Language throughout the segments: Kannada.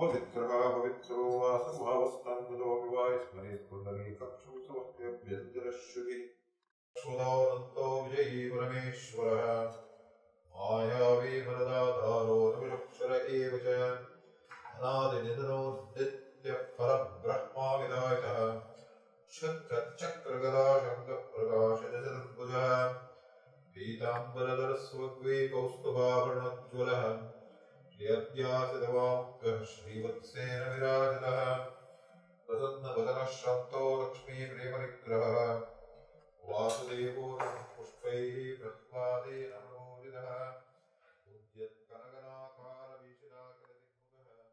अपवित्रः पवित्रो वा समभावस्तान्मदो विवाय स्मरेत् पुण्डरीकक्षं समप्यभ्यन्तरश्रुतिः क्षुदानन्तो विजयी परमेश्वरः मायावी वरदाधारो रविरक्षर एव च अनादिनिधनो नित्यः परब्रह्माविदायकः शङ्खचक्रगदा शङ्खप्रकाशजगद्भुजः पीताम्बरधरस्वद्वैकौस्तुभाभरणोज्ज्वलः श्रियद्यासितवाङ्कः श्रीवत्सेन विराजितः प्रसन्नवदनः शान्तो लक्ष्मीप्रेमनिग्रहः वासुदेवो पुष्पैः प्रह्लादेन प्रमोदितः उद्यत्कनकनाकारवीशिलाकरदिग्मुखः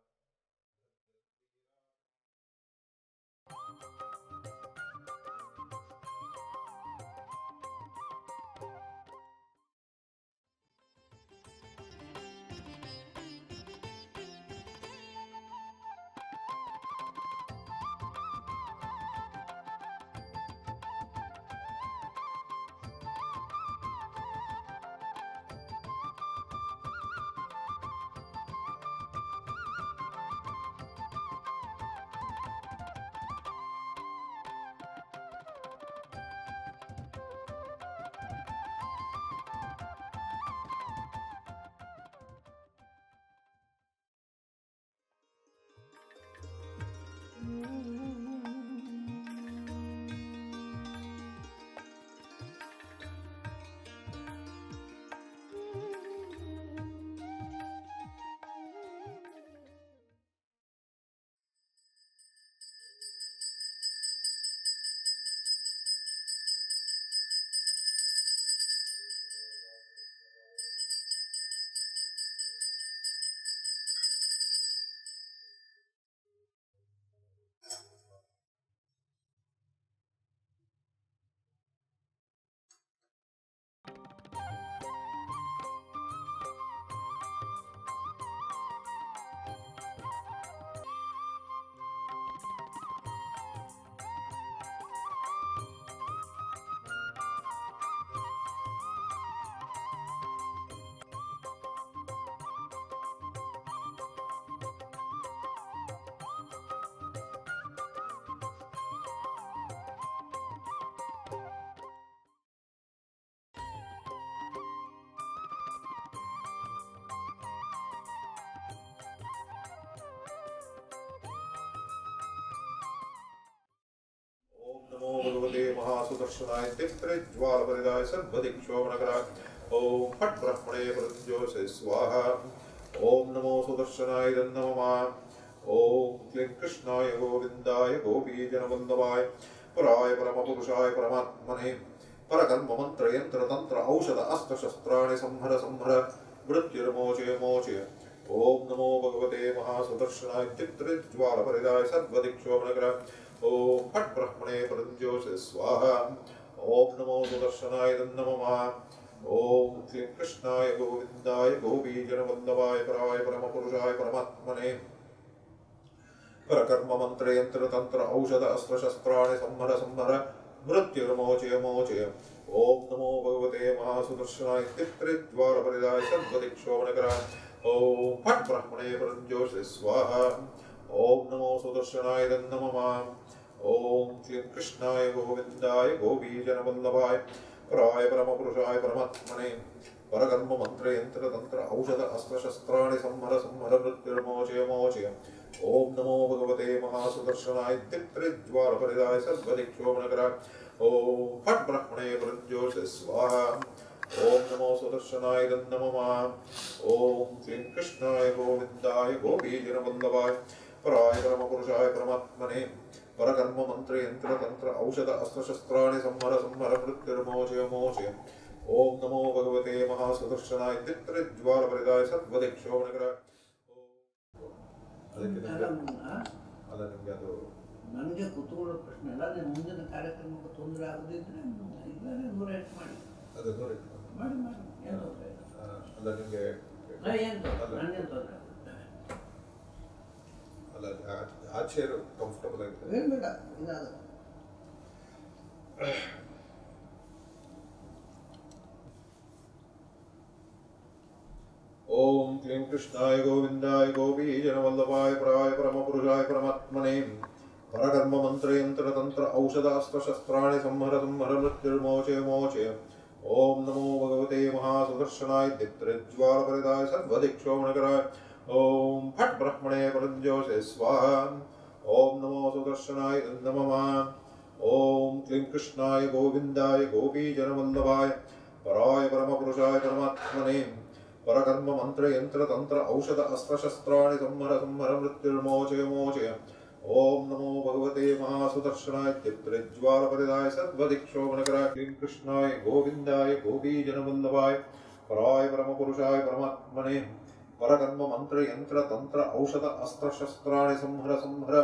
नमो भगवते महासुदर्शनाय दिक्प्रज्वालपरिदाय सर्वदिक्षोभनकराय ओम फट् ब्रह्मणे प्रज्योतिषे स्वाहा ओम नमो सुदर्शनाय नमः ओम क्लीं कृष्णाय गोविन्दाय गोपीजनवल्लभाय पराय परमपुरुषाय परमात्मने परकर्म मंत्र यंत्र तंत्र औषध अस्त्र शस्त्राणि संहर संहर मृत्युर्मोचय मोचय ओम नमो भगवते महासुदर्शनाय दिक्प्रज्वालपरिदाय सर्वदिक्षोभनकराय ओम फट् ब्रह्मणे प्रज्योतिषे स्वाहा ओम नमो सुदर्शनाय नमः ओम क्लीं कृष्णाय गोविन्दाय गोपीजनवल्लभाय पराय परमपुरुषाय परमात्मने परकर्म मंत्र यंत्र तंत्र औषध अस्त्र शस्त्राणि संहर संहर मृत्युर्मोचय मोचय ओम नमो भगवते महासुदर्शनाय दिक्प्रज्वालपरिदाय सर्वदिक्षोभनकराय ओम फट् ब्रह्मणे प्रज्योतिषे स्वाहा ओम नमो सुदर्शनाय नमः ओम क्लीं कृष्णाय गोविन्दाय गोपीजनवल्लभाय पराय परमपुरुषाय परमात्मने परकर्म मंत्र यंत्र तंत्र औषध अस्त्र शस्त्राणि संहर संहर मृत्युर्मोचय मोचय ओम नमो भगवते महासुदर्शनाय दिक्प्रज्वालपरिदाय सर्वदिक्षोभनकराय ओम फट् ब्रह्मणे प्रज्योतिषे स्वाहा ओम नमो सुदर्शनाय नमः ओम क्लीं कृष्णाय गोविन्दाय गोपीजनवल्लभाय पराय परमपुरुषाय परमात्मने परकर्म मंत्र यंत्र तंत्र औषध अस्त्र शस्त्राणि संहर संहर मृत्युर्मोचय मोचय ओम नमो भगवते महासुदर्शनाय दिक्प्रज्वालपरिदाय सर्वदिक्षोभनकराय ನನಗೆ ಕುತೂಹಲ ಪ್ರಶ್ನೆ ಅಲ್ಲ, ನೀವು ಮುಂದಿನ ಕಾರ್ಯಕ್ರಮಕ್ಕೆ ತೊಂದರೆ ಆಗದಿದ್ರೆ ಇಲ್ಲೇ 108 ಮಾಡಿ ಮಾಡಿ ಮಾಡಿ ಏನು ತೊಂದರೆ ಇಲ್ಲ. ಏನು ತೊಂದರೆ ನನಗೇನು ತೊಂದರೆ ಅಲ್ಲ ಆ ಚೇರ್ ಕಂಫರ್ಟಬಲ್ ಆಗಿದೆ ಏನು ಬೇಡ ಇದಾದ ओम क्लीं कृष्णाय गोविन्दाय गोपीजनवल्लभाय पराय परमपुरुषाय परमात्मने परकर्म मंत्र यंत्र तंत्र औषध अस्त्र शस्त्राणि संहर संहर मृत्युर्मोचय मोचय। ओम नमो भगवते महासुदर्शनाय दिक्प्रज्वालप्रदाय सर्वदिक्षोभणकराय। ओम फट् ब्रह्मणे परञ्जोषे स्वाहा। ओम नमो सुदर्शनाय नमः। ओम क्लीं कृष्णाय गोविन्दाय गोपीजनवल्लभाय पराय परमपुरुषाय परमात्मने परकर्म मंत्र यंत्र तंत्र औषध अस्त्र शस्त्राणि संहर संहर मृत्युर्मोचय मोचय। ओम नमो भगवते महासुदर्शनाय दिक्प्रज्वालप्रदाय सर्वदिक्षोभणकराय। क्लीं कृष्णाय गोविन्दाय गोपीजनवल्लभाय पराय परमपुरुषाय परमात्मने परकर्म मंत्र यंत्र तंत्र औषध अस्त्र शस्त्राणि संहर संहर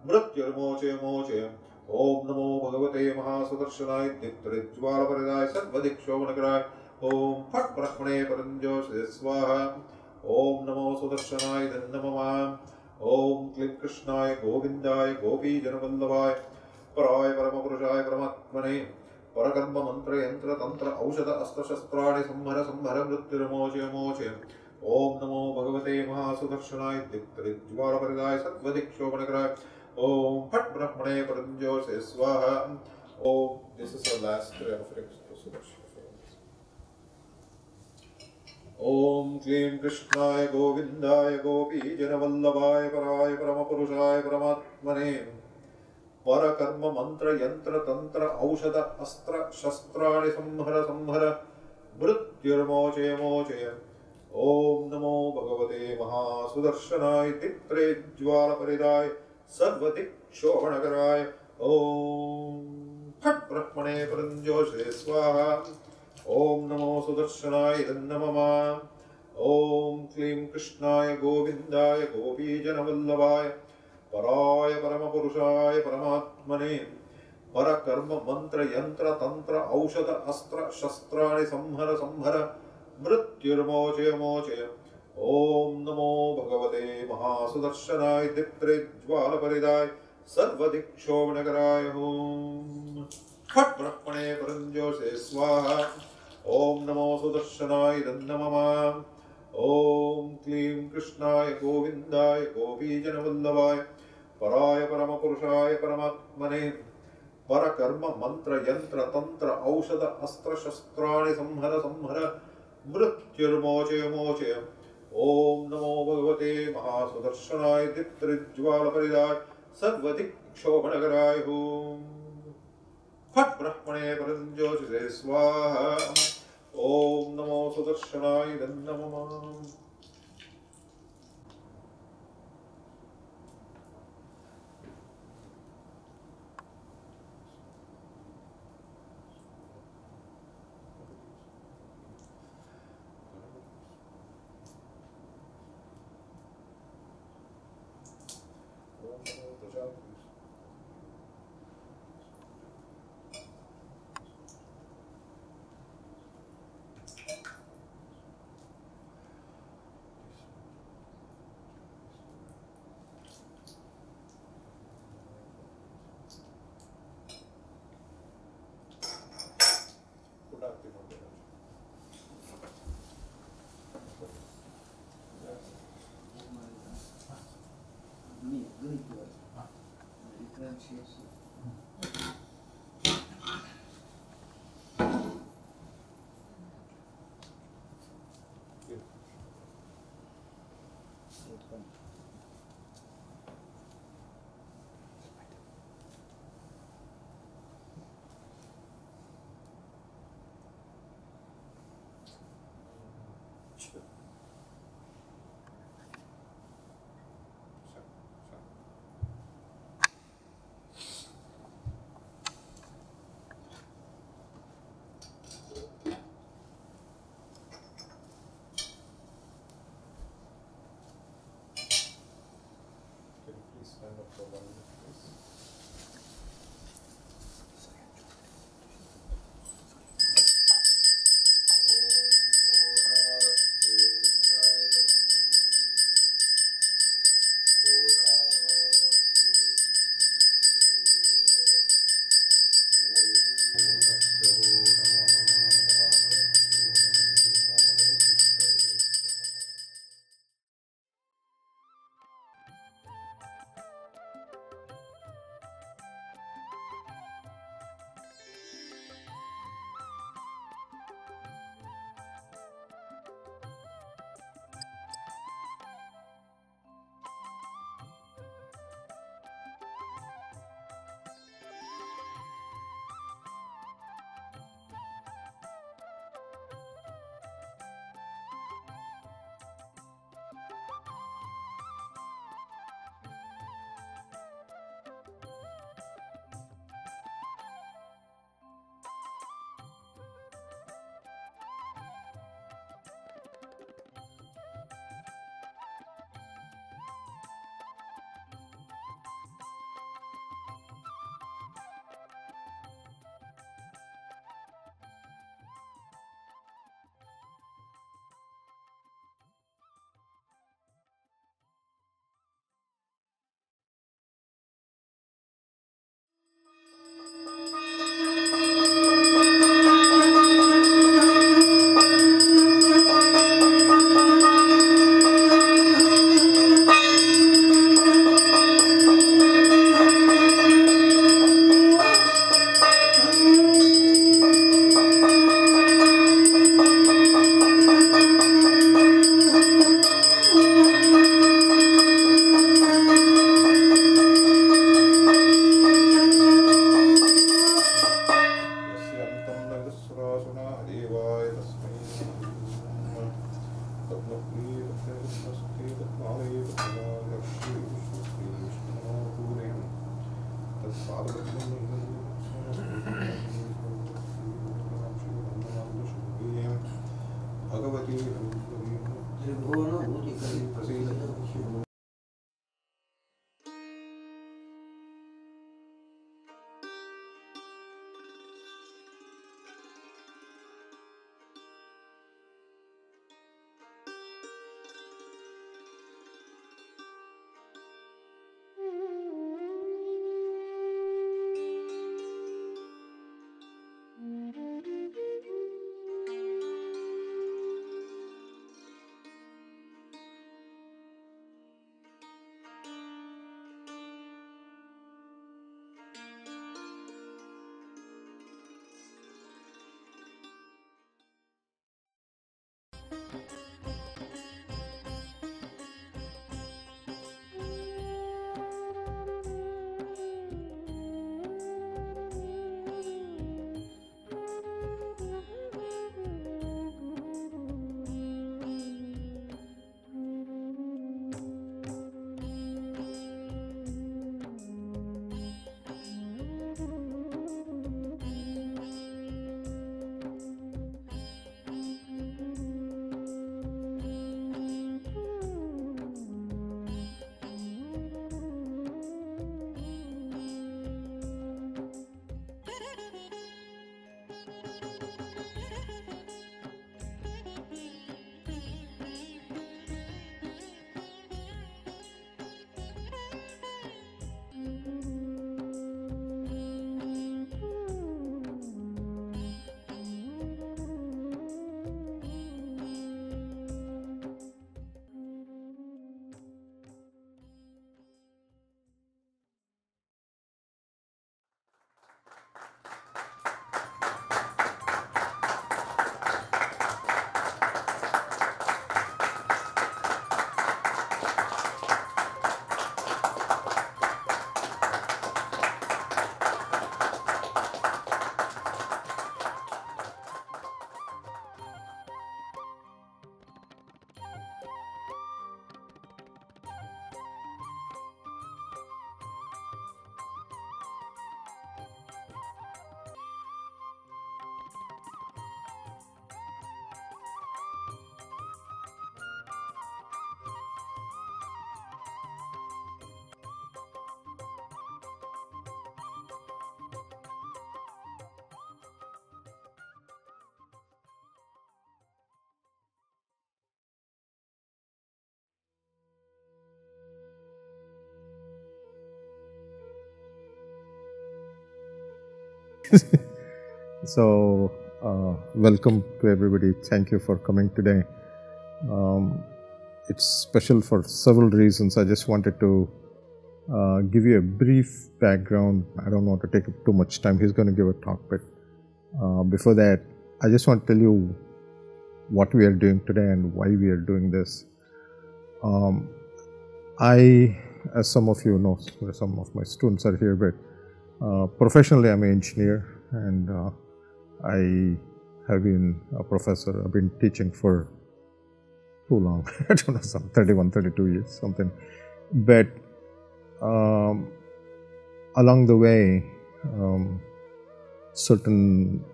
मृत्युर्मोचय मोचय। ओम नमो भगवते महासुदर्शनाय दिक्प्रज्वालप्रदाय सर्वदिक्षोभणकराय। ओम फट् ब्रह्मणे परञ्जोषे स्वाहा। ओम नमो सुदर्शनाय नमः। ओम क्लीं कृष्णाय गोविन्दाय गोपीजनवल्लभाय पराय परमपुरुषाय परमात्मने परकर्म मंत्र यंत्र तंत्र औषध अस्त्र शस्त्राणि संहर संहर मृत्युर्मोचय मोचय। ओम नमो भगवते महासुदर्शनाय दिक्प्रज्वालप्रदाय सर्वदिक्षोभणकराय। ओम फट् ब्रह्मणे परञ्जोषे स्वाहा। Om this is the last reference to Sudarshan. Om क्लीं कृष्णाय गोविन्दाय गोपीजनवल्लभाय पराय परमपुरुषाय परमात्मने परकर्म मंत्र यंत्र तंत्र औषध अस्त्र शस्त्राणि संहर संहर मृत्युर्मोचय मोचय। ओम नमो भगवते महासुदर्शनाय दिक्प्रज्वालप्रदाय सर्वदिक्षोभणकराय। ओम फट् ब्रह्मणे परञ्जोषे स्वाहा। ओम नमो सुदर्शनाय नमः। ओम क्लीं कृष्णाय गोविन्दाय गोपीजनवल्लभाय पराय परमपुरुषाय परमात्मने परकर्म मंत्र यंत्र तंत्र औषध अस्त्र शस्त्राणि संहर संहर मृत्युर्मोचय मोचय। ओम नमो भगवते महासुदर्शनाय दिक्प्रज्वालप्रदाय सर्वदिक्षोभणकराय। ओम फट् ब्रह्मणे परञ्जोषे स्वाहा। ओम नमो सुदर्शनाय नमः। ओम क्लीं कृष्णाय गोविन्दाय गोपीजनवल्लभाय पराय परमपुरुषाय परमात्मने परकर्म मंत्र यंत्र तंत्र औषध अस्त्र शस्त्राणि संहर संहर मृत्युर्मोचय मोचय। ओम नमो भगवते महासुदर्शनाय दिक्प्रज्वालप्रदाय सर्वदिक्षोभणकराय। ओम फट् ब्रह्मणे परञ्जोषे स्वाहा। ओम नमो सुदर्शनाय नमः। Stand up for 1 minute, please. So, welcome to everybody. Thank you for coming today. It's special for several reasons. I just wanted to give you a brief background. I don't want to take up too much time. He's going to give a talk, but before that, I just want to tell you what we are doing today and why we are doing this. As some of you know, some of my students are here, but professionally I'm an engineer, and I have been a professor. I've been teaching for too long. I don't know, some 31, 32 years, something. But along the way, certain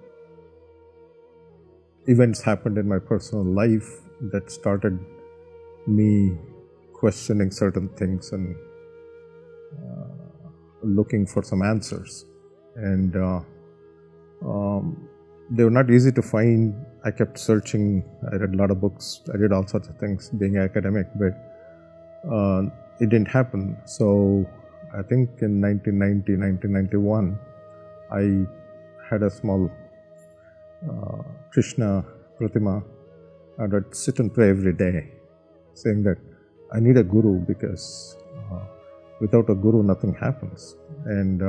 events happened in my personal life that started me questioning certain things and looking for some answers. And they were not easy to find. I kept searching. I read a lot of books. I did all sorts of things being academic, but it didn't happen. So I think in 1990, 1991, I had a small Krishna Pratima, and I'd sit and pray every day, saying that I need a guru because without a guru nothing happens. And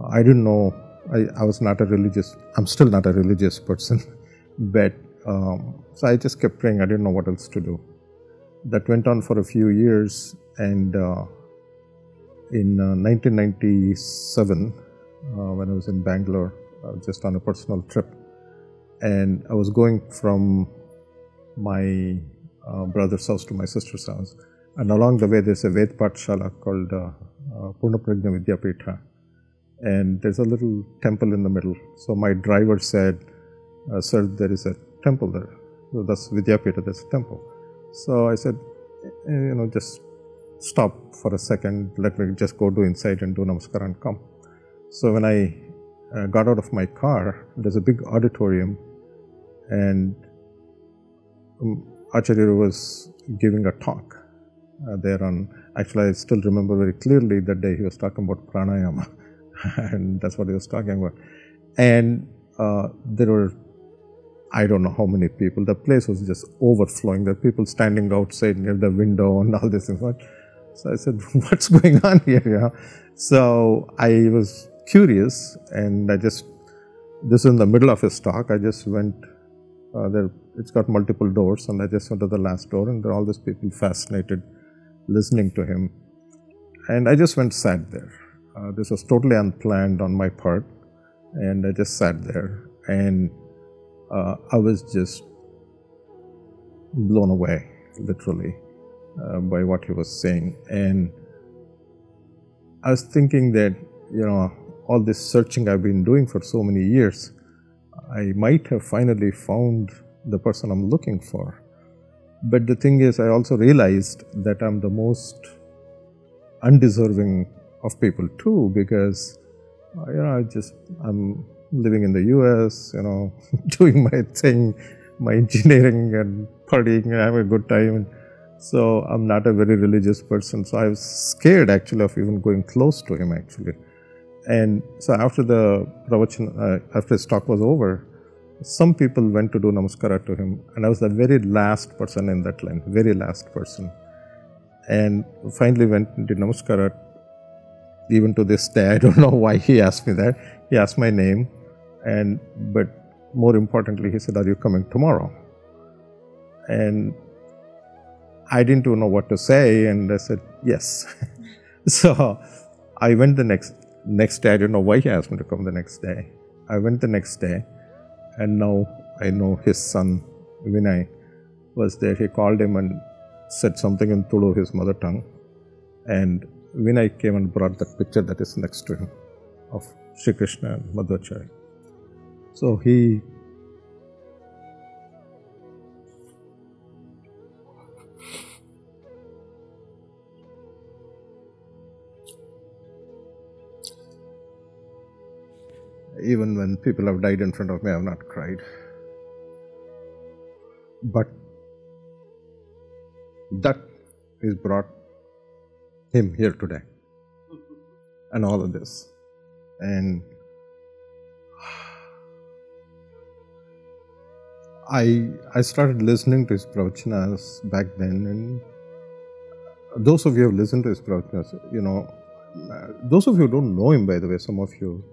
I didn't know, I was not a religious, I'm still not a religious person, but so I just kept praying. I didn't know what else to do. That went on for a few years, and in 1997, when I was in Bangalore, just on a personal trip, and I was going from my brother's house to my sister's house, and along the way there's a Ved Pathshala called Purna Prajna Vidyapitha, and there's a little temple in the middle. So my driver said, sir, there is a temple there. So that's Vidyapitha, there's a temple. So I said, just stop for a second, let me just go to inside and do namaskar and come. So when I got out of my car, there's a big auditorium, and Acharya was giving a talk there on, actually I still remember very clearly that day he was talking about pranayama, and that's what he was talking about. And there were, I don't know how many people, the place was just overflowing. There were people standing outside near the window and all this and so on. So I said, what's going on here? So I was curious, and this is in the middle of his talk. I just went there. It's got multiple doors, and I just went to the last door, and there are all these people fascinated listening to him. And I just went sat there. This was totally unplanned on my part, and I just sat there, and I was just blown away, literally, by what he was saying. And I was thinking that, all this searching I've been doing for so many years, I might have finally found the person I'm looking for. But the thing is, I also realized that I'm the most undeserving of people too, because, I'm living in the US, doing my thing, my engineering and partying and having a good time. So I'm not a very religious person. So I was scared actually of even going close to him actually. And so after the pravachan, after his talk was over, some people went to do namaskara to him, and I was the very last person in that line, very last person. And finally went and did namaskara. Even to this day, I don't know why he asked me that. He asked my name, but more importantly, he said, are you coming tomorrow? And I didn't even know what to say, and I said, yes. So I went the next day. I don't know why he asked me to come the next day. I went the next day, and now I know his son, Vinay, was there. He called him and said something in Tulu, his mother tongue. And Vinay came and brought that picture that is next to him of Sri Krishna and Madhvacharya. So he even when people have died in front of me, I have not cried. But that is brought him here today and all of this. And I started listening to his pravchanas back then, and those of you who have listened to his pravchanas, those of you who don't know him, by the way, some of you,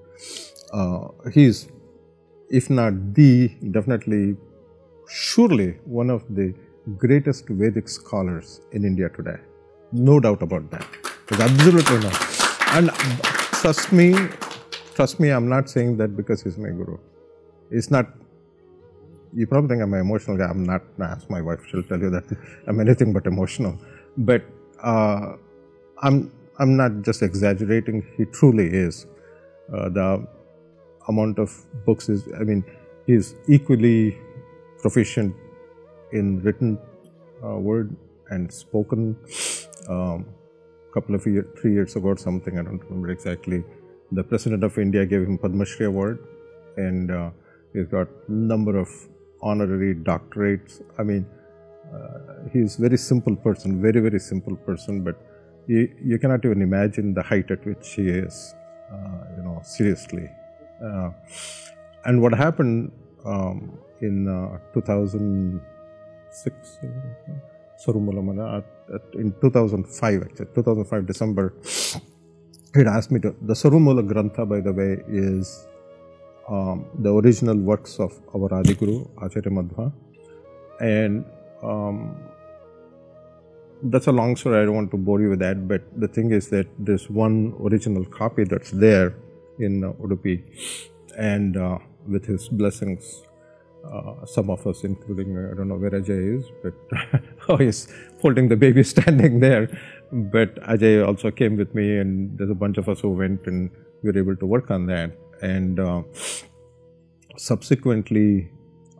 he's, if not the, definitely, surely one of the greatest Vedic scholars in India today. No doubt about that. There's absolutely no. And trust me, I'm not saying that because he's my guru. It's not, you probably think I'm an emotional guy. I'm not. Ask my wife, she'll tell you that I'm anything but emotional. But I'm not just exaggerating. He truly is. The amount of books is, he's equally proficient in written word and spoken. Couple of 3 years ago or something, I don't remember exactly, the President of India gave him Padma Shri Award, and he's got a number of honorary doctorates. He's a very simple person, very, very simple person, but you cannot even imagine the height at which he is, seriously. And what happened in 2006, in 2005, actually, 2005 December, he'd asked me to, the Sarumula Grantha, by the way, is the original works of our Adiguru, Acharya Madhva. And that's a long story, I don't want to bore you with that, but the thing is that there's one original copy that's there in Udupi, and with his blessings, some of us, including, I don't know where Ajay is, but he's holding the baby standing there. But Ajay also came with me, and there's a bunch of us who went, and we were able to work on that. And subsequently,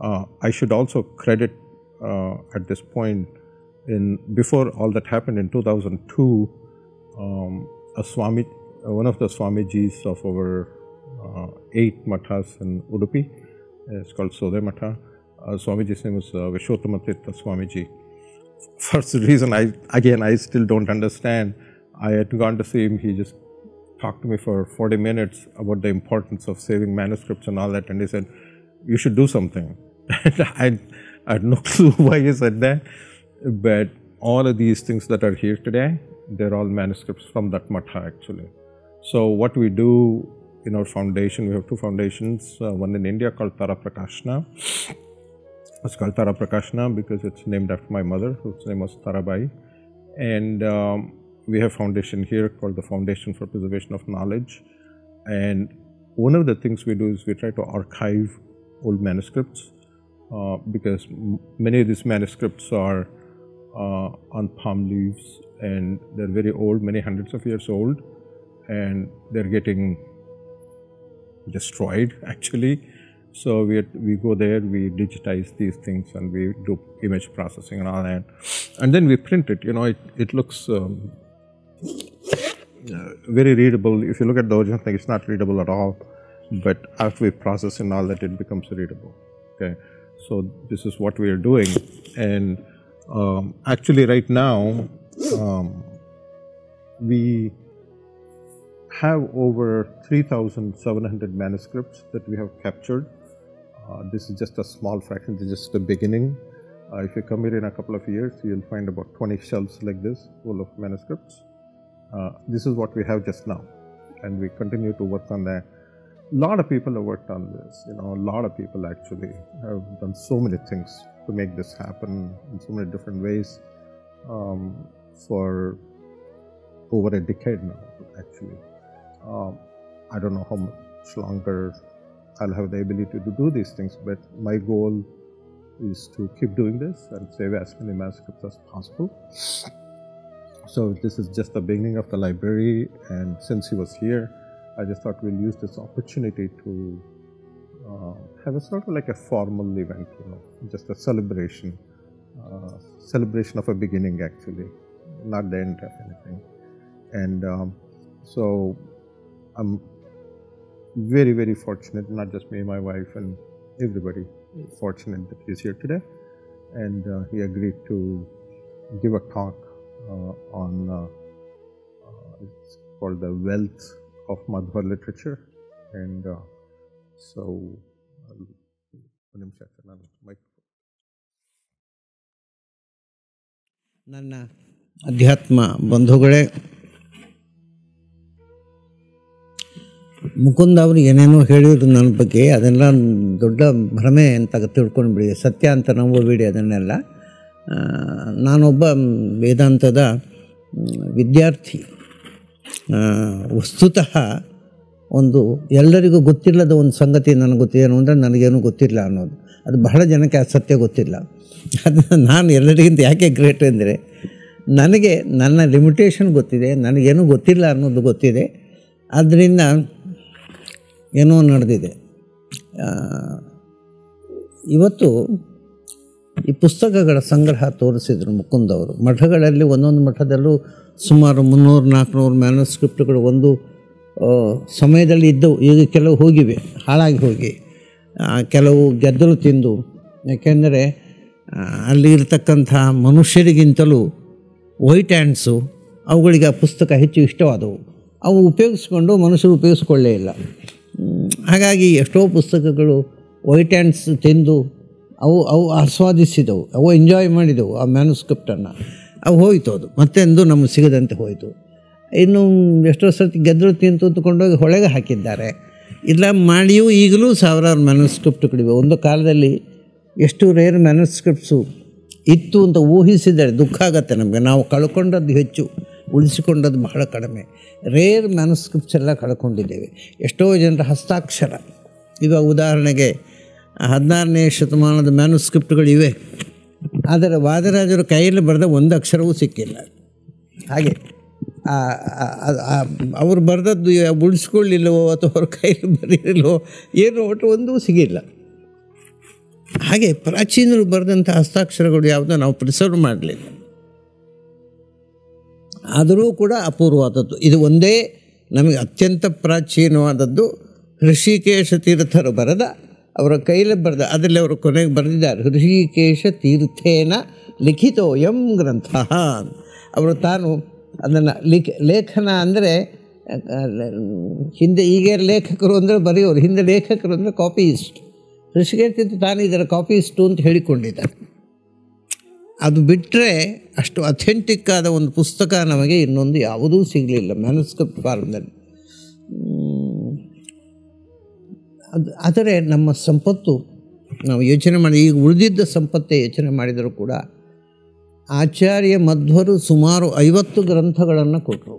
I should also credit at this point, before all that happened in 2002, one of the Swamijis of our 8 mathas in Udupi, it's called Sode Matha. Swamiji's name was Vishwottamatirtha Swamiji. For some reason, I still don't understand. I had gone to see him, he just talked to me for 40 minutes about the importance of saving manuscripts and all that, and he said, you should do something. I had no clue why he said that, but all of these things that are here today, they're all manuscripts from that matha actually. So what we do in our foundation, we have 2 foundations, one in India called Tara Prakashna. It's called Tara Prakashna because it's named after my mother, whose name was Tarabai. And we have a foundation here called the Foundation for Preservation of Knowledge. And one of the things we do is we try to archive old manuscripts because many of these manuscripts are on palm leaves, and they're very old, many hundreds of years old, and they're getting destroyed actually. So we go there, we digitize these things, and we do image processing and all that, and then we print it. It looks very readable. If you look at the original thing, it's not readable at all, but after we process and all that, it becomes readable. Okay, so this is what we are doing. And actually right now we have over 3,700 manuscripts that we have captured. This is just a small fraction, this is just the beginning. If you come here in a couple of years, you'll find about 20 shelves like this full of manuscripts. This is what we have just now, and we continue to work on that. A lot of people have worked on this, a lot of people actually have done so many things to make this happen in so many different ways for over a decade now, actually. I don't know how much longer I'll have the ability to do these things, but my goal is to keep doing this and save as many manuscripts as possible. So this is just the beginning of the library, and since he was here, I just thought we'll use this opportunity to have a sort of like a formal event, just a celebration of a beginning actually, not the end of anything. And so I'm very, very fortunate, not just me, my wife, and everybody fortunate that he's here today. And he agreed to give a talk on, it's called The Wealth of Madhva Literature. And so, microphone. ನನ್ನ ಅಧ್ಯಾತ್ಮ ಬಂಧುಗಳೇ, ಮುಕುಂದ ಅವರು ಏನೇನೋ ಹೇಳಿದ್ರು ನನ್ನ ಬಗ್ಗೆ, ಅದೆಲ್ಲ ದೊಡ್ಡ ಭ್ರಮೆ ಅಂತ ತಿಳ್ಕೊಂಡ್ಬಿಡಿ, ಸತ್ಯ ಅಂತ ನಂಬಬೇಡಿ ಅದನ್ನೆಲ್ಲ. ನಾನೊಬ್ಬ ವೇದಾಂತದ ವಿದ್ಯಾರ್ಥಿ. ವಸ್ತುತಃ ಒಂದು ಎಲ್ಲರಿಗೂ ಗೊತ್ತಿಲ್ಲದ ಒಂದು ಸಂಗತಿ ನನಗೆ ಗೊತ್ತೇನು ಅಂದರೆ ನನಗೇನು ಗೊತ್ತಿಲ್ಲ ಅನ್ನೋದು. ಅದು ಬಹಳ ಜನಕ್ಕೆ ಆ ಸತ್ಯ ಗೊತ್ತಿಲ್ಲ. ಅದು ನಾನು ಎಲ್ಲರಿಗಿಂತ ಯಾಕೆ ಗ್ರೇಟ್ ಅಂದರೆ ನನಗೆ ನನ್ನ ಲಿಮಿಟೇಷನ್ ಗೊತ್ತಿದೆ, ನನಗೇನೂ ಗೊತ್ತಿಲ್ಲ ಅನ್ನೋದು ಗೊತ್ತಿದೆ. ಆದ್ದರಿಂದ ಏನೋ ನಡೆದಿದೆ. ಇವತ್ತು ಈ ಪುಸ್ತಕಗಳ ಸಂಗ್ರಹ ತೋರಿಸಿದರು ಮುಕುಂದವರು. ಮಠಗಳಲ್ಲಿ ಒಂದೊಂದು ಮಠದಲ್ಲೂ ಸುಮಾರು 300-400 ಮ್ಯಾನುಸ್ಕ್ರಿಪ್ಟ್ಗಳು ಒಂದು ಸಮಯದಲ್ಲಿ ಇದ್ದವು. ಈಗ ಕೆಲವು ಹೋಗಿವೆ, ಹಾಳಾಗಿ ಹೋಗಿ, ಕೆಲವು ಗೆದ್ದಲು ತಿಂದು. ಯಾಕೆಂದರೆ ಅಲ್ಲಿ ಇರತಕ್ಕಂಥ ಮನುಷ್ಯರಿಗಿಂತಲೂ ವೈಟ್ ಹ್ಯಾಂಡ್ಸು ಅವುಗಳಿಗೆ ಆ ಪುಸ್ತಕ ಹೆಚ್ಚು ಇಷ್ಟವಾದವು. ಅವು ಉಪಯೋಗಿಸ್ಕೊಂಡು ಮನುಷ್ಯರು ಉಪಯೋಗಿಸ್ಕೊಳ್ಳೇ ಇಲ್ಲ. ಹಾಗಾಗಿ ಎಷ್ಟೋ ಪುಸ್ತಕಗಳು ವೈಟ್ ಹ್ಯಾಂಡ್ಸ್ ತಿಂದು ಅವು ಆಸ್ವಾದಿಸಿದವು, ಅವು ಎಂಜಾಯ್ ಮಾಡಿದವು ಆ ಮ್ಯಾನುಸ್ಕ್ರಿಪ್ಟನ್ನು. ಅವು ಹೋಯಿತು, ಅದು ಮತ್ತೆಂದು ನಮಗೆ ಸಿಗದಂತೆ ಹೋಯಿತು. ಇನ್ನು ಎಷ್ಟೋ ಸರ್ತಿ ಗೆದ್ದಲು ತಿಂದುಕೊಂಡೋಗಿ ಹೊಳೆಗೆ ಹಾಕಿದ್ದಾರೆ. ಇಲ್ಲ ಮಾಡಿಯೂ ಈಗಲೂ ಸಾವಿರಾರು ಮ್ಯಾನುಸ್ಕ್ರಿಪ್ಟ್ಗಳಿವೆ. ಒಂದು ಕಾಲದಲ್ಲಿ ಎಷ್ಟು ರೇರ್ ಮ್ಯಾನುಸ್ಕ್ರಿಪ್ಟ್ಸು ಇತ್ತು ಅಂತ ಊಹಿಸಿದರೆ ದುಃಖ ಆಗುತ್ತೆ ನಮಗೆ. ನಾವು ಕಳ್ಕೊಂಡದ್ದು ಹೆಚ್ಚು, ಉಳಿಸಿಕೊಂಡದ್ದು ಬಹಳ ಕಡಿಮೆ. ರೇರ್ ಮ್ಯಾನುಸ್ಕ್ರಿಪ್ಟ್ಸ್ ಎಲ್ಲ ಕಳ್ಕೊಂಡಿದ್ದೇವೆ. ಎಷ್ಟೋ ಜನರ ಹಸ್ತಾಕ್ಷರ, ಇವಾಗ ಉದಾಹರಣೆಗೆ 16ನೇ ಶತಮಾನದ ಮ್ಯಾನುಸ್ಕ್ರಿಪ್ಟ್ಗಳಿವೆ, ಆದರೆ ವಾದರಾಜರ ಕೈಯಲ್ಲಿ ಬರೆದ ಒಂದು ಅಕ್ಷರವೂ ಸಿಕ್ಕಿಲ್ಲ. ಹಾಗೆ ಅವರು ಬರೆದದ್ದು ಉಳಿಸ್ಕೊಳ್ಳಿಲ್ಲವೋ ಅಥವಾ ಅವ್ರ ಕೈಯಲ್ಲಿ ಬರೀಲಿಲ್ಲವೋ ಏನೋ ಒಟ್ಟು ಒಂದೂ ಸಿಗಿಲ್ಲ. ಹಾಗೆ ಪ್ರಾಚೀನರು ಬರೆದಂಥ ಹಸ್ತಾಕ್ಷರಗಳು ಯಾವುದೋ ನಾವು ಪ್ರಿಸರ್ವ್ ಮಾಡಲಿಲ್ಲ. ಆದರೂ ಕೂಡ ಅಪೂರ್ವವಾದದ್ದು ಇದು ಒಂದೇ ನಮಗೆ ಅತ್ಯಂತ ಪ್ರಾಚೀನವಾದದ್ದು. ಋಷಿಕೇಶ ತೀರ್ಥರು ಬರೆದ, ಅವರ ಕೈಯಲ್ಲಿ ಬರೆದ, ಅದರಲ್ಲಿ ಅವರು ಕೊನೆಗೆ ಬರೆದಿದ್ದಾರೆ, ಋಷಿಕೇಶ ತೀರ್ಥೇನ ಲಿಖಿತೋಯಂ ಗ್ರಂಥ. ಅವರು ತಾನು ಅದನ್ನು ಲೇಖನ ಅಂದರೆ ಹಿಂದೆ ಈಗ ಲೇಖಕರು ಅಂದರೆ ಬರೆಯೋರು, ಹಿಂದೆ ಲೇಖಕರು ಅಂದರೆ ಕಾಪಿಯಿಸ್ಟ್. ಋಷಿಕೇಶ ತೀರ್ಥ ತಾನು ಇದರ ಕಾಪಿಯಿಸ್ಟು ಅಂತ ಹೇಳಿಕೊಂಡಿದ್ದಾರೆ. ಅದು ಬಿಟ್ಟರೆ ಅಷ್ಟು ಅಥೆಂಟಿಕ್ ಆದ ಒಂದು ಪುಸ್ತಕ ನಮಗೆ ಇನ್ನೊಂದು ಯಾವುದೂ ಸಿಗಲಿಲ್ಲ ಮ್ಯಾನುಸ್ಕ್ರಿಪ್ಟ್ ಫಾರ್ಮ್ನಲ್ಲಿ. ಆದರೆ ನಮ್ಮ ಸಂಪತ್ತು ನಾವು ಯೋಚನೆ ಮಾಡಿ, ಈಗ ಉಳಿದಿದ್ದ ಸಂಪತ್ತೇ ಯೋಚನೆ ಮಾಡಿದರೂ ಕೂಡ ಆಚಾರ್ಯ ಮಧ್ವರು ಸುಮಾರು 50 ಗ್ರಂಥಗಳನ್ನು ಕೊಟ್ಟರು.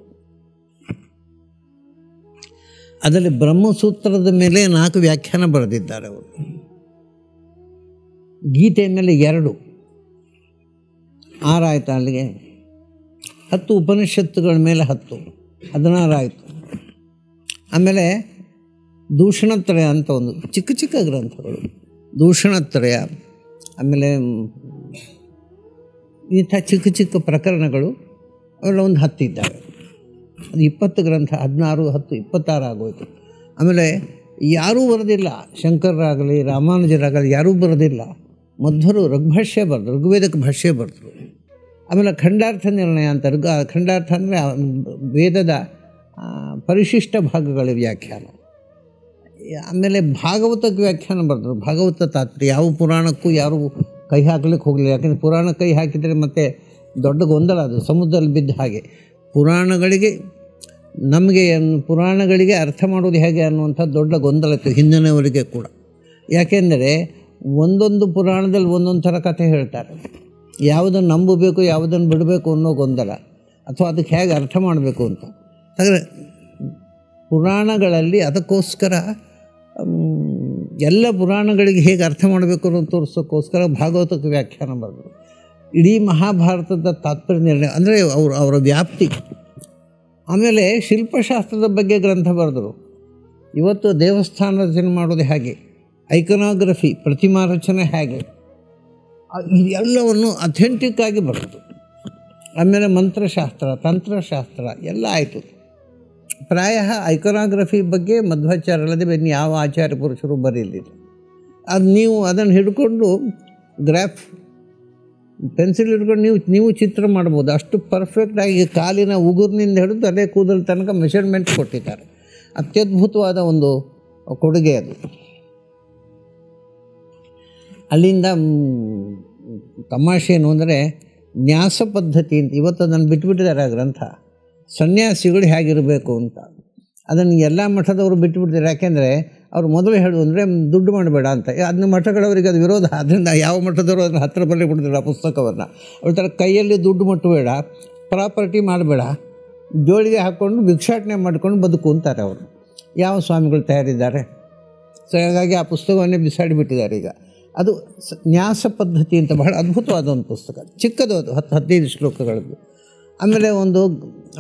ಅದರಲ್ಲಿ ಬ್ರಹ್ಮಸೂತ್ರದ ಮೇಲೆ 4 ವ್ಯಾಖ್ಯಾನ ಬರೆದಿದ್ದಾರೆ ಅವರು. ಗೀತೆ ಮೇಲೆ 2, 6 ಆಯಿತು. ಅಲ್ಲಿಗೆ 10 ಉಪನಿಷತ್ತುಗಳ ಮೇಲೆ 10, 16 ಆಯಿತು. ಆಮೇಲೆ ದೂಷಣತ್ರಯ ಅಂತ ಒಂದು ಚಿಕ್ಕ ಚಿಕ್ಕ ಗ್ರಂಥಗಳು, ದೂಷಣತ್ರಯ, ಆಮೇಲೆ ಇಂಥ ಚಿಕ್ಕ ಚಿಕ್ಕ ಪ್ರಕರಣಗಳು ಅವೆಲ್ಲ ಒಂದು 10 ಇದ್ದಾವೆ. ಅದು 20 ಗ್ರಂಥ, 16, 10, 26 ಆಗೋಯ್ತು. ಆಮೇಲೆ ಯಾರೂ ಬರೆದಿಲ್ಲ, ಶಂಕರರಾಗಲಿ ರಾಮಾನುಜರಾಗಲಿ ಯಾರೂ ಬರೆದಿಲ್ಲ. ಮಧ್ವರು ಋಗ್ಭಾಷ್ಯ ಬರೆದ್ರು, ಋಗ್ವೇದಕ್ಕೆ ಭಾಷ್ಯ ಬರೆದ್ರು. ಆಮೇಲೆ ಖಂಡಾರ್ಥ ನಿರ್ಣಯ ಅಂತ, ಖಂಡಾರ್ಥ ಅಂದರೆ ವೇದದ ಪರಿಶಿಷ್ಟ ಭಾಗಗಳ ವ್ಯಾಖ್ಯಾನ. ಆಮೇಲೆ ಭಾಗವತಕ್ಕೆ ವ್ಯಾಖ್ಯಾನ ಬರೆದ್ರು, ಭಾಗವತ ತಾತ್ಪರ್ಯ. ಯಾವ ಪುರಾಣಕ್ಕೂ ಯಾರೂ ಕೈ ಹಾಕ್ಲಿಕ್ಕೆ ಹೋಗಲಿಲ್ಲ. ಯಾಕೆಂದರೆ ಪುರಾಣ ಕೈ ಹಾಕಿದರೆ ಮತ್ತೆ ದೊಡ್ಡ ಗೊಂದಲ, ಅದು ಸಮುದ್ರದಲ್ಲಿ ಬಿದ್ದ ಹಾಗೆ. ಪುರಾಣಗಳಿಗೆ ಅರ್ಥ ಮಾಡೋದು ಹೇಗೆ ಅನ್ನುವಂಥ ದೊಡ್ಡ ಗೊಂದಲ ಇತ್ತು ಹಿಂದಿನವರಿಗೆ ಕೂಡ. ಯಾಕೆಂದರೆ ಒಂದೊಂದು ಪುರಾಣದಲ್ಲಿ ಒಂದೊಂದು ಥರ ಕಥೆ ಹೇಳ್ತಾರೆ. ಯಾವುದನ್ನು ನಂಬಬೇಕು, ಯಾವುದನ್ನು ಬಿಡಬೇಕು ಅನ್ನೋ ಗೊಂದಲ, ಅಥವಾ ಅದಕ್ಕೆ ಹೇಗೆ ಅರ್ಥ ಮಾಡಬೇಕು ಅಂತ. ಹಾಗಾದರೆ ಪುರಾಣಗಳಲ್ಲಿ ಅದಕ್ಕೋಸ್ಕರ ಎಲ್ಲ ಪುರಾಣಗಳಿಗೆ ಹೇಗೆ ಅರ್ಥ ಮಾಡಬೇಕು ಅನ್ನೋದು ತೋರಿಸೋಕ್ಕೋಸ್ಕರ ಭಾಗವತಕ್ಕೆ ವ್ಯಾಖ್ಯಾನ ಬರೆದರು. ಇಡೀ ಮಹಾಭಾರತದ ತಾತ್ಪರ್ಯ ನಿರ್ಣಯ ಅಂದರೆ ಅವರ ವ್ಯಾಪ್ತಿ. ಆಮೇಲೆ ಶಿಲ್ಪಶಾಸ್ತ್ರದ ಬಗ್ಗೆ ಗ್ರಂಥ ಬರೆದರು. ಇವತ್ತು ದೇವಸ್ಥಾನ ರಚನೆ ಮಾಡೋದು ಹೇಗೆ, ಐಕನಾಗ್ರಫಿ ಪ್ರತಿಮಾ ರಚನೆ ಹೇಗೆ, ಇದೆಲ್ಲವನ್ನು ಅಥೆಂಟಿಕ್ಕಾಗಿ ಬರೆದು. ಆಮೇಲೆ ಮಂತ್ರಶಾಸ್ತ್ರ, ತಂತ್ರಶಾಸ್ತ್ರ ಎಲ್ಲ ಆಯಿತು. ಪ್ರಾಯ ಐಕನಾಗ್ರಫಿ ಬಗ್ಗೆ ಮಧ್ವಾಚಾರ್ಯಲ್ಲದೆ ಬೇರೆ ಯಾವ ಆಚಾರ್ಯ ಪುರುಷರು ಬರೀಲಿಲ್ಲ. ಅದು ನೀವು ಅದನ್ನು ಹಿಡ್ಕೊಂಡು ಪೆನ್ಸಿಲ್ ಹಿಡ್ಕೊಂಡು ನೀವು ಚಿತ್ರ ಮಾಡ್ಬೋದು. ಅಷ್ಟು ಪರ್ಫೆಕ್ಟಾಗಿ ಕಾಲಿನ ಉಗುರಿನಿಂದ ಹಿಡಿದು ಅದೇ ಕೂದಲ ತನಕ ಮೆಷರ್ಮೆಂಟ್ ಕೊಟ್ಟಿದ್ದಾರೆ. ಅತ್ಯದ್ಭುತವಾದ ಒಂದು ಕೊಡುಗೆ ಅದು. ಅಲ್ಲಿಂದ ತಮಾಷೆ ಏನು ಅಂದರೆ ನ್ಯಾಸ ಪದ್ಧತಿ ಅಂತ ಇವತ್ತು ಅದನ್ನು ಬಿಟ್ಟುಬಿಟ್ಟಿದ್ದಾರೆ ಆ ಗ್ರಂಥ. ಸನ್ಯಾಸಿಗಳು ಹೇಗಿರಬೇಕು ಅಂತ ಅದನ್ನು ಎಲ್ಲ ಮಠದವರು ಬಿಟ್ಟುಬಿಟ್ಟಿದ್ದಾರೆ. ಯಾಕೆಂದರೆ ಅವರು ಮೊದಲು ಹೇಳೋದು ಅಂದರೆ ದುಡ್ಡು ಮಾಡಬೇಡ ಅಂತ. ಅದನ್ನ ಮಠಗಳವರಿಗೆ ಅದು ವಿರೋಧ. ಆದ್ದರಿಂದ ಯಾವ ಮಠದವರು ಅದನ್ನು ಹತ್ತಿರ ಬರಲಿ ಬಿಡ್ತಾರೆ ಆ ಪುಸ್ತಕವನ್ನು. ಅವ್ರ ಥರ ಕೈಯಲ್ಲಿ ದುಡ್ಡು ಮುಟ್ಟಬೇಡ, ಪ್ರಾಪರ್ಟಿ ಮಾಡಬೇಡ, ಜೋಳಿಗೆ ಹಾಕ್ಕೊಂಡು ಭಿಕ್ಷಾಟನೆ ಮಾಡ್ಕೊಂಡು ಬದುಕು ಅಂತಾರೆ ಅವರು. ಯಾವ ಸ್ವಾಮಿಗಳು ತಯಾರಿದ್ದಾರೆ? ಸೊ ಹಾಗಾಗಿ ಆ ಪುಸ್ತಕವನ್ನೇ ಬಿಸಾಡಿಬಿಟ್ಟಿದ್ದಾರೆ ಈಗ. ಅದು ನ್ಯಾಸ ಪದ್ಧತಿ ಅಂತ ಬಹಳ ಅದ್ಭುತವಾದ ಒಂದು ಪುಸ್ತಕ, ಚಿಕ್ಕದು, ಅದು 10-15 ಶ್ಲೋಕಗಳದ್ದು. ಆಮೇಲೆ ಒಂದು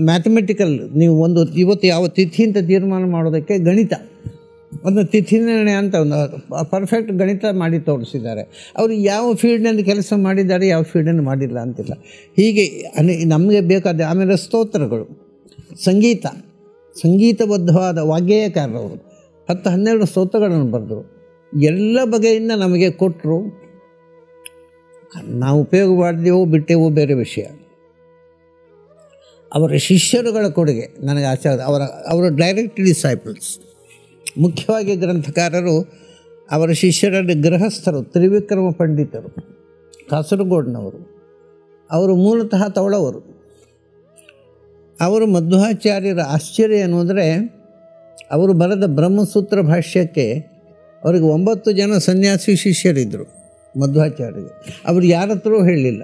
ಮ್ಯಾಥಮೆಟಿಕಲ್, ನೀವು ಒಂದು ಇವತ್ತು ಯಾವ ತಿಥಿ ಅಂತ ತೀರ್ಮಾನ ಮಾಡೋದಕ್ಕೆ ಗಣಿತ, ಒಂದು ತಿಥಿ ನಿರ್ಣಯ ಅಂತ ಒಂದು ಪರ್ಫೆಕ್ಟ್ ಗಣಿತ ಮಾಡಿ ತೋರಿಸಿದ್ದಾರೆ. ಅವರು ಯಾವ ಫೀಲ್ಡ್ನಲ್ಲಿ ಕೆಲಸ ಮಾಡಿದ್ದಾರೆ, ಯಾವ ಫೀಲ್ಡನ್ನು ಮಾಡಿಲ್ಲ ಅಂತಿಲ್ಲ. ಹೀಗೆ ನಮಗೆ ಬೇಕಾದ. ಆಮೇಲೆ ಸ್ತೋತ್ರಗಳು, ಸಂಗೀತಬದ್ಧವಾದ ವಾಗ್ಗೇಯಕಾರರವರು 10-12 ಸ್ತೋತ್ರಗಳನ್ನು ಬರೆದರು. ಎಲ್ಲ ಬಗೆಯಿಂದ ನಮಗೆ ಕೊಟ್ಟರು. ನಾವು ಉಪಯೋಗ ಮಾಡಿದೆವೋ ಬಿಟ್ಟೆವೋ ಬೇರೆ ವಿಷಯ. ಅವರ ಶಿಷ್ಯರುಗಳ ಕೊಡುಗೆ ನನಗೆ ಆಚಾರ, ಅವರ ಡೈರೆಕ್ಟ್ ಡಿಸೈಪಲ್ಸ್. ಮುಖ್ಯವಾಗಿ ಗ್ರಂಥಕಾರರು ಅವರ ಶಿಷ್ಯರಲ್ಲಿ ಗೃಹಸ್ಥರು ತ್ರಿವಿಕ್ರಮ ಪಂಡಿತರು, ಕಾಸರಗೋಡಿನವರು. ಅವರು ಮೂಲತಃ ತವಳವರು. ಅವರು ಮಧ್ವಾಚಾರ್ಯರ ಆಶ್ಚರ್ಯ ಅನ್ನೋದರೆ, ಅವರು ಬರೆದ ಬ್ರಹ್ಮಸೂತ್ರ ಭಾಷ್ಯಕ್ಕೆ ಅವರಿಗೆ 9 ಜನ ಸನ್ಯಾಸಿ ಶಿಷ್ಯರಿದ್ದರು ಮಧ್ವಾಚಾರ್ಯರಿಗೆ. ಅವರು ಯಾರ ಹತ್ರ ಹೇಳಲಿಲ್ಲ.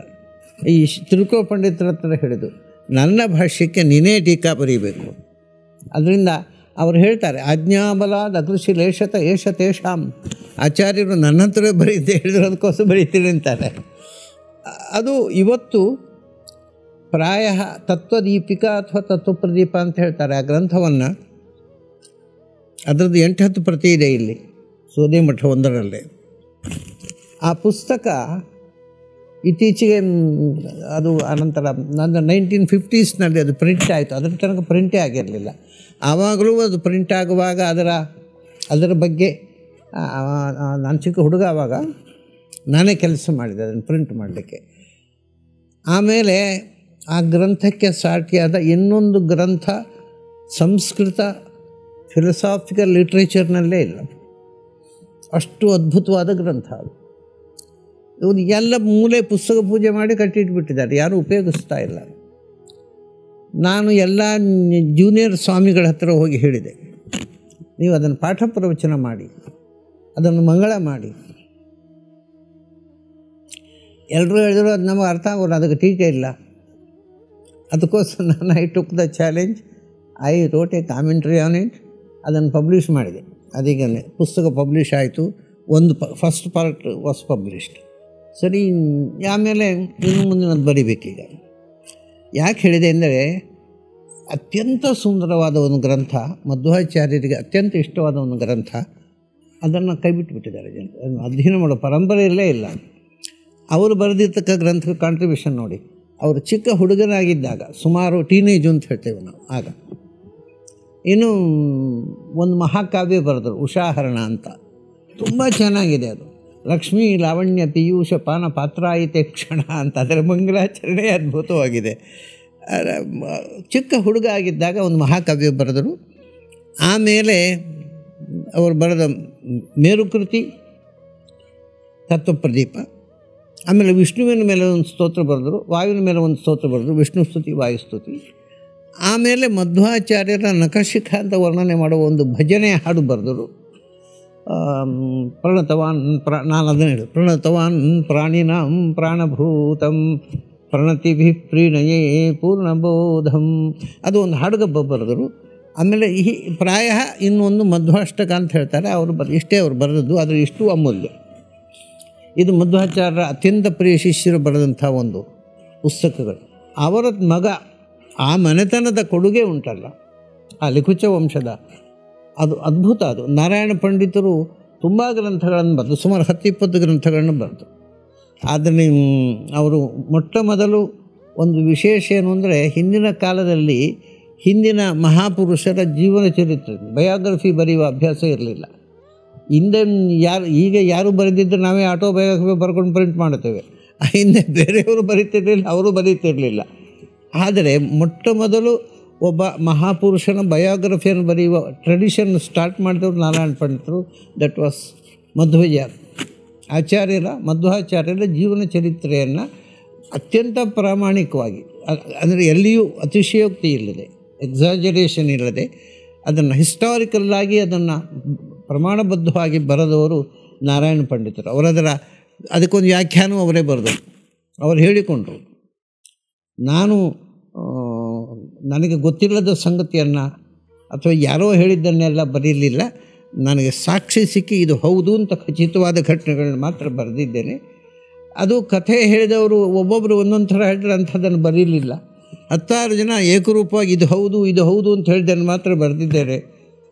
ಈ ತ್ರಿವಿಕ್ರಮ ಪಂಡಿತರ ಹತ್ರ ಹೇಳಿದರು, ನನ್ನ ಭಾಷ್ಯಕ್ಕೆ ನೀನೇ ಟೀಕಾ ಬರೀಬೇಕು. ಅದರಿಂದ ಅವರು ಹೇಳ್ತಾರೆ, ಆಜ್ಞಾಬಲಾದ ಅಕೃಷಿ ಲೇಷತ ಏಷ ತೇಷಾಂ. ಆಚಾರ್ಯರು ನನ್ನ ಹತ್ರ ಬರೀತೆ ಹೇಳಿರೋದಕ್ಕೋಸ್ಕರ ಬರೀತೀರಿ ಅಂತಾರೆ. ಅದು ಇವತ್ತು ಪ್ರಾಯ ತತ್ವದೀಪಿಕಾ ಅಥವಾ ತತ್ವಪ್ರದೀಪ ಅಂತ ಹೇಳ್ತಾರೆ ಆ ಗ್ರಂಥವನ್ನು. ಅದರದ್ದು 8-10 ಪ್ರತಿ ಇದೆ ಇಲ್ಲಿ ಸೋದೆ ಮಠ ಒಂದರಲ್ಲೇ. ಆ ಪುಸ್ತಕ ಇತ್ತೀಚೆಗೆ ಅದು ಅನಂತರ ನನ್ನ 1950s ಅದು ಪ್ರಿಂಟ್ ಆಯಿತು. ಅದರ ತನಕ ಪ್ರಿಂಟೇ ಆಗಿರಲಿಲ್ಲ. ಆವಾಗಲೂ ಅದು ಪ್ರಿಂಟ್ ಆಗುವಾಗ ಅದರ ಬಗ್ಗೆ ನಾನು ಚಿಕ್ಕ ಹುಡುಗ ಆವಾಗ ನಾನೇ ಕೆಲಸ ಮಾಡಿದೆ ಅದನ್ನು ಪ್ರಿಂಟ್ ಮಾಡಲಿಕ್ಕೆ. ಆಮೇಲೆ ಆ ಗ್ರಂಥಕ್ಕೆ ಸಾಟಿಯಾದ ಇನ್ನೊಂದು ಗ್ರಂಥ ಸಂಸ್ಕೃತ ಫಿಲಸಾಫಿಕಲ್ ಲಿಟ್ರೇಚರ್ನಲ್ಲೇ ಇಲ್ಲ. ಅಷ್ಟು ಅದ್ಭುತವಾದ ಗ್ರಂಥ ಅದು. ಇವರು ಎಲ್ಲ ಮೂಲೆ ಪುಸ್ತಕ ಪೂಜೆ ಮಾಡಿ ಕಟ್ಟಿಟ್ಬಿಟ್ಟಿದ್ದಾರೆ, ಯಾರೂ ಉಪಯೋಗಿಸ್ತಾ ಇಲ್ಲ. ನಾನು ಎಲ್ಲ ಜೂನಿಯರ್ ಸ್ವಾಮಿಗಳ ಹತ್ರ ಹೋಗಿ ಹೇಳಿದೆ, ನೀವು ಅದನ್ನು ಪಾಠ ಪ್ರವಚನ ಮಾಡಿ, ಅದನ್ನು ಮಂಗಳ ಮಾಡಿ. ಎಲ್ಲರೂ ಹೇಳಿದ್ರು ಅದು ನಮಗೆ ಅರ್ಥ ಆಗೋಲ್ಲ, ಅದಕ್ಕೆ ಟೀಕೆ ಇಲ್ಲ. ಅದಕ್ಕೋಸ್ಕರ ನಾನು I took the challenge, I wrote A commentary on it. ಅದನ್ನು ಪಬ್ಲಿಷ್ ಮಾಡಿದೆ. ಅದೀಗ ಪುಸ್ತಕ ಪಬ್ಲಿಷ್ ಆಯಿತು. ಒಂದು ಫಸ್ಟ್ ಪಾರ್ಟ್ ವಾಸ್ ಪಬ್ಲಿಷ್ಡ್. ಸರಿ, ಆಮೇಲೆ ಇನ್ನು ಮುಂದಿನದು ಬರಿಬೇಕೀಗ. ಯಾಕೆ ಹೇಳಿದೆ ಅಂದರೆ, ಅತ್ಯಂತ ಸುಂದರವಾದ ಒಂದು ಗ್ರಂಥ, ಮಧ್ವಾಚಾರ್ಯರಿಗೆ ಅತ್ಯಂತ ಇಷ್ಟವಾದ ಒಂದು ಗ್ರಂಥ, ಅದನ್ನು ಕೈಬಿಟ್ಟುಬಿಟ್ಟಿದ್ದಾರೆ ಜನರು. ಅಧ್ಯಯನ ಮಾಡೋ ಪರಂಪರೆಯಲ್ಲೇ ಇಲ್ಲ. ಅವರು ಬರೆದಿರ್ತಕ್ಕ ಗ್ರಂಥಕ್ಕೆ ಕಾಂಟ್ರಿಬ್ಯೂಷನ್ ನೋಡಿ. ಅವರು ಚಿಕ್ಕ ಹುಡುಗನಾಗಿದ್ದಾಗ, ಸುಮಾರು ಟೀನೇಜು ಅಂತ ಹೇಳ್ತೇವೆ ನಾವು ಆಗ, ಇನ್ನು ಒಂದು ಮಹಾಕಾವ್ಯ ಬರೆದರು, ಉಷಾಹರಣ ಅಂತ. ತುಂಬ ಚೆನ್ನಾಗಿದೆ ಅದು. ಲಕ್ಷ್ಮೀ ಲಾವಣ್ಯ ಪೀಯೂಷ ಪಾನ ಪಾತ್ರಾಯಿತೆ ಕ್ಷಣ ಅಂತ, ಅದರ ಮಂಗಲಾಚರಣೆ ಅದ್ಭುತವಾಗಿದೆ. ಚಿಕ್ಕ ಹುಡುಗ ಆಗಿದ್ದಾಗ ಒಂದು ಮಹಾಕಾವ್ಯ ಬರೆದರು. ಆಮೇಲೆ ಅವರು ಬರೆದ ಮೇರುಕೃತಿ, ತತ್ವಪ್ರದೀಪ, ಆಮೇಲೆ ವಿಷ್ಣುವಿನ ಮೇಲೆ ಒಂದು ಸ್ತೋತ್ರ ಬರೆದರು, ವಾಯುವಿನ ಮೇಲೆ ಒಂದು ಸ್ತೋತ್ರ ಬರೆದರು, ವಿಷ್ಣು ಸ್ತುತಿ ವಾಯುಸ್ತುತಿ. ಆಮೇಲೆ ಮಧ್ವಾಚಾರ್ಯರ ನಖಶಿಖ ಅಂತ ವರ್ಣನೆ ಮಾಡುವ ಒಂದು ಭಜನೆ ಹಾಡು ಬರೆದರು. ಪ್ರಣತವಾನ್ ನಾನು ಅದನ್ನು ಹೇಳಿ, ಪ್ರಣತವಾನ್ ಪ್ರಾಣಿನಾಂ ಪ್ರಾಣಭೂತಂ ಪ್ರಣತಿಭಿ ಪ್ರೀಣಯೇ ಪೂರ್ಣಬೋಧಂ, ಅದು ಒಂದು ಹಾಡುಗಬ್ಬ ಬರೆದರು. ಆಮೇಲೆ ಪ್ರಾಯ ಇನ್ನೊಂದು ಮಧ್ವಾಷ್ಟಕ ಅಂತ ಹೇಳ್ತಾರೆ, ಅವರು ಇಷ್ಟೇ ಅವರು ಬರೆದದ್ದು, ಆದರೆ ಇಷ್ಟು ಅಮೂಲ್ಯ. ಇದು ಮಧ್ವಾಚಾರ್ಯರ ಅತ್ಯಂತ ಪ್ರಿಯ ಶಿಷ್ಯರು ಬರೆದಂಥ ಒಂದು ಪುಸ್ತಕಗಳು. ಅವರ ಮಗ, ಆ ಮನೆತನದ ಕೊಡುಗೆ ಉಂಟಲ್ಲ, ಆ ಲಿಖುಚ ವಂಶದ, ಅದು ಅದ್ಭುತ. ಅದು ನಾರಾಯಣ ಪಂಡಿತರು ತುಂಬ ಗ್ರಂಥಗಳನ್ನು ಬರೆದು, ಸುಮಾರು 10-20 ಗ್ರಂಥಗಳನ್ನು ಬರೆದು. ಆದರೆ ಅವರು ಮೊಟ್ಟ ಮೊದಲು ಒಂದು ವಿಶೇಷ ಏನು ಅಂದರೆ, ಹಿಂದಿನ ಕಾಲದಲ್ಲಿ ಹಿಂದಿನ ಮಹಾಪುರುಷರ ಜೀವನ ಚರಿತ್ರೆ, ಬಯೋಗ್ರಫಿ ಬರೆಯುವ ಅಭ್ಯಾಸ ಇರಲಿಲ್ಲ. ಹಿಂದೆ ಈಗ ಯಾರು ಬರೆದಿದ್ದರೆ ನಾವೇ ಆಟೋಬಯೋಗ್ರಫಿ ಬರ್ಕೊಂಡು ಪ್ರಿಂಟ್ ಮಾಡ್ತೇವೆ. ಹಿಂದೆ ಬೇರೆಯವರು ಬರೀತಿರಲಿಲ್ಲ, ಅವರು ಬರೀತಿರಲಿಲ್ಲ. ಆದರೆ ಮೊಟ್ಟ ಮೊದಲು ಒಬ್ಬ ಮಹಾಪುರುಷನ ಬಯೋಗ್ರಫಿಯನ್ನು ಬರೆಯುವ ಟ್ರೆಡಿಷನ್ ಸ್ಟಾರ್ಟ್ ಮಾಡಿದವರು ನಾರಾಯಣ ಪಂಡಿತರು. ದಟ್ ವಾಸ್ ಮಧ್ವಾಚಾರ್ಯರ ಜೀವನ ಚರಿತ್ರೆಯನ್ನು ಅತ್ಯಂತ ಪ್ರಾಮಾಣಿಕವಾಗಿ, ಅಂದರೆ ಎಲ್ಲಿಯೂ ಅತಿಶಯೋಕ್ತಿ ಇಲ್ಲದೆ, ಎಕ್ಸಾಜರೇಷನ್ ಇಲ್ಲದೆ ಅದನ್ನು ಹಿಸ್ಟಾರಿಕಲ್ಲಾಗಿ ಅದನ್ನು ಪ್ರಮಾಣಬದ್ಧವಾಗಿ ಬರೆದವರು ನಾರಾಯಣ ಪಂಡಿತರು. ಅದಕ್ಕೊಂದು ವ್ಯಾಖ್ಯಾನವೂ ಅವರೇ ಬರೆದರು, ಅವರು ಹೇಳಿಕೊಂಡರು. ನನಗೆ ಗೊತ್ತಿಲ್ಲದ ಸಂಗತಿಯನ್ನು ಅಥವಾ ಯಾರೋ ಹೇಳಿದ್ದನ್ನೆಲ್ಲ ಬರೀಲಿಲ್ಲ, ನನಗೆ ಸಾಕ್ಷಿ ಸಿಕ್ಕಿ ಇದು ಹೌದು ಅಂತ ಖಚಿತವಾದ ಘಟನೆಗಳನ್ನ ಮಾತ್ರ ಬರೆದಿದ್ದೇನೆ. ಅದು ಕಥೆ ಹೇಳಿದವರು ಒಬ್ಬೊಬ್ಬರು ಒಂದೊಂದು ಥರ ಹೇಳಿದ್ರೆ ಅಂಥದ್ದನ್ನು ಬರೀಲಿಲ್ಲ. 10 ಜನ ಏಕರೂಪವಾಗಿ ಇದು ಹೌದು ಅಂತ ಹೇಳಿದ್ದನ್ನು ಮಾತ್ರ ಬರೆದಿದ್ದಾರೆ.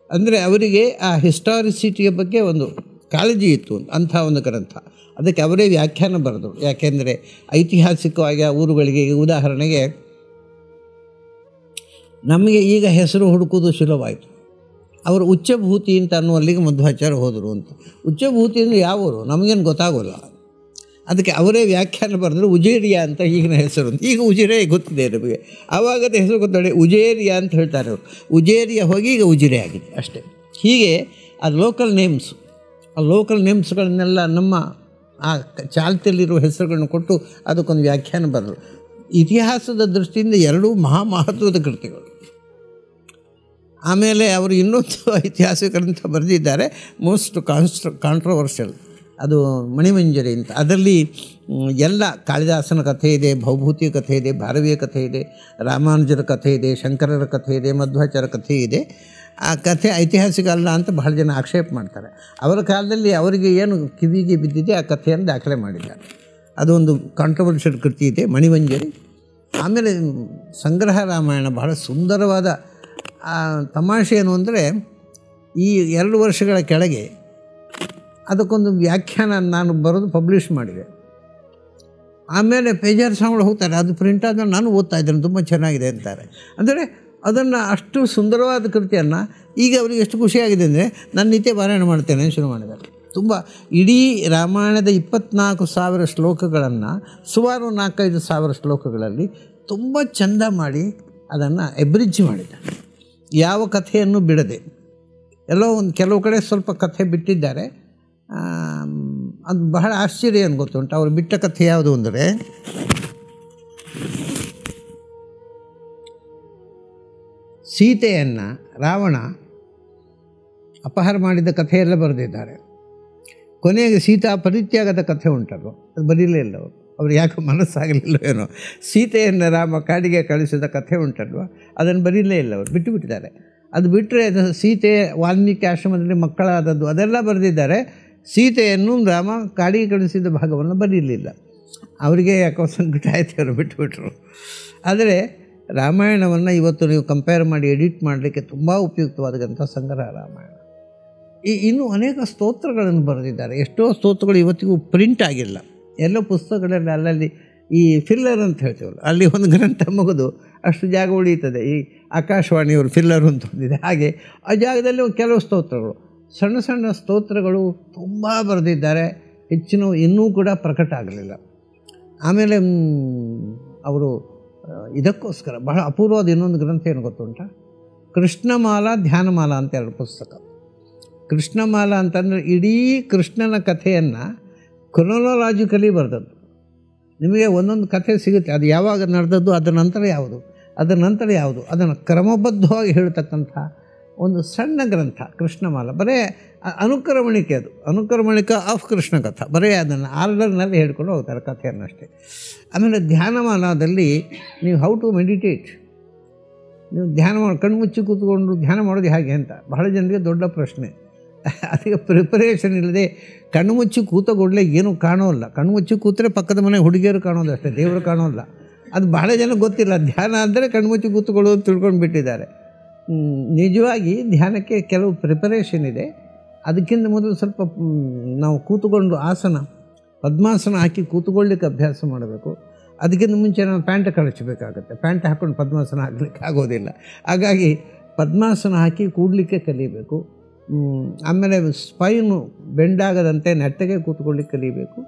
ಅಂದರೆ ಅವರಿಗೆ ಆ ಹಿಸ್ಟಾರಿಸಿಟಿಯ ಬಗ್ಗೆ ಒಂದು ಕಾಳಜಿ ಇತ್ತು, ಅಂಥ ಒಂದು ಗ್ರಂಥ. ಅದಕ್ಕೆ ಅವರೇ ವ್ಯಾಖ್ಯಾನ ಬರೆದರು. ಯಾಕೆಂದರೆ ಐತಿಹಾಸಿಕವಾಗಿ ಆ ಊರುಗಳಿಗೆ, ಉದಾಹರಣೆಗೆ ನಮಗೆ ಈಗ ಹೆಸರು ಹುಡುಕೋದು ಸುಲಭವಾಯಿತು. ಅವರು ಉಚ್ಚಭೂತಿ ಅಂತ ಅನ್ನುವಲ್ಲಿಗೆ ಮಧ್ವಾಚಾರ್ಯ ಹೋದರು ಅಂತ. ಉಚ್ಚಭೂತಿ ಅಂದರೆ ಯಾವರು ನಮಗೇನು ಗೊತ್ತಾಗೋಲ್ಲ. ಅದಕ್ಕೆ ಅವರೇ ವ್ಯಾಖ್ಯಾನ ಬರೆದ್ರು. ಉಜೇರಿಯಾ ಅಂತ ಈಗಿನ ಹೆಸರು ಅಂತ. ಈಗ ಉಜಿರೆ ಗೊತ್ತಿದೆ ನಮಗೆ, ಆವಾಗದ ಹೆಸರು ಗೊತ್ತಾಳೆ, ಉಜೇರಿಯಾ ಅಂತ ಹೇಳ್ತಾರೆ ಅವರು. ಉಜೇರಿಯಾ ಹೋಗಿ ಈಗ ಉಜಿರೆ ಆಗಿದೆ ಅಷ್ಟೇ. ಹೀಗೆ ಆ ಲೋಕಲ್ ನೇಮ್ಸ್ಗಳನ್ನೆಲ್ಲ ನಮ್ಮ ಆ ಚಾಲ್ತಿಯಲ್ಲಿರುವ ಹೆಸರುಗಳನ್ನು ಕೊಟ್ಟು ಅದಕ್ಕೊಂದು ವ್ಯಾಖ್ಯಾನ ಬರೆದರು. ಇತಿಹಾಸದ ದೃಷ್ಟಿಯಿಂದ ಎರಡೂ ಮಹತ್ವದ ಕೃತಿಗಳು. ಆಮೇಲೆ ಅವರು ಇನ್ನೊಂದು ಐತಿಹಾಸಿಕ ಗ್ರಂಥ ಬರೆದಿದ್ದಾರೆ, ಮೋಸ್ಟ್ ಕಾಂಟ್ರವರ್ಷಿಯಲ್, ಅದು ಮಣಿಮಂಜರಿ ಅಂತ. ಅದರಲ್ಲಿ ಎಲ್ಲ ಕಾಳಿದಾಸನ ಕಥೆ ಇದೆ, ಭವಭೂತಿಯ ಕಥೆ ಇದೆ, ಭಾರವಿಯ ಕಥೆ ಇದೆ, ರಾಮಾನುಜರ ಕಥೆ ಇದೆ, ಶಂಕರರ ಕಥೆ ಇದೆ, ಮಧ್ವಾಚಾರ್ಯ ಕಥೆ ಇದೆ. ಆ ಕಥೆ ಐತಿಹಾಸಿಕ ಅಲ್ಲ ಅಂತ ಬಹಳ ಜನ ಆಕ್ಷೇಪ ಮಾಡ್ತಾರೆ. ಅವರ ಕಾಲದಲ್ಲಿ ಅವರಿಗೆ ಏನು ಕಿವಿಗೆ ಬಿದ್ದಿದೆ ಆ ಕಥೆಯನ್ನು ದಾಖಲೆ ಮಾಡಿದ್ದಾರೆ. ಅದೊಂದು ಕಾಂಟ್ರವರ್ಷಿಯಲ್ ಕೃತಿ ಇದೆ, ಮಣಿಮಂಜರಿ. ಆಮೇಲೆ ಸಂಗ್ರಹ ರಾಮಾಯಣ ಬಹಳ ಸುಂದರವಾದ. ತಮಾಷೆ ಏನು ಅಂದರೆ, ಈ 2 ವರ್ಷಗಳ ಕೆಳಗೆ ಅದಕ್ಕೊಂದು ವ್ಯಾಖ್ಯಾನ ನಾನು ಬರೆದು ಪಬ್ಲಿಷ್ ಮಾಡಿದೆ. ಆಮೇಲೆ ಪೇಜಾರ್ ಸ್ವಾಮಿಗಳು ಹೋಗ್ತಾರೆ, ಅದು ಪ್ರಿಂಟ್ ಆದ ನಾನು ಓದ್ತಾ ಇದ್ದೇನೆ, ತುಂಬ ಚೆನ್ನಾಗಿದೆ ಅಂತಾರೆ. ಅಂದರೆ ಅದನ್ನು ಅಷ್ಟು ಸುಂದರವಾದ ಕೃತಿಯನ್ನು ಈಗ ಅವರಿಗೆ ಎಷ್ಟು ಖುಷಿಯಾಗಿದೆ ಅಂದರೆ, ನಾನು ನಿತ್ಯ ಪಾರಾಯಣ ಮಾಡ್ತೇನೆ ಶುರು ಮಾಡಿದ್ದಾರೆ. ತುಂಬ ಇಡೀ ರಾಮಾಯಣದ 24,000 ಶ್ಲೋಕಗಳನ್ನು ಸುಮಾರು 4-5 ಸಾವಿರ ಶ್ಲೋಕಗಳಲ್ಲಿ ತುಂಬ ಚೆಂದ ಮಾಡಿ ಅದನ್ನು ಎಬ್ರಿಜ್ ಮಾಡಿದ್ದಾರೆ. ಯಾವ ಕಥೆಯನ್ನು ಬಿಡದೆ, ಕೆಲವು ಕಡೆ ಸ್ವಲ್ಪ ಕಥೆ ಬಿಟ್ಟಿದ್ದಾರೆ. ಅದು ಬಹಳ ಆಶ್ಚರ್ಯ ಏನು ಗೊತ್ತುಂಟು. ಅವರು ಬಿಟ್ಟ ಕಥೆ ಯಾವುದು ಅಂದರೆ, ಸೀತೆಯನ್ನು ರಾವಣ ಅಪಹಾರ ಮಾಡಿದ ಕಥೆಯೆಲ್ಲ ಬರೆದಿದ್ದಾರೆ. ಕೊನೆಗೆ ಸೀತಾ ಪರಿತ್ಯಾಗದ ಕಥೆ ಉಂಟಲ್ವ, ಅದು ಬರೀಲೇ ಇಲ್ಲ ಅವರು ಯಾಕೆ ಮನಸ್ಸಾಗಲಿಲ್ಲ ಏನೋ. ಸೀತೆಯನ್ನು ರಾಮ ಕಾಡಿಗೆ ಕಳಿಸಿದ ಕಥೆ ಉಂಟಲ್ವ, ಅದನ್ನು ಬರೀಲೇ ಇಲ್ಲ ಅವರು, ಬಿಟ್ಟುಬಿಟ್ಟಿದ್ದಾರೆ. ಅದು ಬಿಟ್ಟರೆ ಅದು ಸೀತೆ ವಾಲ್ಮೀಕಿ ಆಶ್ರಮದಲ್ಲಿ ಮಕ್ಕಳಾದದ್ದು ಅದೆಲ್ಲ ಬರೆದಿದ್ದಾರೆ. ಸೀತೆಯನ್ನು ರಾಮ ಕಾಡಿಗೆ ಕಳಿಸಿದ ಭಾಗವನ್ನು ಬರೀಲಿಲ್ಲ. ಅವರಿಗೆ ಯಾಕೋ ಸಂಕಟ ಆಯ್ತು, ಅವರು ಬಿಟ್ಟುಬಿಟ್ರು. ಆದರೆ ರಾಮಾಯಣವನ್ನು ಇವತ್ತು ನೀವು ಕಂಪೇರ್ ಮಾಡಿ ಎಡಿಟ್ ಮಾಡಲಿಕ್ಕೆ ತುಂಬ ಉಪಯುಕ್ತವಾದಂಥ ಸಂಗ್ರಹ ರಾಮಾಯಣ. ಇನ್ನೂ ಅನೇಕ ಸ್ತೋತ್ರಗಳನ್ನು ಬರೆದಿದ್ದಾರೆ. ಎಷ್ಟೋ ಸ್ತೋತ್ರಗಳು ಇವತ್ತಿಗೂ ಪ್ರಿಂಟ್ ಆಗಿಲ್ಲ. ಎಲ್ಲೋ ಪುಸ್ತಕಗಳಲ್ಲಿ ಅಲ್ಲಲ್ಲಿ ಈ ಫಿಲ್ಲರ್ ಅಂತ ಹೇಳ್ತೀವಲ್ಲ, ಅಲ್ಲಿ ಒಂದು ಗ್ರಂಥ ಮುಗಿದು ಅಷ್ಟು ಜಾಗ ಉಳೀತದೆ. ಈ ಆಕಾಶವಾಣಿಯವರು ಫಿಲ್ಲರ್ ಅಂತ ಹೊಂದಿದೆ, ಹಾಗೆ ಆ ಜಾಗದಲ್ಲಿ ಕೆಲವು ಸ್ತೋತ್ರಗಳು, ಸಣ್ಣ ಸಣ್ಣ ಸ್ತೋತ್ರಗಳು ತುಂಬ ಬರೆದಿದ್ದಾರೆ. ಹೆಚ್ಚಿನ ಇನ್ನೂ ಕೂಡ ಪ್ರಕಟ ಆಗಲಿಲ್ಲ. ಆಮೇಲೆ ಅವರು ಇದಕ್ಕೋಸ್ಕರ ಬಹಳ ಅಪೂರ್ವವಾದ ಇನ್ನೊಂದು ಗ್ರಂಥ ಏನು ಗೊತ್ತುಂಟ, ಕೃಷ್ಣಮಾಲಾ ಧ್ಯಾನಮಾಲಾ ಅಂತ 2 ಪುಸ್ತಕ. ಕೃಷ್ಣಮಾಲಾ ಅಂತಂದರೆ ಇಡೀ ಕೃಷ್ಣನ ಕಥೆಯನ್ನು ಕ್ರೊನೊಲಾಜಿಕಲಿ ಬರೆದದ್ದು. ನಿಮಗೆ ಒಂದೊಂದು ಕಥೆ ಸಿಗುತ್ತೆ, ಅದು ಯಾವಾಗ ನಡೆದದ್ದು, ಅದರ ನಂತರ ಯಾವುದು, ಅದನ್ನು ಕ್ರಮಬದ್ಧವಾಗಿ ಹೇಳ್ತಕ್ಕಂಥ ಒಂದು ಸಣ್ಣ ಗ್ರಂಥ ಕೃಷ್ಣಮಾಲಾ. ಬರೀ ಅನುಕ್ರಮಣಿಕೆ, ಅದು ಅನುಕ್ರಮಣಿಕೆ ಆಫ್ ಕೃಷ್ಣ ಕಥಾ, ಬರೀ ಅದನ್ನು ಆರ್ಡರ್ನಲ್ಲಿ ಹೇಳ್ಕೊಂಡು ಹೋಗ್ತಾರೆ ಕಥೆಯನ್ನಷ್ಟೇ. ಆಮೇಲೆ ಧ್ಯಾನಮಾಲಾದಲ್ಲಿ ನೀವು ಹೌ ಟು ಮೆಡಿಟೇಟ್, ನೀವು ಧ್ಯಾನ ಮಾಡಿ ಕಣ್ಮುಚ್ಚಿ ಕೂತ್ಕೊಂಡು ಧ್ಯಾನ ಮಾಡೋದು ಹೇಗೆ ಅಂತ ಬಹಳ ಜನರಿಗೆ ದೊಡ್ಡ ಪ್ರಶ್ನೆ. ಅದಕ್ಕೆ ಪ್ರಿಪರೇಷನ್ ಇಲ್ಲದೆ ಕಣ್ಮುಚ್ಚಿ ಕೂತಗೊಡ್ಲೆ ಏನೂ ಕಾಣೋಲ್ಲ. ಕಣ್ಮುಚ್ಚಿ ಕೂತರೆ ಪಕ್ಕದ ಮನೆ ಹುಡುಗಿಯರು ಕಾಣೋದು ಅಷ್ಟೇ, ದೇವರು ಕಾಣೋಲ್ಲ. ಅದು ಬಹಳ ಜನ ಗೊತ್ತಿಲ್ಲ. ಧ್ಯಾನ ಅಂದರೆ ಕಣ್ಮುಚ್ಚಿ ಕೂತ್ಕೊಳ್ಳೋದು ತಿಳ್ಕೊಂಡು ಬಿಟ್ಟಿದ್ದಾರೆ. ನಿಜವಾಗಿ ಧ್ಯಾನಕ್ಕೆ ಕೆಲವು ಪ್ರಿಪರೇಷನ್ ಇದೆ. ಅದಕ್ಕಿಂತ ಮೊದಲು ಸ್ವಲ್ಪ ನಾವು ಕೂತ್ಕೊಂಡು ಪದ್ಮಾಸನ ಹಾಕಿ ಕೂತ್ಕೊಳ್ಳಿಕ್ಕೆ ಅಭ್ಯಾಸ ಮಾಡಬೇಕು. ಅದಕ್ಕಿಂತ ಮುಂಚೆ ನಾವು ಪ್ಯಾಂಟ್ ಕಳಿಸಬೇಕಾಗತ್ತೆ. ಪ್ಯಾಂಟ್ ಹಾಕ್ಕೊಂಡು ಪದ್ಮಾಸನ ಹಾಕ್ಲಿಕ್ಕೆ ಆಗೋದಿಲ್ಲ. ಹಾಗಾಗಿ ಪದ್ಮಾಸನ ಹಾಕಿ ಕೂಡಲಿಕ್ಕೆ ಕಲಿಬೇಕು. ಆಮೇಲೆ ಸ್ಪೈನು ಬೆಂಡಾಗದಂತೆ ನೆಟ್ಟಗೆ ಕೂತ್ಕೊಳ್ಳಿಕ್ಕೆ ಕಲಿಬೇಕು.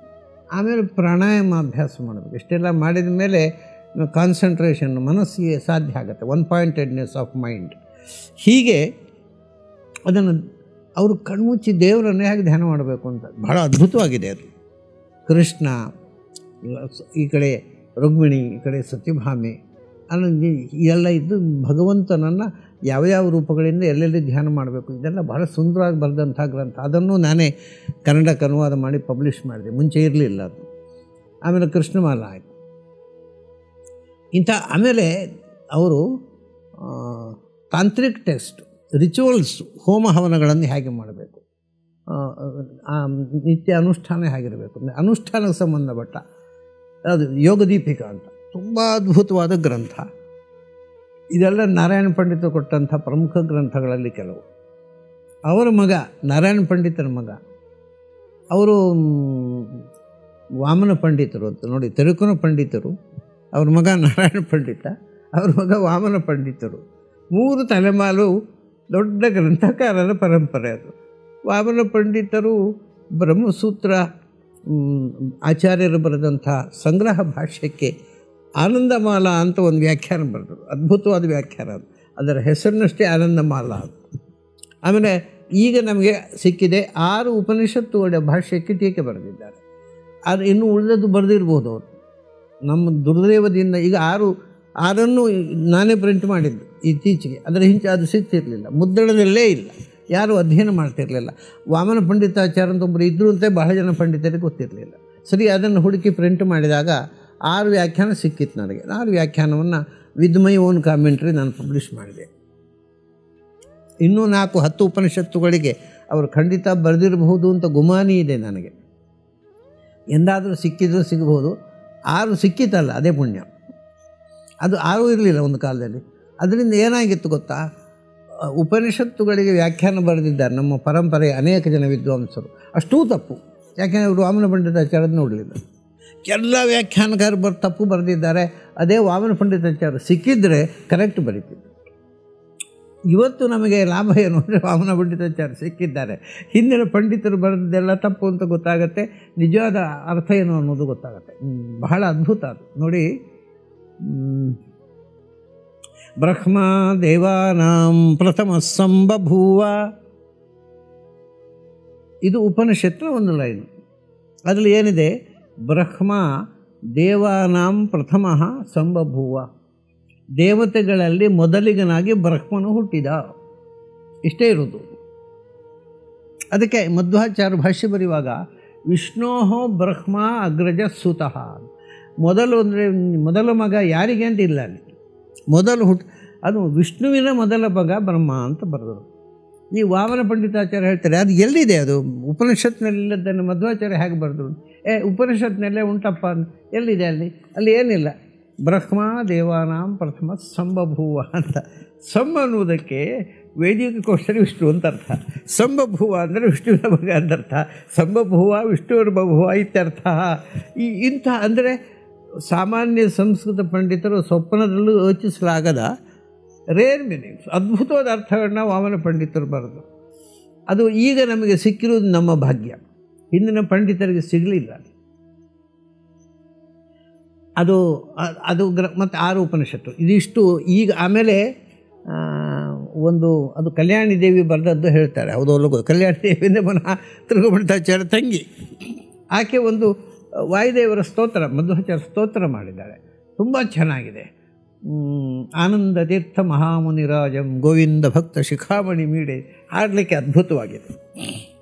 ಆಮೇಲೆ ಪ್ರಾಣಾಯಾಮ ಅಭ್ಯಾಸ ಮಾಡಬೇಕು. ಇಷ್ಟೆಲ್ಲ ಮಾಡಿದ ಮೇಲೆ ಕಾನ್ಸಂಟ್ರೇಷನ್ ಮನಸ್ಸಿಗೆ ಸಾಧ್ಯ ಆಗುತ್ತೆ, ಒನ್ ಪಾಯಿಂಟೆಡ್ನೆಸ್ ಆಫ್ ಮೈಂಡ್. ಹೀಗೆ ಅದನ್ನು ಅವರು ಕಣ್ಮುಚ್ಚಿ ದೇವರನ್ನೇ ಹೇಗೆ ಧ್ಯಾನ ಮಾಡಬೇಕು ಅಂತ ಬಹಳ ಅದ್ಭುತವಾಗಿದೆ ಅದು. ಕೃಷ್ಣ, ಈ ಕಡೆ ರುಕ್ಮಿಣಿ, ಈ ಕಡೆ ಸತ್ಯಭಾಮೆ, ಎಲ್ಲ ಇದ್ದು ಭಗವಂತನನ್ನು ಯಾವ್ಯಾವ ರೂಪಗಳಿಂದ ಎಲ್ಲೆಲ್ಲಿ ಧ್ಯಾನ ಮಾಡಬೇಕು ಇದೆಲ್ಲ ಬಹಳ ಸುಂದರವಾಗಿ ಬರೆದಂಥ ಗ್ರಂಥ. ಅದನ್ನು ನಾನೇ ಕನ್ನಡಕ್ಕೆ ಅನುವಾದ ಮಾಡಿ ಪಬ್ಲಿಷ್ ಮಾಡಿದೆ, ಮುಂಚೆ ಇರಲಿಲ್ಲ ಅದು. ಆಮೇಲೆ ಕೃಷ್ಣಮಾಲ ಆಯಿತು. ಆಮೇಲೆ ಅವರು ತಾಂತ್ರಿಕ್ ಟೆಕ್ಸ್ಟ್, ರಿಚುವಲ್ಸ್, ಹೋಮ ಹವನಗಳನ್ನು ಹೇಗೆ ಮಾಡಬೇಕು, ನಿತ್ಯ ಅನುಷ್ಠಾನ ಹೇಗಿರಬೇಕು, ಅನುಷ್ಠಾನಕ್ಕೆ ಸಂಬಂಧಪಟ್ಟ ಅದು ಯೋಗದೀಪಿಕಾ ಅಂತ ತುಂಬ ಅದ್ಭುತವಾದ ಗ್ರಂಥ. ಇದೆಲ್ಲ ನಾರಾಯಣ ಪಂಡಿತರು ಕೊಟ್ಟಂಥ ಪ್ರಮುಖ ಗ್ರಂಥಗಳಲ್ಲಿ ಕೆಲವು. ಅವರ ಮಗ, ನಾರಾಯಣ ಪಂಡಿತರ ಮಗ, ಅವರು ವಾಮನ ಪಂಡಿತರು ಅಂತ ನೋಡಿ, ತಿರುಕುನ ಪಂಡಿತರು, ಅವ್ರ ಮಗ ನಾರಾಯಣ ಪಂಡಿತ, ಅವ್ರ ಮಗ ವಾಮನ ಪಂಡಿತರು. 3 ತಲೆಮಾರು ದೊಡ್ಡ ಗ್ರಂಥಕಾರರ ಪರಂಪರೆ ಅದು. ವಾಮನ ಪಂಡಿತರು ಬ್ರಹ್ಮಸೂತ್ರ ಆಚಾರ್ಯರು ಬರೆದಂಥ ಸಂಗ್ರಹ ಭಾಷ್ಯಕ್ಕೆ ಆನಂದಮಾಲಾ ಅಂತ ಒಂದು ವ್ಯಾಖ್ಯಾನ ಬರೆದರು, ಅದ್ಭುತವಾದ ವ್ಯಾಖ್ಯಾನ ಅದು. ಅದರ ಹೆಸರಿನಷ್ಟೇ ಆನಂದಮಾಲಾ ಅದು. ಆಮೇಲೆ ಈಗ ನಮಗೆ ಸಿಕ್ಕಿದೆ 6 ಉಪನಿಷತ್ತುಗಳ ಭಾಷ್ಯಕ್ಕೆ ಟೀಕೆ ಬರೆದಿದ್ದಾರೆ. ಅದು ಇನ್ನೂ ಉಳಿದದ್ದು ಬರೆದಿರ್ಬೋದು ಅವರು. ನಮ್ಮ ದುರ್ದೈವದಿಂದ ಈಗ 6 ನಾನೇ ಪ್ರಿಂಟ್ ಮಾಡಿದ್ದು ಇತ್ತೀಚೆಗೆ. ಅದರ ಹಿಂಚೆ ಅದು ಸಿಗ್ತಿರಲಿಲ್ಲ, ಮುದ್ರಣದಲ್ಲೇ ಇಲ್ಲ, ಯಾರೂ ಅಧ್ಯಯನ ಮಾಡ್ತಿರಲಿಲ್ಲ. ವಾಮನ ಪಂಡಿತಾಚಾರ್ಯ ಅಂತ ಒಬ್ಬರು ಇದ್ದರು ಅಂತ ಬಹಳ ಜನ ಪಂಡಿತರಿಗೆ ಗೊತ್ತಿರಲಿಲ್ಲ. ಸರಿ, ಅದನ್ನು ಹುಡುಕಿ ಪ್ರಿಂಟ್ ಮಾಡಿದಾಗ 6 ವ್ಯಾಖ್ಯಾನ ಸಿಕ್ಕಿತ್ತು ನನಗೆ. 6 ವ್ಯಾಖ್ಯಾನವನ್ನು ವಿತ್ ಮೈ ಓನ್ ಕಾಮೆಂಟ್ರಿ ನಾನು ಪಬ್ಲಿಷ್ ಮಾಡಿದೆ. ಇನ್ನೂ 4-10 ಉಪನಿಷತ್ತುಗಳಿಗೆ ಅವರು ಖಂಡಿತ ಬರೆದಿರಬಹುದು ಅಂತ ಗುಮಾನಿ ಇದೆ ನನಗೆ. ಎಂದಾದರೂ ಸಿಕ್ಕಿದ್ರೂ ಸಿಗಬಹುದು. 6 ಸಿಕ್ಕಿತಲ್ಲ, ಅದೇ ಪುಣ್ಯ. ಅದು 6 ಇರಲಿಲ್ಲ ಒಂದು ಕಾಲದಲ್ಲಿ. ಅದರಿಂದ ಏನಾಗಿತ್ತು ಗೊತ್ತಾ, ಉಪನಿಷತ್ತುಗಳಿಗೆ ವ್ಯಾಖ್ಯಾನ ಬರೆದಿದ್ದಾರೆ ನಮ್ಮ ಪರಂಪರೆಯ ಅನೇಕ ಜನ ವಿದ್ವಾಂಸರು. ಅಷ್ಟೂ ತಪ್ಪು. ಯಾಕೆಂದರೆ ಅವರು ವಾಮನ ಪಂಡಿತಾಚಾರ್ಯದ ನೋಡಲಿಲ್ಲ. ಎಲ್ಲ ವ್ಯಾಖ್ಯಾನಕಾರರು ತಪ್ಪು ಬರೆದಿದ್ದಾರೆ. ಅದೇ ವಾಮನ ಪಂಡಿತಾಚಾರ್ಯ ಸಿಕ್ಕಿದ್ರೆ ಕರೆಕ್ಟ್ ಬರೀತಿದ್ರು. ಇವತ್ತು ನಮಗೆ ಲಾಭ ಏನು ಅಂದರೆ ವಾಮನ ಪಂಡಿತಾಚಾರ್ಯ ಸಿಕ್ಕಿದ್ದಾರೆ, ಹಿಂದಿನ ಪಂಡಿತರು ಬರೆದಿದ್ದೆಲ್ಲ ತಪ್ಪು ಅಂತ ಗೊತ್ತಾಗುತ್ತೆ, ನಿಜವಾದ ಅರ್ಥ ಏನು ಅನ್ನೋದು ಗೊತ್ತಾಗುತ್ತೆ. ಬಹಳ ಅದ್ಭುತ ಅದು ನೋಡಿ. ಬ್ರಹ್ಮ ದೇವಾನಾಂ ಪ್ರಥಮ ಸಂಬಭೂವ, ಇದು ಉಪನಿಷತ್ತಿನ ಒಂದು ಲೈನು. ಅದರಲ್ಲಿ ಏನಿದೆ, ಬ್ರಹ್ಮ ದೇವಾನಾಂ ಪ್ರಥಮ ಸಂಬಭೂವ, ದೇವತೆಗಳಲ್ಲಿ ಮೊದಲಿಗನಾಗಿ ಬ್ರಹ್ಮನು ಹುಟ್ಟಿದ. ಇಷ್ಟೇ ಇರೋದು. ಅದಕ್ಕೆ ಮಧ್ವಾಚಾರ್ಯ ಭಾಷ್ಯ ಬರೆಯುವಾಗ ವಿಷ್ಣೋ ಬ್ರಹ್ಮ ಅಗ್ರಜ ಸುತಃ, ಮೊದಲು ಅಂದರೆ ಮೊದಲ ಮಗ ಯಾರಿಗೆ ಅಂತ ಇಲ್ಲ ಅಲ್ಲಿ, ಮೊದಲು ಅದು ವಿಷ್ಣುವಿನ ಮೊದಲ ಮಗ ಬ್ರಹ್ಮ ಅಂತ ಬರೆದರು. ಈ ವಾಮನ ಪಂಡಿತಾಚಾರ್ಯ ಹೇಳ್ತಾರೆ ಅದು ಎಲ್ಲಿದೆ, ಅದು ಉಪನಿಷತ್ನಲ್ಲಿಲ್ಲದನ್ನು ಮಧ್ವಾಚಾರ್ಯ ಹೇಗೆ ಬರೆದರು? ಉಪನಿಷತ್ನಲ್ಲೇ ಉಂಟಪ್ಪ, ಎಲ್ಲಿದೆ ಅಲ್ಲಿ ಏನಿಲ್ಲ. ಬ್ರಹ್ಮ ದೇವಾನಾಂ ಪ್ರಥಮ ಸಂಬಭೂವ ಅಂತ. ಸಂ ಅನ್ನುವುದಕ್ಕೆ ವೇದಿಕ ಕೋಶದಲ್ಲಿ ವಿಷ್ಣು ಅಂತ ಅರ್ಥ, ಸಂಬಭೂವ ಅಂದರೆ ವಿಷ್ಣುವಿನ ಮಗ ಅಂತರ್ಥ, ಸಂಬಭೂವ ವಿಷ್ಣುವಿನ ಬಭುವ ಇತ್ಯರ್ಥ. ಇಂಥ ಅಂದರೆ ಸಾಮಾನ್ಯ ಸಂಸ್ಕೃತ ಪಂಡಿತರು ಸ್ವಪ್ನದಲ್ಲೂ ಯೋಚಿಸಲಾಗದ ರೇರ್ ಮೀನಿಂಗ್ಸ್, ಅದ್ಭುತವಾದ ಅರ್ಥಗಳನ್ನ ವಾಮನ ಪಂಡಿತರು ಬರೆದು. ಅದು ಈಗ ನಮಗೆ ಸಿಕ್ಕಿರೋದು ನಮ್ಮ ಭಾಗ್ಯ, ಹಿಂದಿನ ಪಂಡಿತರಿಗೆ ಸಿಗಲಿಲ್ಲ. ಅದು ಮತ್ತು 6 ಉಪನಿಷತ್ತು ಇದಿಷ್ಟು. ಈಗ ಆಮೇಲೆ ಅದು ಕಲ್ಯಾಣಿ ದೇವಿ ಬರೆದದ್ದು ಹೇಳ್ತಾರೆ, ಹೌದು. ಕಲ್ಯಾಣಿ ದೇವಿಯಿಂದ ಪುನಃ ತಿರುಗುಪಂಡಿತಾಚಾರ್ಯ ತಂಗಿ, ಆಕೆ ಒಂದು ವಾಯುದೇವರ ಸ್ತೋತ್ರ, ಮಧ್ವಾಚಾರ್ಯ ಸ್ತೋತ್ರ ಮಾಡಿದ್ದಾಳೆ, ತುಂಬ ಚೆನ್ನಾಗಿದೆ. ಆನಂದ ತೀರ್ಥ ಮಹಾಮುನಿರಾಜಂ ಗೋವಿಂದ ಭಕ್ತ ಶಿಖಾಮಣಿ ಮೀಡೆ ಹಾಡಲಿಕ್ಕೆ ಅದ್ಭುತವಾಗಿದೆ.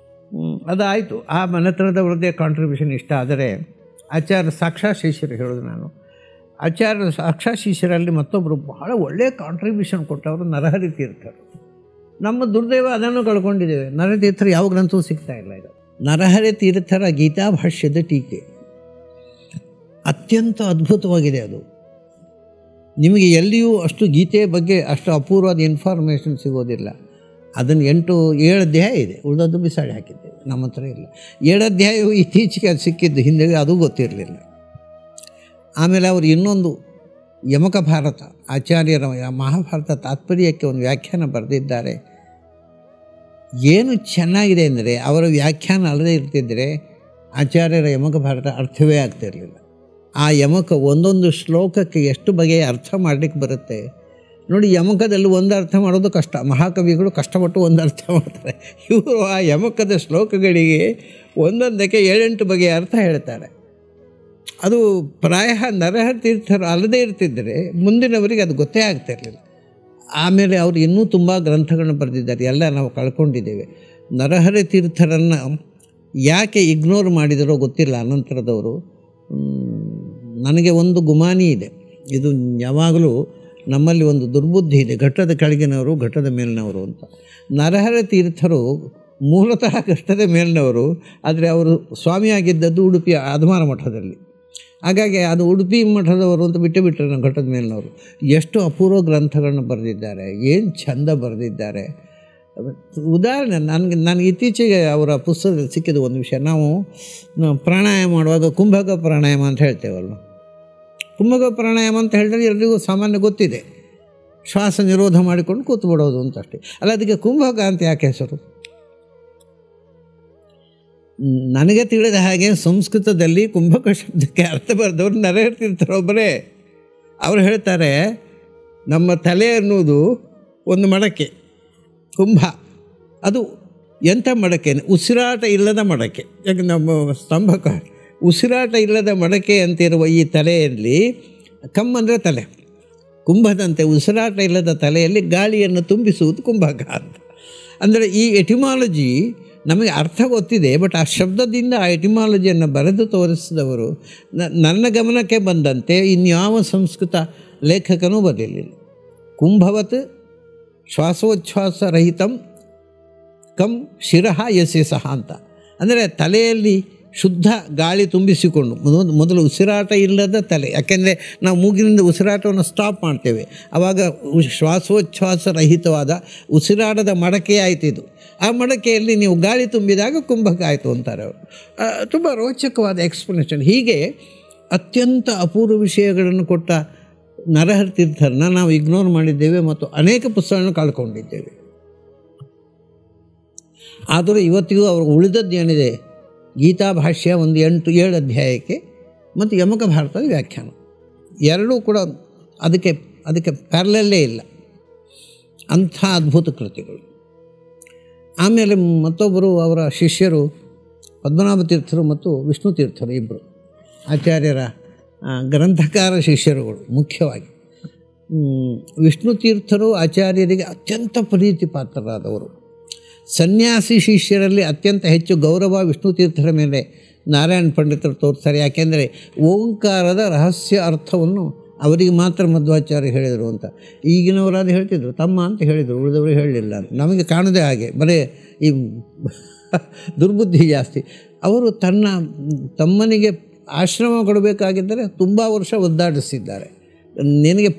ಅದಾಯಿತು. ಆ ಮನೆತನದವರದ್ದೇ ಕಾಂಟ್ರಿಬ್ಯೂಷನ್ ಇಷ್ಟ. ಆದರೆ ಆಚಾರ್ಯ ಸಾಕ್ಷಾತ್ ಶಿಷ್ಯರು ಹೇಳೋದು ನಾನು, ಆಚಾರ್ಯ ಸಾಕ್ಷಾತ್ ಶಿಷ್ಯರಲ್ಲಿ ಮತ್ತೊಬ್ಬರು ಬಹಳ ಒಳ್ಳೆಯ ಕಾಂಟ್ರಿಬ್ಯೂಷನ್ ಕೊಟ್ಟವರು ನರಹರಿ ತೀರ್ಥರು. ನಮ್ಮ ದುರ್ದೈವ ಅದನ್ನು ಕಳ್ಕೊಂಡಿದ್ದೇವೆ. ನರಹರಿ ತೀರ್ಥರು ಯಾವ ಗ್ರಂಥವೂ ಸಿಗ್ತಾ ಇಲ್ಲ ಈಗ. ನರಹರಿ ತೀರ್ಥರ ಗೀತಾ ಭಾಷ್ಯದ ಟೀಕೆ ಅತ್ಯಂತ ಅದ್ಭುತವಾಗಿದೆ. ಅದು ನಿಮಗೆ ಎಲ್ಲಿಯೂ ಅಷ್ಟು ಗೀತೆಯ ಬಗ್ಗೆ ಅಷ್ಟು ಅಪೂರ್ವವಾದ ಇನ್ಫಾರ್ಮೇಷನ್ ಸಿಗೋದಿಲ್ಲ. ಅದನ್ನು 7 ಅಧ್ಯಾಯ ಇದೆ, ಉಳಿದದ್ದು ಬಿಸಾಡಿ ಹಾಕಿದ್ದೇವೆ, ನಮ್ಮ ಹತ್ರ ಇಲ್ಲ. 7 ಅಧ್ಯಾಯವು ಇತ್ತೀಚೆಗೆ ಅದು ಸಿಕ್ಕಿದ್ದು, ಹಿಂದೆ ಅದು ಗೊತ್ತಿರಲಿಲ್ಲ. ಆಮೇಲೆ ಅವರು ಇನ್ನೊಂದು ಯಮಕ ಭಾರತ, ಆಚಾರ್ಯರ ಮಹಾಭಾರತ ತಾತ್ಪರ್ಯಕ್ಕೆ ಒಂದು ವ್ಯಾಖ್ಯಾನ ಬರೆದಿದ್ದಾರೆ. ಏನು ಚೆನ್ನಾಗಿದೆ ಅಂದರೆ ಅವರ ವ್ಯಾಖ್ಯಾನ ಅಲ್ಲದೆ ಇರ್ತಿದ್ದರೆ ಆಚಾರ್ಯರ ಯಮಕ ಭಾರತ ಅರ್ಥವೇ ಆಗ್ತಿರಲಿಲ್ಲ. ಆ ಯಮಕ ಒಂದೊಂದು ಶ್ಲೋಕಕ್ಕೆ ಎಷ್ಟು ಬಗೆಯ ಅರ್ಥ ಮಾಡಲಿಕ್ಕೆ ಬರುತ್ತೆ ನೋಡಿ. ಯಮಕದಲ್ಲಿ ಒಂದು ಅರ್ಥ ಮಾಡೋದು ಕಷ್ಟ, ಮಹಾಕವಿಗಳು ಕಷ್ಟಪಟ್ಟು ಒಂದು ಅರ್ಥ ಮಾಡ್ತಾರೆ. ಇವರು ಆ ಯಮಕದ ಶ್ಲೋಕಗಳಿಗೆ ಒಂದೊಂದಕ್ಕೆ 7-8 ಬಗೆಯ ಅರ್ಥ ಹೇಳ್ತಾರೆ. ಅದು ಪ್ರಾಯ ನರಹರಿ ತೀರ್ಥರು ಅಲ್ಲದೇ ಇರ್ತಿದ್ದರೆ ಮುಂದಿನವರಿಗೆ ಅದು ಗೊತ್ತೇ ಆಗ್ತಿರಲಿಲ್ಲ. ಆಮೇಲೆ ಅವರು ಇನ್ನೂ ತುಂಬ ಗ್ರಂಥಗಳನ್ನು ಬರೆದಿದ್ದಾರೆ, ಎಲ್ಲ ನಾವು ಕಳ್ಕೊಂಡಿದ್ದೇವೆ. ನರಹರಿ ತೀರ್ಥರನ್ನು ಯಾಕೆ ಇಗ್ನೋರ್ ಮಾಡಿದರೋ ಗೊತ್ತಿಲ್ಲ ಅನಂತರದವರು. ನನಗೆ ಒಂದು ಗುಮಾನಿ ಇದೆ, ಇದು ಯಾವಾಗಲೂ ನಮ್ಮಲ್ಲಿ ಒಂದು ದುರ್ಬುದ್ಧಿ ಇದೆ, ಘಟ್ಟದ ಕೆಳಗಿನವರು ಘಟ್ಟದ ಮೇಲಿನವರು ಅಂತ. ನರಹರಿ ತೀರ್ಥರು ಮೂಲತಃ ಘಟ್ಟದ ಮೇಲಿನವರು, ಆದರೆ ಅವರು ಸ್ವಾಮಿಯಾಗಿದ್ದದ್ದು ಉಡುಪಿಯ ಅಧಮಾನ ಮಠದಲ್ಲಿ. ಹಾಗಾಗಿ ಅದು ಉಡುಪಿ ಮಠದವರು ಅಂತ ಬಿಟ್ಟರೆ ನಾವು ಘಟ್ಟದ ಮೇಲಿನವರು. ಎಷ್ಟು ಅಪೂರ್ವ ಗ್ರಂಥಗಳನ್ನ ಬರೆದಿದ್ದಾರೆ, ಏನು ಚಂದ ಬರೆದಿದ್ದಾರೆ. ಉದಾಹರಣೆ ನನಗೆ ಇತ್ತೀಚೆಗೆ ಅವರ ಪುಸ್ತಕದಲ್ಲಿ ಸಿಕ್ಕಿದ ಒಂದು ವಿಷಯ. ನಾವು ಪ್ರಾಣಾಯಾಮ ಮಾಡುವಾಗ ಕುಂಭಕ ಪ್ರಾಣಾಯಾಮ ಅಂತ ಹೇಳ್ತೇವಲ್ವ. ಕುಂಭಕ ಪ್ರಾಣಾಯಾಮ ಅಂತ ಹೇಳಿದ್ರೆ ಎಲ್ರಿಗೂ ಸಾಮಾನ್ಯ ಗೊತ್ತಿದೆ, ಶ್ವಾಸ ನಿರೋಧ ಮಾಡಿಕೊಂಡು ಕೂತು ಬಿಡೋದು ಅಂತ ಅಷ್ಟೇ. ಅಲ್ಲ, ಅದಕ್ಕೆ ಕುಂಭಕ ಅಂತ ಯಾಕೆ ಹೆಸರು? ನನಗೆ ತಿಳಿದ ಹಾಗೆ ಸಂಸ್ಕೃತದಲ್ಲಿ ಕುಂಭಕ ಶಬ್ದಕ್ಕೆ ಅರ್ಥ ಬರೆದವರು ನರಹರಿ ತೀರ್ಥರೊಬ್ಬರೇ. ಅವರು ಹೇಳ್ತಾರೆ, ನಮ್ಮ ತಲೆ ಅನ್ನೋದು ಒಂದು ಮಡಕೆ, ಕುಂಭ ಅದು ಎಂಥ ಮಡಕೆ? ಉಸಿರಾಟ ಇಲ್ಲದ ಮಡಕೆ. ಯಾಕೆ ನಮ್ಮ ಸ್ತಂಭಕ ಉಸಿರಾಟ ಇಲ್ಲದ ಮಡಕೆ ಅಂತಿರುವ ಈ ತಲೆಯಲ್ಲಿ, ಕಮ್ಮಂದರೆ ತಲೆ, ಕುಂಭದಂತೆ ಉಸಿರಾಟ ಇಲ್ಲದ ತಲೆಯಲ್ಲಿ ಗಾಳಿಯನ್ನು ತುಂಬಿಸುವುದು ಕುಂಭಕ ಅಂತ. ಅಂದರೆ ಈ ಎಟಿಮಾಲಜಿ ನಮಗೆ ಅರ್ಥ ಗೊತ್ತಿದೆ, ಬಟ್ ಆ ಶಬ್ದದಿಂದ ಆ ಎಟಿಮಾಲಜಿಯನ್ನು ಬರೆದು ತೋರಿಸಿದವರು ನನ್ನ ಗಮನಕ್ಕೆ ಬಂದಂತೆ ಇನ್ಯಾವ ಸಂಸ್ಕೃತ ಲೇಖಕನೂ ಬರಲಿಲ್ಲ. ಕುಂಭವತ್ ಶ್ವಾಸೋಚ್ಛ್ವಾಸರಹಿತಂ ಕಂ ಶಿರಃ ಯಶಸಃ ಅಂತ. ಅಂದರೆ ತಲೆಯಲ್ಲಿ ಶುದ್ಧ ಗಾಳಿ ತುಂಬಿಸಿಕೊಂಡು, ಮೊದಲು ಉಸಿರಾಟ ಇಲ್ಲದ ತಲೆ. ಯಾಕೆಂದರೆ ನಾವು ಮೂಗಿನಿಂದ ಉಸಿರಾಟವನ್ನು ಸ್ಟಾಪ್ ಮಾಡ್ತೇವೆ, ಆವಾಗ ಶ್ವಾಸೋಚ್ಛ್ವಾಸರಹಿತವಾದ ಉಸಿರಾಟದ ಮಡಕೆ ಆಯ್ತಿದ್ದು. ಆ ಮಡಕೆಯಲ್ಲಿ ನೀವು ಗಾಳಿ ತುಂಬಿದಾಗ ಕುಂಭಕ ಆಯಿತು ಅಂತಾರೆ ಅವರು. ತುಂಬ ರೋಚಕವಾದ ಎಕ್ಸ್ಪ್ಲನೇಷನ್. ಹೀಗೆ ಅತ್ಯಂತ ಅಪೂರ್ವ ವಿಷಯಗಳನ್ನು ಕೊಟ್ಟ ನರಹರಿ ತೀರ್ಥರನ್ನ ನಾವು ಇಗ್ನೋರ್ ಮಾಡಿದ್ದೇವೆ ಮತ್ತು ಅನೇಕ ಪುಸ್ತಕಗಳನ್ನು ಕಳ್ಕೊಂಡಿದ್ದೇವೆ. ಆದರೂ ಇವತ್ತಿಗೂ ಅವರು ಉಳಿದದ್ದು ಏನಿದೆ, ಗೀತಾ ಭಾಷ್ಯ ಒಂದು 8-7 ಅಧ್ಯಾಯಕ್ಕೆ ಮತ್ತು ಯಮಕ ಭಾರತದ ವ್ಯಾಖ್ಯಾನ, ಎರಡೂ ಕೂಡ ಅದಕ್ಕೆ ಪ್ಯಾರಲಲ್ಲೇ ಇಲ್ಲ, ಅಂಥ ಅದ್ಭುತ ಕೃತಿಗಳು. ಆಮೇಲೆ ಮತ್ತೊಬ್ಬರು ಅವರ ಶಿಷ್ಯರು ಪದ್ಮನಾಭ ತೀರ್ಥರು ಮತ್ತು ವಿಷ್ಣು ತೀರ್ಥರು, ಇಬ್ಬರು ಆಚಾರ್ಯರ ಗ್ರಂಥಕಾರ ಶಿಷ್ಯರುಗಳು. ಮುಖ್ಯವಾಗಿ ವಿಷ್ಣು ತೀರ್ಥರು ಆಚಾರ್ಯರಿಗೆ ಅತ್ಯಂತ ಪ್ರೀತಿ ಪಾತ್ರರಾದವರು. ಸನ್ಯಾಸಿ ಶಿಷ್ಯರಲ್ಲಿ ಅತ್ಯಂತ ಹೆಚ್ಚು ಗೌರವ ವಿಷ್ಣು ತೀರ್ಥರ ಮೇಲೆ ನಾರಾಯಣ ಪಂಡಿತರು ತೋರ್ತಾರೆ. ಯಾಕೆಂದರೆ ಓಂಕಾರದ ರಹಸ್ಯ ಅರ್ಥವನ್ನು ಅವರಿಗೆ ಮಾತ್ರ ಮಧ್ವಾಚಾರ್ಯ ಹೇಳಿದರು ಅಂತ. ಈಗಿನವರಾದ ಹೇಳ್ತಿದ್ರು ತಮ್ಮ ಅಂತ ಹೇಳಿದರು, ಉಳಿದವರು ಹೇಳಲಿಲ್ಲ ಅಂತ. ನಮಗೆ ಕಾಣದೆ ಹಾಗೆ, ಬರೀ ಈ ದುರ್ಬುದ್ಧಿ ಜಾಸ್ತಿ. ಅವರು ತಮ್ಮನಿಗೆ ಆಶ್ರಮ ಕೊಡಬೇಕಾಗಿದ್ದರೆ ತುಂಬ ವರ್ಷ ಒದ್ದಾಡಿಸಿದ್ದಾರೆ. ನಿನಗೆ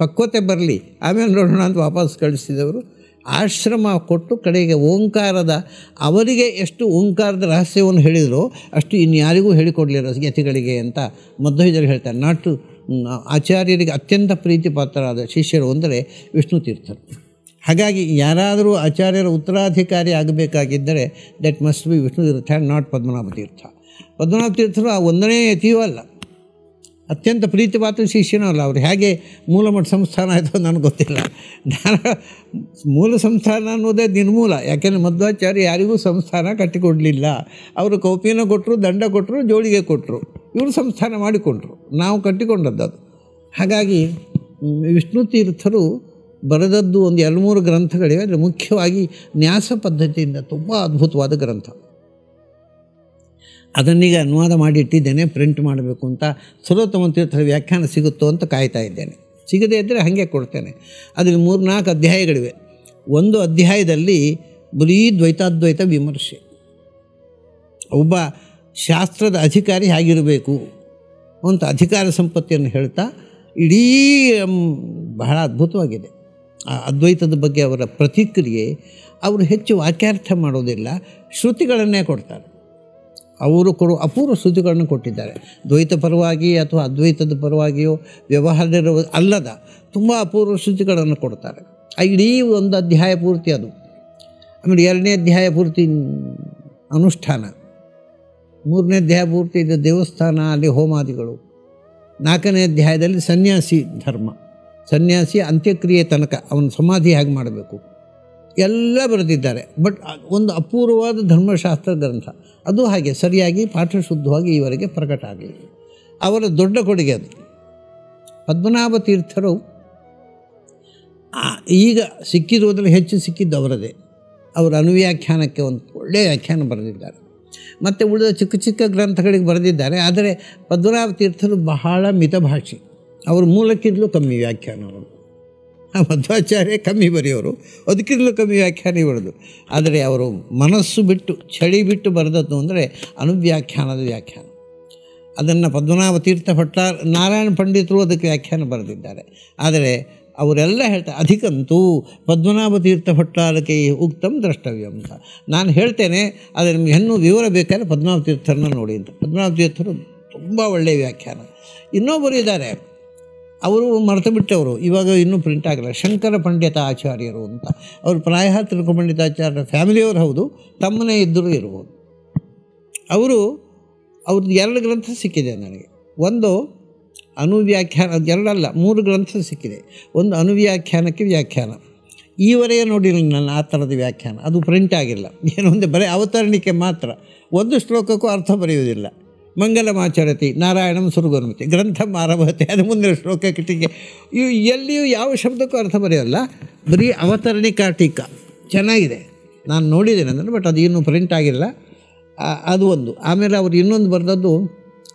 ಪಕ್ವತೆ ಬರಲಿ ಆಮೇಲೆ ನೋಡೋಣ ಅಂತ ವಾಪಸ್ ಕಳಿಸಿದವರು. ಆಶ್ರಮ ಕೊಟ್ಟು ಕಡೆಗೆ ಅವರಿಗೆ ಎಷ್ಟು ಓಂಕಾರದ ರಹಸ್ಯವನ್ನು ಹೇಳಿದರೋ ಅಷ್ಟು ಇನ್ಯಾರಿಗೂ ಹೇಳಿಕೊಡಲಿಲ್ಲ ಯತಿಗಳಿಗೆ ಅಂತ ಮಧ್ವಜರು ಹೇಳ್ತಾರೆ. ಆಚಾರ್ಯರಿಗೆ ಅತ್ಯಂತ ಪ್ರೀತಿ ಪಾತ್ರರಾದ ಶಿಷ್ಯರು ಅಂದರೆ ವಿಷ್ಣು ತೀರ್ಥರು. ಹಾಗಾಗಿ ಯಾರಾದರೂ ಆಚಾರ್ಯರ ಉತ್ತರಾಧಿಕಾರಿ ಆಗಬೇಕಾಗಿದ್ದರೆ that must be Vishnu Tirtha and not Padmanabha Tirtha. Padmanabha ತೀರ್ಥರು ಆ ಒಂದನೇ ಯತಿಯೂ ಅಲ್ಲ, ಅತ್ಯಂತ ಪ್ರೀತಿ ಪಾತ್ರ ಶಿಷ್ಯನೂ ಅಲ್ಲ. ಅವರು ಹೇಗೆ ಮೂಲಮಠ ಸಂಸ್ಥಾನ ಆಯಿತು ನನಗೆ ಗೊತ್ತಿಲ್ಲ. ಮೂಲ ಸಂಸ್ಥಾನ ಅನ್ನೋದೇ ನಿರ್ಮೂಲ. ಯಾಕೆಂದರೆ ಮಧ್ವಾಚಾರ್ಯ ಯಾರಿಗೂ ಸಂಸ್ಥಾನ ಕಟ್ಟಿಕೊಡಲಿಲ್ಲ. ಅವರು ಕೌಪಿನ ಕೊಟ್ಟರು, ದಂಡ ಕೊಟ್ಟರು, ಜೋಳಿಗೆ ಕೊಟ್ಟರು, ಇವರು ಸಂಸ್ಥಾನ ಮಾಡಿಕೊಂಡ್ರು, ನಾವು ಕಟ್ಟಿಕೊಂಡದ್ದು ಅದು. ಹಾಗಾಗಿ ವಿಷ್ಣು ತೀರ್ಥರು ಬರೆದದ್ದು ಒಂದು 2-3 ಗ್ರಂಥಗಳಿವೆ. ಅಂದರೆ ಮುಖ್ಯವಾಗಿ ನ್ಯಾಸ ಪದ್ಧತಿಯಿಂದ ತುಂಬ ಅದ್ಭುತವಾದ ಗ್ರಂಥ. ಅದನ್ನೀಗ ಅನುವಾದ ಮಾಡಿ ಇಟ್ಟಿದ್ದೇನೆ, ಪ್ರಿಂಟ್ ಮಾಡಬೇಕು ಅಂತ. ಸರ್ವೋತ್ತಮ ತೀರ್ಥರ ವ್ಯಾಖ್ಯಾನ ಸಿಗುತ್ತೋ ಅಂತ ಕಾಯ್ತಾ ಇದ್ದೇನೆ. ಸಿಗದೇ ಇದ್ದರೆ ಹಾಗೆ ಕೊಡ್ತೇನೆ. ಅದರಲ್ಲಿ 3-4 ಅಧ್ಯಾಯಗಳಿವೆ. ಒಂದು ಅಧ್ಯಾಯದಲ್ಲಿ ಬರೀ ದ್ವೈತಾದ್ವೈತ ವಿಮರ್ಶೆ, ಒಬ್ಬ ಶಾಸ್ತ್ರದ ಅಧಿಕಾರಿ ಹೇಗಿರಬೇಕು ಅಂತ ಅಧಿಕಾರ ಸಂಪತ್ತಿಯನ್ನು ಹೇಳ್ತಾ ಇಡೀ ಬಹಳ ಅದ್ಭುತವಾಗಿದೆ. ಆ ಅದ್ವೈತದ ಬಗ್ಗೆ ಅವರ ಪ್ರತಿಕ್ರಿಯೆ. ಅವರು ಹೆಚ್ಚು ವಾಕ್ಯಾರ್ಥ ಮಾಡೋದಿಲ್ಲ, ಶ್ರುತಿಗಳನ್ನೇ ಕೊಡ್ತಾರೆ. ಅವರು ಅಪೂರ್ವ ಶ್ರುತಿಗಳನ್ನು ಕೊಟ್ಟಿದ್ದಾರೆ. ದ್ವೈತ ಪರವಾಗಿ ಅಥವಾ ಅದ್ವೈತದ ಪರವಾಗಿಯೋ ವ್ಯವಹಾರ ಅಲ್ಲದ ತುಂಬ ಅಪೂರ್ವ ಶ್ರುತಿಗಳನ್ನು ಕೊಡ್ತಾರೆ. ಇಡೀ ಒಂದು ಅಧ್ಯಾಯ ಪೂರ್ತಿ ಅದು. ಆಮೇಲೆ 2ನೇ ಅಧ್ಯಾಯ ಪೂರ್ತಿ ಅನುಷ್ಠಾನ, 3ನೇ ಅಧ್ಯಾಯ ಪೂರ್ತಿ ಇದು ದೇವಸ್ಥಾನ, ಅಲ್ಲಿ ಹೋಮಾದಿಗಳು. 4ನೇ ಅಧ್ಯಾಯದಲ್ಲಿ ಸನ್ಯಾಸಿ ಧರ್ಮ, ಸನ್ಯಾಸಿ ಅಂತ್ಯಕ್ರಿಯೆ ತನಕ ಅವನ ಸಮಾಧಿ ಹೇಗೆ ಮಾಡಬೇಕು ಎಲ್ಲ ಬರೆದಿದ್ದಾರೆ. ಬಟ್ ಒಂದು ಅಪೂರ್ವವಾದ ಧರ್ಮಶಾಸ್ತ್ರ ಗ್ರಂಥ ಅದು. ಹಾಗೆ ಸರಿಯಾಗಿ ಪಾಠಶುದ್ಧವಾಗಿ ಈವರೆಗೆ ಪ್ರಕಟ ಆಗಲಿಲ್ಲ. ಅವರ ದೊಡ್ಡ ಕೊಡುಗೆ ಅದು. ಪದ್ಮನಾಭ ತೀರ್ಥರು ಈಗ ಸಿಕ್ಕಿರುವುದರಲ್ಲಿ ಹೆಚ್ಚು ಸಿಕ್ಕಿದ್ದು ಅವರದೇ. ಅವರ ಅನುವ್ಯಾಖ್ಯಾನಕ್ಕೆ ಒಂದು ಒಳ್ಳೆಯ ವ್ಯಾಖ್ಯಾನ ಬರೆದಿದ್ದಾರೆ. ಮತ್ತು ಉಳಿದ ಚಿಕ್ಕ ಚಿಕ್ಕ ಗ್ರಂಥಗಳಿಗೆ ಬರೆದಿದ್ದಾರೆ. ಆದರೆ ಪದ್ಮನಾಭ ತೀರ್ಥರು ಬಹಳ ಮಿತಭಾಷಿ. ಅವ್ರ ಮೂಲಕ್ಕಿಂತಲೂ ಕಮ್ಮಿ ವ್ಯಾಖ್ಯಾನ ಅವರು. ಮಧ್ವಾಚಾರ್ಯ ಕಮ್ಮಿ ಬರೆಯೋರು, ಅದಕ್ಕಿಂತಲೂ ಕಮ್ಮಿ ವ್ಯಾಖ್ಯಾನ ಬರೆದು. ಆದರೆ ಅವರು ಮನಸ್ಸು ಬಿಟ್ಟು ಚಳಿ ಬಿಟ್ಟು ಬರೆದದ್ದು ಅಂದರೆ ಅನುವ್ಯಾಖ್ಯಾನದ ವ್ಯಾಖ್ಯಾನ. ಅದನ್ನು ಪದ್ಮನಾಭ ತೀರ್ಥ ಭಟ್ಟಾರ ನಾರಾಯಣ ಪಂಡಿತರು ಅದಕ್ಕೆ ವ್ಯಾಖ್ಯಾನ ಬರೆದಿದ್ದಾರೆ. ಆದರೆ ಅವರೆಲ್ಲ ಹೇಳ್ತಾರೆ ಅಧಿಕಂತೂ ಪದ್ಮನಾಭ ತೀರ್ಥ ಭಟ್ಟಾರಕ್ಕೆ ಉಕ್ತಂ ದ್ರಷ್ಟವ್ಯ ಅಂತ. ನಾನು ಹೇಳ್ತೇನೆ, ಆದರೆ ನಿಮಗೆ ಇನ್ನೂ ವಿವರ ಬೇಕಾದ್ರೆ ಪದ್ಮನಾಭ ತೀರ್ಥರನ್ನ ನೋಡಿ ಅಂತ. ಪದ್ಮನಾಭ ತೀರ್ಥರು ತುಂಬ ಒಳ್ಳೆಯ ವ್ಯಾಖ್ಯಾನ. ಇನ್ನೊಬ್ಬರು ಇದ್ದಾರೆ, ಅವರು ಮರೆತು ಬಿಟ್ಟವರು, ಇವಾಗ ಇನ್ನೂ ಪ್ರಿಂಟ್ ಆಗಿಲ್ಲ, ಶಂಕರ ಪಂಡಿತ ಆಚಾರ್ಯರು ಅಂತ. ಅವರು ಪ್ರಾಯ ತಿರುಕು ಪಂಡಿತಾಚಾರ್ಯರ ಫ್ಯಾಮಿಲಿಯವರು ಹೌದು, ತಮ್ಮನೇ ಇದ್ದರೂ ಇರ್ಬೋದು. ಅವ್ರದ್ದು 2 ಗ್ರಂಥ ಸಿಕ್ಕಿದೆ ನನಗೆ. ಒಂದು ಅನುವ್ಯಾಖ್ಯಾನ, 2 ಅಲ್ಲ 3 ಗ್ರಂಥ ಸಿಕ್ಕಿದೆ. ಒಂದು ಅನುವ್ಯಾಖ್ಯಾನಕ್ಕೆ ವ್ಯಾಖ್ಯಾನ, ಈವರೆಗೆ ನೋಡಿಲ್ಲ ನಾನು ಆ ಥರದ ವ್ಯಾಖ್ಯಾನ. ಅದು ಪ್ರಿಂಟ್ ಆಗಿಲ್ಲ, ಏನೊಂದು ಬರೀ ಅವತರಣಿಕೆ ಮಾತ್ರ. ಒಂದು ಶ್ಲೋಕಕ್ಕೂ ಅರ್ಥ ಬರೆಯುವುದಿಲ್ಲ. ಮಂಗಲಮಾಚರತಿ ನಾರಾಯಣಂ ಸುರಗುರುಮತಿ ಗ್ರಂಥಂ ಆರಭತೆ, ಅದು ಮುಂದಿನ ಶ್ಲೋಕ ಕಿಟಿಕೆ, ಇವು ಎಲ್ಲಿಯೂ ಯಾವ ಶಬ್ದಕ್ಕೂ ಅರ್ಥ ಬರೆಯೋಲ್ಲ, ಬರೀ ಅವತರಣಿಕಾ ಟೀಕಾ ಚೆನ್ನಾಗಿದೆ, ನಾನು ನೋಡಿದ್ದೇನೆ ಅಂದರೆ. ಬಟ್ ಅದು ಇನ್ನೂ ಪ್ರಿಂಟ್ ಆಗಿಲ್ಲ, ಅದು ಒಂದು. ಆಮೇಲೆ ಅವರು ಇನ್ನೊಂದು ಬರೆದದ್ದು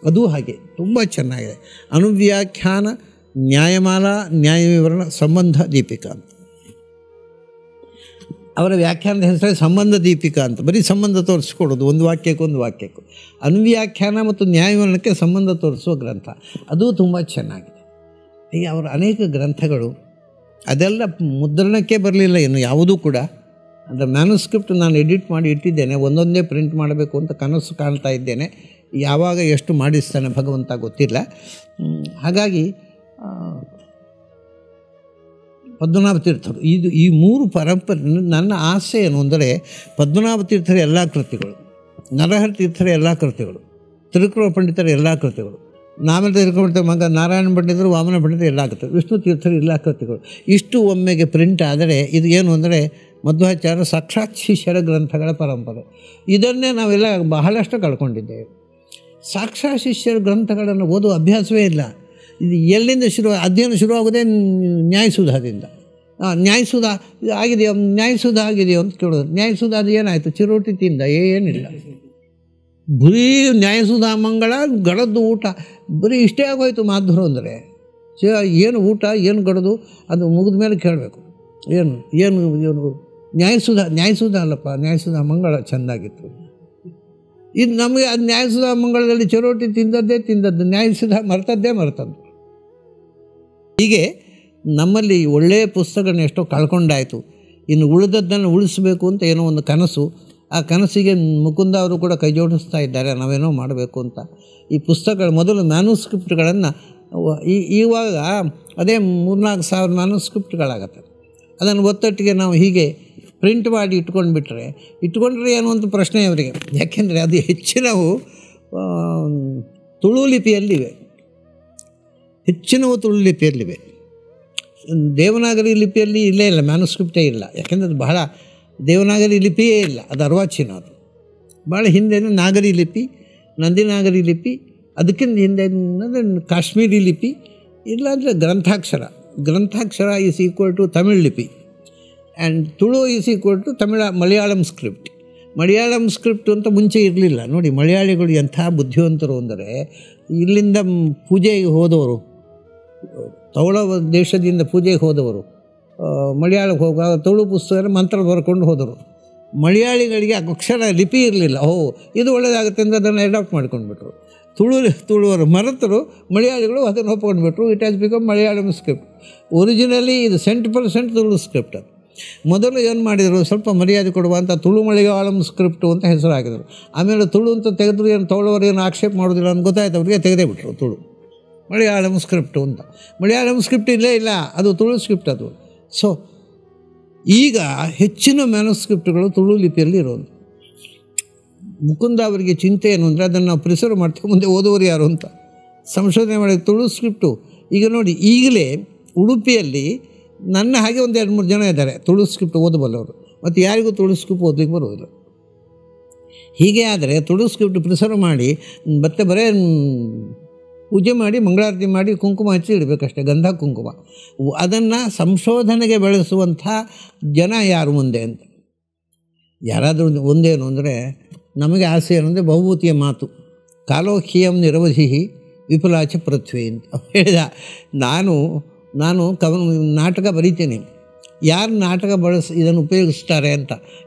ಅದು ಹಾಗೆ ತುಂಬ ಚೆನ್ನಾಗಿದೆ, ಅನುವ್ಯಾಖ್ಯಾನ ನ್ಯಾಯಮಾಲಾ ನ್ಯಾಯವಿವರಣ ಸಂಬಂಧ ದೀಪಿಕಾ ಅಂತ. ಅವರ ವ್ಯಾಖ್ಯಾನದ ಹೆಸರೇ ಸಂಬಂಧ ದೀಪಿಕಾ ಅಂತ. ಬರೀ ಸಂಬಂಧ ತೋರಿಸ್ಕೊಡೋದು, ಒಂದು ವಾಕ್ಯಕ್ಕೂ. ಅನುವ್ಯಾಖ್ಯಾನ ಮತ್ತು ನ್ಯಾಯವಿವರಣಕ್ಕೆ ಸಂಬಂಧ ತೋರಿಸುವ ಗ್ರಂಥ, ಅದು ತುಂಬ ಚೆನ್ನಾಗಿದೆ. ಹೀಗೆ ಅವರ ಅನೇಕ ಗ್ರಂಥಗಳು ಅದೆಲ್ಲ ಮುದ್ರಣಕ್ಕೆ ಬರಲಿಲ್ಲ ಇನ್ನು ಯಾವುದೂ ಕೂಡ. ಅದರ ಮ್ಯಾನುಸ್ಕ್ರಿಪ್ಟ್ ನಾನು ಎಡಿಟ್ ಮಾಡಿ ಇಟ್ಟಿದ್ದೇನೆ, ಒಂದೊಂದೇ ಪ್ರಿಂಟ್ ಮಾಡಬೇಕು ಅಂತ ಕನಸು ಕಾಣ್ತಾ ಇದ್ದೇನೆ. ಯಾವಾಗ ಎಷ್ಟು ಮಾಡಿಸ್ತಾನೆ ಭಗವಂತ ಗೊತ್ತಿಲ್ಲ. ಹಾಗಾಗಿ ಪದ್ಮನಾಭ ತೀರ್ಥರು ಈ 3 ಪರಂಪರೆ. ನನ್ನ ಆಸೆ ಏನು ಅಂದರೆ ಪದ್ಮನಾಭ ತೀರ್ಥರ ಎಲ್ಲ ಕೃತಿಗಳು, ನರಹರಿ ತೀರ್ಥರ ಎಲ್ಲ ಕೃತಿಗಳು, ತಿರುಕುಳ ಪಂಡಿತರ ಎಲ್ಲ ಕೃತಿಗಳು, ನಾಮೇಲೆ ತಿರುಕುಳ ಮಗ ನಾರಾಯಣ ಪಂಡಿತರು, ವಾಮನ ಪಂಡಿತರು ಎಲ್ಲ ಕೃತಿಗಳು, ವಿಷ್ಣು ತೀರ್ಥರು ಎಲ್ಲ ಕೃತಿಗಳು ಇಷ್ಟು ಒಮ್ಮೆಗೆ ಪ್ರಿಂಟ್ ಆದರೆ ಇದು ಏನು ಅಂದರೆ ಮಧ್ವಾಚಾರ್ಯ ಸಾಕ್ಷಾತ್ ಶಿಷ್ಯರ ಗ್ರಂಥಗಳ ಪರಂಪರೆ. ಇದನ್ನೇ ನಾವೆಲ್ಲ ಬಹಳಷ್ಟು ಕಳ್ಕೊಂಡಿದ್ದೇವೆ. ಸಾಕ್ಷಾತ್ ಶಿಷ್ಯರ ಗ್ರಂಥಗಳನ್ನು ಓದುವ ಅಭ್ಯಾಸವೇ ಇಲ್ಲ. ಇದು ಎಲ್ಲಿಂದ ಅಧ್ಯಯನ ಶುರುವಾಗೋದೇ ನ್ಯಾಯಸುಧಾದಿಂದ. ನ್ಯಾಯಸುಧಾ ಆಗಿದೆಯೋ, ನ್ಯಾಯಸುಧಾ ಆಗಿದೆಯೋ ಅಂತ ಕೇಳೋದು. ನ್ಯಾಯಸುಧಾ ಅದು ಏನಾಯಿತು, ಚಿರೋಟಿ ತಿಂದ, ಏನಿಲ್ಲ. ಬರೀ ನ್ಯಾಯಸುಧಾ ಮಂಗಳ ಗಡದ್ದು ಊಟ, ಬರೀ ಇಷ್ಟೇ ಆಗೋಯ್ತು ಮಾಧುರು ಅಂದರೆ. ಏನು ಊಟ ಏನು ಗಡದು ಅದು ಮುಗಿದ ಮೇಲೆ ಕೇಳಬೇಕು. ಏನು ನ್ಯಾಯಸುಧಾ ಅಲ್ಲಪ್ಪ, ನ್ಯಾಯಸುಧಾ ಮಂಗಳ ಚೆಂದಾಗಿತ್ತು. ಇದು ನಮಗೆ ಅದು ನ್ಯಾಯಸುಧಾ ಮಂಗಳದಲ್ಲಿ ಚಿರೋಟಿ ತಿಂದದ್ದು, ನ್ಯಾಯಸುಧಾ ಮರ್ತದ್ದು. ಹೀಗೆ ನಮ್ಮಲ್ಲಿ ಒಳ್ಳೆಯ ಪುಸ್ತಕಗಳನ್ನ ಎಷ್ಟೋ ಕಳ್ಕೊಂಡಾಯಿತು. ಇನ್ನು ಉಳಿದದ್ದನ್ನು ಉಳಿಸಬೇಕು ಅಂತ ಏನೋ ಒಂದು ಕನಸು. ಆ ಕನಸಿಗೆ ಮುಕುಂದ ಅವರು ಕೂಡ ಕೈ ಜೋಡಿಸ್ತಾ ಇದ್ದಾರೆ, ನಾವೇನೋ ಮಾಡಬೇಕು ಅಂತ. ಈ ಪುಸ್ತಕಗಳು ಮೊದಲು ಮ್ಯಾನುಸ್ಕ್ರಿಪ್ಟ್ಗಳನ್ನು ಇವಾಗ ಅದೇ 3-4 ಸಾವಿರ ಮ್ಯಾನುಸ್ಕ್ರಿಪ್ಟ್ಗಳಾಗತ್ತೆ. ಅದನ್ನು ಒತ್ತಟ್ಟಿಗೆ ನಾವು ಹೀಗೆ ಪ್ರಿಂಟ್ ಮಾಡಿ ಇಟ್ಕೊಂಡ್ರೆ ಏನು ಅಂತ ಪ್ರಶ್ನೆ ಅವರಿಗೆ. ಯಾಕೆಂದರೆ ಅದು ಹೆಚ್ಚಿನವು ತುಳು ಲಿಪಿಯಲ್ಲಿವೆ, ದೇವನಾಗರಿ ಲಿಪಿಯಲ್ಲಿ ಇಲ್ಲೇ ಇಲ್ಲ, ಮ್ಯಾನುಸ್ಕ್ರಿಪ್ಟೇ ಇಲ್ಲ. ಯಾಕೆಂದರೆ ಅದು ಬಹಳ ದೇವನಾಗರಿ ಲಿಪಿಯೇ ಇಲ್ಲ, ಅದು ಅರ್ವಾಚೀನ. ಅದು ಭಾಳ ಹಿಂದೆ ನಾಗರಿ ಲಿಪಿ, ನಂದಿನಾಗರಿ ಲಿಪಿ, ಅದಕ್ಕಿಂತ ಹಿಂದೆ ಕಾಶ್ಮೀರಿ ಲಿಪಿ, ಇಲ್ಲಾಂದರೆ Granthakshara is equal to Tamil ಲಿಪಿ and Tulu is equal to Malayalam script ಅಂತ ಮುಂಚೆ ಇರಲಿಲ್ಲ. ನೋಡಿ ಮಲಯಾಳಿಗಳು ಎಂಥ ಬುದ್ಧಿವಂತರು ಅಂದರೆ, ಇಲ್ಲಿಂದ ಪೂಜೆಗೆ ಹೋದವರು, ತೌಳ ದೇಶದಿಂದ ಪೂಜೆಗೆ ಹೋದವರು ಮಲಯಾಳಕ್ಕೆ ಹೋಗುವಾಗ ತುಳು ಪುಸ್ತಕ ಮಂತ್ರ ಬರ್ಕೊಂಡು ಹೋದರು. ಮಲಯಾಳಿಗಳಿಗೆ ಅಕ್ಷರ ಲಿಪಿ ಇರಲಿಲ್ಲ. ಇದು ಒಳ್ಳೆಯದಾಗುತ್ತೆ ಅಂತ ಅದನ್ನು ಅಡಾಪ್ಟ್ ಮಾಡ್ಕೊಂಡ್ಬಿಟ್ರು. ತುಳುವರು ಮರೆತರು, ಮಲಯಾಳಿಗಳು ಅದನ್ನು ಒಪ್ಕೊಂಡ್ಬಿಟ್ರು. It has become Malayalam script. Originally ಇದು 100% ತುಳು ಸ್ಕ್ರಿಪ್ಟ್. ಅದು ಮೊದಲು ಏನು ಮಾಡಿದರು, ಸ್ವಲ್ಪ ಮರ್ಯಾದೆ ಕೊಡುವಂಥ ತುಳು ಮಲಯಾಳಂ ಸ್ಕ್ರಿಪ್ಟು ಅಂತ ಹೆಸರು ಹಾಕಿದರು. ಆಮೇಲೆ ತುಳು ಅಂತ ತೆಗೆದ್ರು, ಏನು ತೌಳವರು ಏನು ಆಕ್ಷೇಪ ಮಾಡೋದಿಲ್ಲ ಅಂತ ಗೊತ್ತಾಯ್ತು ಅವರಿಗೆ, ತೆಗೆದೇ ಬಿಟ್ಟರು ತುಳು ಮಲಯಾಳಂ ಸ್ಕ್ರಿಪ್ಟು ಅಂತ. ಮಲಯಾಳಂ ಸ್ಕ್ರಿಪ್ಟ್ ಇಲ್ಲೇ ಇಲ್ಲ, ಅದು ತುಳು ಸ್ಕ್ರಿಪ್ಟ್ ಅದು. ಸೊ ಈಗ ಹೆಚ್ಚಿನ ಮ್ಯಾನುಸ್ಕ್ರಿಪ್ಟ್ಗಳು ತುಳು ಲಿಪಿಯಲ್ಲಿ ಇರೋದು. ಮುಕುಂದ ಅವರಿಗೆ ಚಿಂತೆ ಏನು ಅಂದರೆ ಅದನ್ನು ನಾವು ಪ್ರಿಸರ್ವ್ ಮಾಡ್ತೀವಿ, ಮುಂದೆ ಓದುವರು ಯಾರು ಅಂತ ಸಂಶೋಧನೆ ಮಾಡಿದ ತುಳು ಸ್ಕ್ರಿಪ್ಟು. ಈಗ ನೋಡಿ, ಈಗಲೇ ಉಡುಪಿಯಲ್ಲಿ ನನ್ನ ಹಾಗೆ ಒಂದು 2-3 ಜನ ಇದ್ದಾರೆ ತುಳು ಸ್ಕ್ರಿಪ್ಟ್ ಓದಬಲ್ಲವರು, ಮತ್ತು ಯಾರಿಗೂ ತುಳು ಸ್ಕ್ರಿಪ್ಟ್ ಓದಲಿಕ್ಕೆ ಬರೋದಿಲ್ಲ. ಹೀಗೆ ಆದರೆ ತುಳು ಸ್ಕ್ರಿಪ್ಟ್ ಪ್ರಿಸರ್ವ್ ಮಾಡಿ ಮತ್ತೆ ಬರೇ ಪೂಜೆ ಮಾಡಿ ಮಂಗಳಾರತಿ ಮಾಡಿ ಕುಂಕುಮ ಹಚ್ಚಿ ಇಡಬೇಕಷ್ಟೇ, ಗಂಧ ಕುಂಕುಮ. ಅದನ್ನು ಸಂಶೋಧನೆಗೆ ಬೆಳೆಸುವಂಥ ಜನ ಯಾರು ಮುಂದೆ ಅಂತ. ಯಾರಾದರೂ ಒಂದೇನು ಅಂದರೆ ನಮಗೆ ಆಸೆ ಏನಂದರೆ ಬಹುಭೂತಿಯ ಮಾತು, ಕಾಲೋಖ್ಯಂ ನಿರವಧಿ ವಿಪುಲಾಚ ಪೃಥ್ವಿ ಅಂತ ಹೇಳಿದ. ನಾನು ನಾಟಕ ಬರೀತೀನಿ, ಯಾರು ನಾಟಕ ಇದನ್ನು ಉಪಯೋಗಿಸ್ತಾರೆ ಅಂತ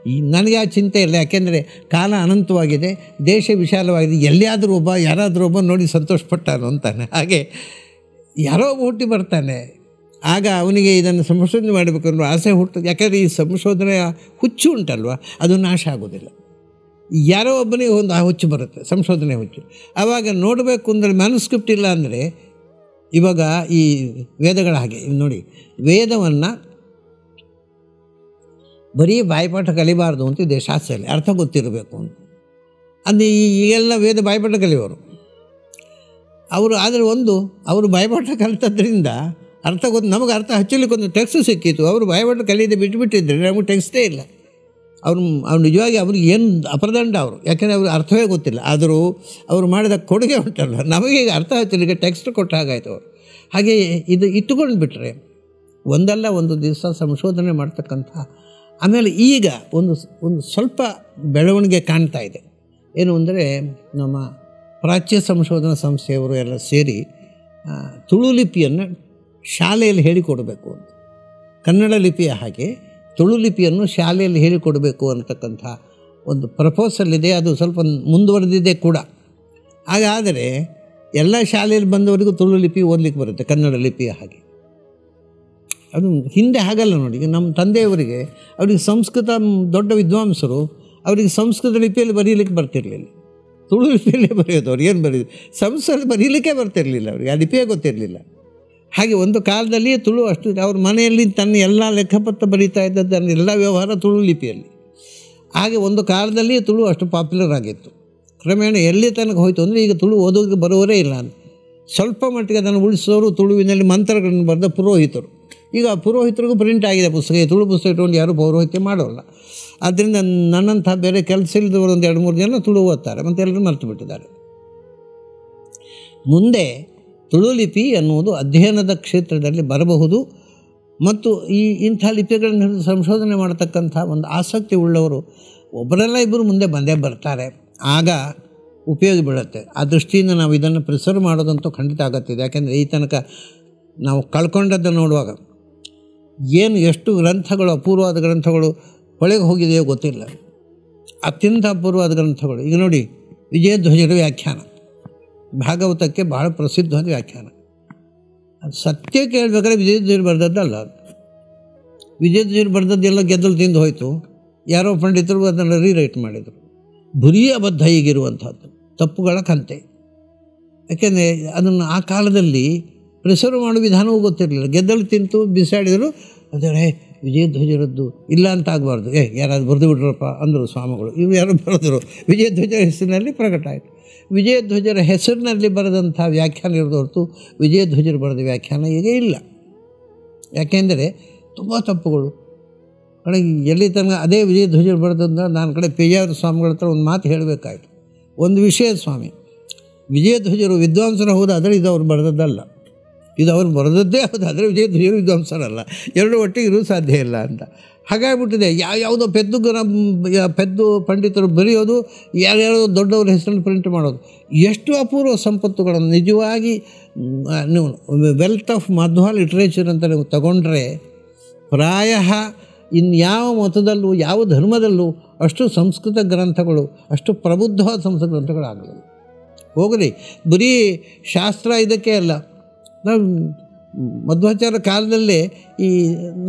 ನನಗೆ ಆ ಚಿಂತೆ ಇಲ್ಲ. ಯಾಕೆಂದರೆ ಕಾಲ ಅನಂತವಾಗಿದೆ, ದೇಶ ವಿಶಾಲವಾಗಿದೆ. ಯಾರಾದರೂ ಒಬ್ಬ ನೋಡಿ ಸಂತೋಷಪಟ್ಟಾನು ಅಂತಾನೆ. ಹಾಗೆ ಯಾರೋ ಹುಟ್ಟಿ ಬರ್ತಾನೆ, ಆಗ ಅವನಿಗೆ ಇದನ್ನು ಸಂಶೋಧನೆ ಮಾಡಬೇಕನ್ನೋ ಆಸೆ ಹುಟ್ಟು. ಯಾಕೆಂದರೆ ಈ ಸಂಶೋಧನೆಯ ಹುಚ್ಚು ಉಂಟಲ್ವ, ಅದು ನಾಶ ಆಗೋದಿಲ್ಲ. ಯಾರೋ ಒಬ್ಬನಿಗೆ ಒಂದು ಆ ಹುಚ್ಚು ಬರುತ್ತೆ, ಸಂಶೋಧನೆ ಹುಚ್ಚು. ಆವಾಗ ನೋಡಬೇಕು ಅಂದರೆ ಮ್ಯಾನುಸ್ಕ್ರಿಪ್ಟ್ ಇಲ್ಲ ಅಂದರೆ, ಇವಾಗ ಈ ವೇದಗಳ ಹಾಗೆ ನೋಡಿ, ವೇದವನ್ನು ಬರೀ ಬಾಯಿಪಾಠ ಕಲಿಬಾರ್ದು ಅಂತ ಇದೆ ಶಾಸ್ತ್ರದಲ್ಲಿ, ಅರ್ಥ ಗೊತ್ತಿರಬೇಕು ಅಂತ. ಅದು ಈಗೆಲ್ಲ ವೇದ ಬಾಯಿಪಾಠ ಕಲಿಯೋರು ಅವರು. ಆದರೆ ಅವರು ಬಾಯಿಪಾಠ ಕಲಿತದ್ರಿಂದ ಅರ್ಥ ಗೊತ್ತು, ನಮಗೆ ಅರ್ಥ ಹಚ್ಚಲಿಕ್ಕೆ ಒಂದು ಟೆಕ್ಸ್ಟ್ ಸಿಕ್ಕಿತ್ತು. ಅವರು ಬಾಯಿಪಾಠ ಕಲಿಯದೆ ಬಿಟ್ಟುಬಿಟ್ಟಿದ್ರೆ ನಮಗೆ ಟೆಕ್ಸ್ಟೇ ಇಲ್ಲ. ಅವ್ರು ನಿಜವಾಗಿ ಅವ್ರಿಗೆ ಏನು ಅಪರದಂಡ ಅವರು, ಯಾಕೆಂದರೆ ಅವ್ರಿಗೆ ಅರ್ಥವೇ ಗೊತ್ತಿಲ್ಲ. ಆದರೂ ಅವರು ಮಾಡಿದ ಕೊಡುಗೆ ಉಂಟಲ್ಲ, ನಮಗೆ ಈಗ ಅರ್ಥ ಹಚ್ಚಲಿಕ್ಕೆ ಟೆಕ್ಸ್ಟ್ ಕೊಟ್ಟ ಹಾಗಾಯಿತು ಅವರು. ಹಾಗೆ ಇದು ಇಟ್ಟುಕೊಂಡು ಬಿಟ್ಟರೆ ಒಂದಲ್ಲ ಒಂದು ದಿವಸ ಸಂಶೋಧನೆ ಮಾಡ್ತಕ್ಕಂಥ. ಆಮೇಲೆ ಈಗ ಒಂದು ಸ್ವಲ್ಪ ಬೆಳವಣಿಗೆ ಕಾಣ್ತಾ ಇದೆ. ಏನು ಅಂದರೆ ನಮ್ಮ ಪ್ರಾಚ್ಯ ಸಂಶೋಧನಾ ಸಂಸ್ಥೆಯವರು ಎಲ್ಲ ಸೇರಿ ತುಳು ಲಿಪಿಯನ್ನು ಶಾಲೆಯಲ್ಲಿ ಹೇಳಿಕೊಡಬೇಕು ಅಂತ, ಕನ್ನಡ ಲಿಪಿಯ ಹಾಗೆ ತುಳು ಲಿಪಿಯನ್ನು ಶಾಲೆಯಲ್ಲಿ ಹೇಳಿಕೊಡಬೇಕು ಅಂತಕ್ಕಂಥ ಒಂದು ಪ್ರಪೋಸಲ್ ಇದೆ. ಅದು ಸ್ವಲ್ಪ ಮುಂದುವರೆದಿದೆ ಕೂಡ. ಹಾಗಾದರೆ ಎಲ್ಲ ಶಾಲೆಯಲ್ಲಿ ಬಂದವರಿಗೂ ತುಳು ಲಿಪಿ ಓದಲಿಕ್ಕೆ ಬರುತ್ತೆ, ಕನ್ನಡ ಲಿಪಿಯ ಹಾಗೆ. ಅದು ಹಿಂದೆ ಹಾಗಲ್ಲ ನೋಡಿ. ಈಗ ನಮ್ಮ ತಂದೆಯವರಿಗೆ, ಅವರಿಗೆ ಸಂಸ್ಕೃತ ದೊಡ್ಡ ವಿದ್ವಾಂಸರು, ಅವರಿಗೆ ಸಂಸ್ಕೃತ ಲಿಪಿಯಲ್ಲಿ ಬರೀಲಿಕ್ಕೆ ಬರ್ತಿರಲಿಲ್ಲ, ತುಳು ಲಿಪಿಯಲ್ಲೇ ಬರೆಯೋದು. ಅವ್ರು ಏನು ಬರೆಯೋದು, ಸಂಸ್ಕೃತ ಬರೀಲಿಕ್ಕೆ ಬರ್ತಿರಲಿಲ್ಲ ಅವರಿಗೆ, ಆ ಲಿಪಿಯೇ ಗೊತ್ತಿರಲಿಲ್ಲ. ಹಾಗೆ ಒಂದು ಕಾಲದಲ್ಲಿ ತುಳು ಅಷ್ಟು, ಅವ್ರ ಮನೆಯಲ್ಲಿ ತನ್ನ ಎಲ್ಲ ಲೆಕ್ಕಪತ್ರ ಬರೀತಾ ಇದ್ದದ್ದನ್ನು ಎಲ್ಲ ವ್ಯವಹಾರ ತುಳು ಲಿಪಿಯಲ್ಲಿ. ಹಾಗೆ ಒಂದು ಕಾಲದಲ್ಲಿ ತುಳು ಅಷ್ಟು ಪಾಪ್ಯುಲರ್ ಆಗಿತ್ತು. ಕ್ರಮೇಣ ಎಲ್ಲಿ ತನಕ ಹೋಯಿತು ಅಂದರೆ ಈಗ ತುಳು ಓದೋಕ್ಕೆ ಬರೋವರೇ ಇಲ್ಲ ಅಂತ. ಸ್ವಲ್ಪ ಮಟ್ಟಿಗೆ ಅದನ್ನು ಉಳಿಸೋರು ತುಳುವಿನಲ್ಲಿ ಮಂತ್ರಗಳನ್ನು ಬರೆದ ಪುರೋಹಿತರು. ಈಗ ಪುರೋಹಿತರಿಗೂ ಪ್ರಿಂಟ್ ಆಗಿದೆ ಪುಸ್ತಕ, ತುಳು ಪುಸ್ತಕ ಇಟ್ಕೊಂಡು ಯಾರೂ ಪೌರೋಹಿತ್ಯ ಮಾಡೋಲ್ಲ. ಆದ್ದರಿಂದ ನನ್ನಂಥ ಬೇರೆ ಕೆಲಸ ಇಲ್ಲದವರು ಒಂದು 2-3 ಜನ ತುಳು ಓದ್ತಾರೆ, ಮತ್ತು ಎಲ್ಲರೂ ಮರೆತು ಬಿಟ್ಟಿದ್ದಾರೆ. ಮುಂದೆ ತುಳು ಲಿಪಿ ಅನ್ನುವುದು ಅಧ್ಯಯನದ ಕ್ಷೇತ್ರದಲ್ಲಿ ಬರಬಹುದು. ಮತ್ತು ಇಂಥ ಲಿಪಿಗಳನ್ನು ಸಂಶೋಧನೆ ಮಾಡತಕ್ಕಂಥ ಒಂದು ಆಸಕ್ತಿ ಉಳ್ಳವರು ಒಬ್ಬರೆಲ್ಲ ಇಬ್ಬರು ಮುಂದೆ ಬಂದೇ ಬರ್ತಾರೆ. ಆಗ ಉಪಯೋಗ ಬೀಳುತ್ತೆ. ಆ ದೃಷ್ಟಿಯಿಂದ ನಾವು ಇದನ್ನು ಪ್ರಿಸರ್ವ್ ಮಾಡೋದಂತೂ ಖಂಡಿತ ಆಗುತ್ತಿದೆ. ಯಾಕೆಂದರೆ ಈ ತನಕ ನಾವು ಕಳ್ಕೊಂಡದ್ದನ್ನು ನೋಡುವಾಗ ಎಷ್ಟು ಗ್ರಂಥಗಳು, ಅಪೂರ್ವವಾದ ಗ್ರಂಥಗಳು ಹೊಳೆಗೆ ಹೋಗಿದೆಯೋ ಗೊತ್ತಿಲ್ಲ. ಅತ್ಯಂತ ಅಪೂರ್ವವಾದ ಗ್ರಂಥಗಳು. ಈಗ ನೋಡಿ, ವಿಜಯಧ್ವಜರ ವ್ಯಾಖ್ಯಾನ ಭಾಗವತಕ್ಕೆ ಬಹಳ ಪ್ರಸಿದ್ಧವಾದ ವ್ಯಾಖ್ಯಾನ. ಅದು ಸತ್ಯಕ್ಕೆ ಹೇಳ್ಬೇಕಾದ್ರೆ ವಿಜಯಧ್ವಜರು ಬರೆದದ್ದಲ್ಲ. ವಿಜಯಧ್ವಜರು ಬರೆದದ್ದೆಲ್ಲ ಗೆದ್ದಲು ತಿಂದು ಹೋಯಿತು. ಯಾರೋ ಪಂಡಿತರು ಅದನ್ನು ರೀರೈಟ್ ಮಾಡಿದರು. ಬರೀ ಅಬದ್ಧ ಈಗಿರುವಂಥದ್ದು, ತಪ್ಪುಗಳ ಕಂತೆ. ಯಾಕೆಂದರೆ ಅದನ್ನು ಆ ಕಾಲದಲ್ಲಿ ಪ್ರಿಸರ್ವ್ ಮಾಡೋ ವಿಧಾನವೂ ಗೊತ್ತಿರಲಿಲ್ಲ. ಗೆದ್ದಲು ತಿಂತು ಬಿಸಾಡಿದರು. ಆದರೆ ವಿಜಯಧ್ವಜರದ್ದು ಇಲ್ಲ ಅಂತ ಆಗಬಾರ್ದು, ಯಾರಾದ್ರು ಬರೆದು ಬಿಡ್ರಪ್ಪ ಅಂದರು ಸ್ವಾಮಿಗಳು. ಇವರು ಯಾರು ಬರೆದರು, ವಿಜಯಧ್ವಜರ ಹೆಸರಿನಲ್ಲಿ ಪ್ರಕಟ ಆಯಿತು. ವಿಜಯಧ್ವಜರ ಹೆಸರಿನಲ್ಲಿ ಬರೆದಂಥ ವ್ಯಾಖ್ಯಾನ ಇರೋದು ಹೊರತು ವಿಜಯಧ್ವಜರು ಬರೆದ ವ್ಯಾಖ್ಯಾನ ಈಗ ಇಲ್ಲ. ಯಾಕೆಂದರೆ ತುಂಬ ತಪ್ಪುಗಳು. ಕಡೆಗೆ ಎಲ್ಲಿ ತನಕ ಅದೇ ವಿಜಯಧ್ವಜರು ಬರೆದಂದ್ರೆ ನಾನು ಕಡೆ ಪೇಜಾವರ ಸ್ವಾಮಿಗಳ ಹತ್ರ ಒಂದು ಮಾತು ಹೇಳಬೇಕಾಯ್ತು. ಒಂದು ವಿಷಯ ಸ್ವಾಮಿ, ವಿಜಯಧ್ವಜರು ವಿದ್ವಾಂಸರ ಹೌದಾದರೆ ಇದು ಅವ್ರು ಬರೆದದ್ದಲ್ಲ, ಇದು ಅವ್ರು ಬರೆದದ್ದೇ ಹೌದಾದರೆ ವಿಜಯಧ್ವಜರು ವಿದ್ವಾಂಸರಲ್ಲ, ಎರಡು ಒಟ್ಟಿಗೆ ಇರೋದು ಸಾಧ್ಯ ಇಲ್ಲ ಅಂತ. ಹಾಗಾಗಿಬಿಟ್ಟಿದೆ. ಯಾವುದೋ ಪೆದ್ದು ಪಂಡಿತರು ಬರೆಯೋದು, ಯಾರ್ಯಾರೋ ದೊಡ್ಡವ್ರ ಹೆಸರನ್ನು ಪ್ರಿಂಟ್ ಮಾಡೋದು. ಎಷ್ಟು ಅಪೂರ್ವ ಸಂಪತ್ತುಗಳನ್ನು ನಿಜವಾಗಿ ನೀವು ವೆಲ್ತ್ ಆಫ್ ಮಧ್ವ ಲಿಟ್ರೇಚರ್ ಅಂತ ನೀವು ತಗೊಂಡ್ರೆ ಪ್ರಾಯ ಇನ್ಯಾವ ಮತದಲ್ಲೂ ಯಾವ ಧರ್ಮದಲ್ಲೂ ಅಷ್ಟು ಸಂಸ್ಕೃತ ಗ್ರಂಥಗಳು, ಅಷ್ಟು ಪ್ರಬುದ್ಧವಾದ ಸಂಸ್ಕೃತ ಗ್ರಂಥಗಳು ಆಗಲಿಲ್ಲ. ಹೋಗಲಿ, ಬರೀ ಶಾಸ್ತ್ರ ಇದಕ್ಕೆ ಅಲ್ಲ. ನಾವು ಮಧ್ವಾಚಾರ್ಯ ಕಾಲದಲ್ಲೇ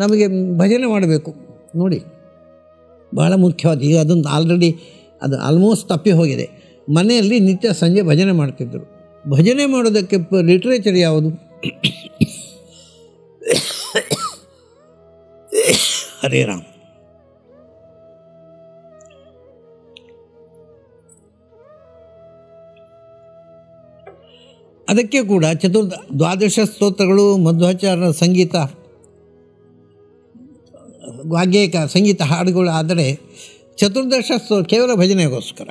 ನಮಗೆ ಭಜನೆ ಮಾಡಬೇಕು ನೋಡಿ, ಭಾಳ ಮುಖ್ಯವಾದ. ಈಗ ಅದೊಂದು ಆಲ್ರೆಡಿ ಅದು ಆಲ್ಮೋಸ್ಟ್ ತಪ್ಪಿ ಹೋಗಿದೆ. ಮನೆಯಲ್ಲಿ ನಿತ್ಯ ಸಂಜೆ ಭಜನೆ ಮಾಡ್ತಿದ್ದರು. ಭಜನೆ ಮಾಡೋದಕ್ಕೆ ಲಿಟ್ರೇಚರ್ ಯಾವುದು? ಹರೇ ರಾಮ್. ಅದಕ್ಕೆ ಕೂಡ ದ್ವಾದಶ ಸ್ತೋತ್ರಗಳು, ಮಧ್ವಾಚಾರ್ಯರ ಸಂಗೀತ, ವಾಗ್ಯೇಕ ಸಂಗೀತ ಹಾಡುಗಳು. ಆದರೆ ಚತುರ್ದಶ ಕೇವಲ ಭಜನೆಗೋಸ್ಕರ.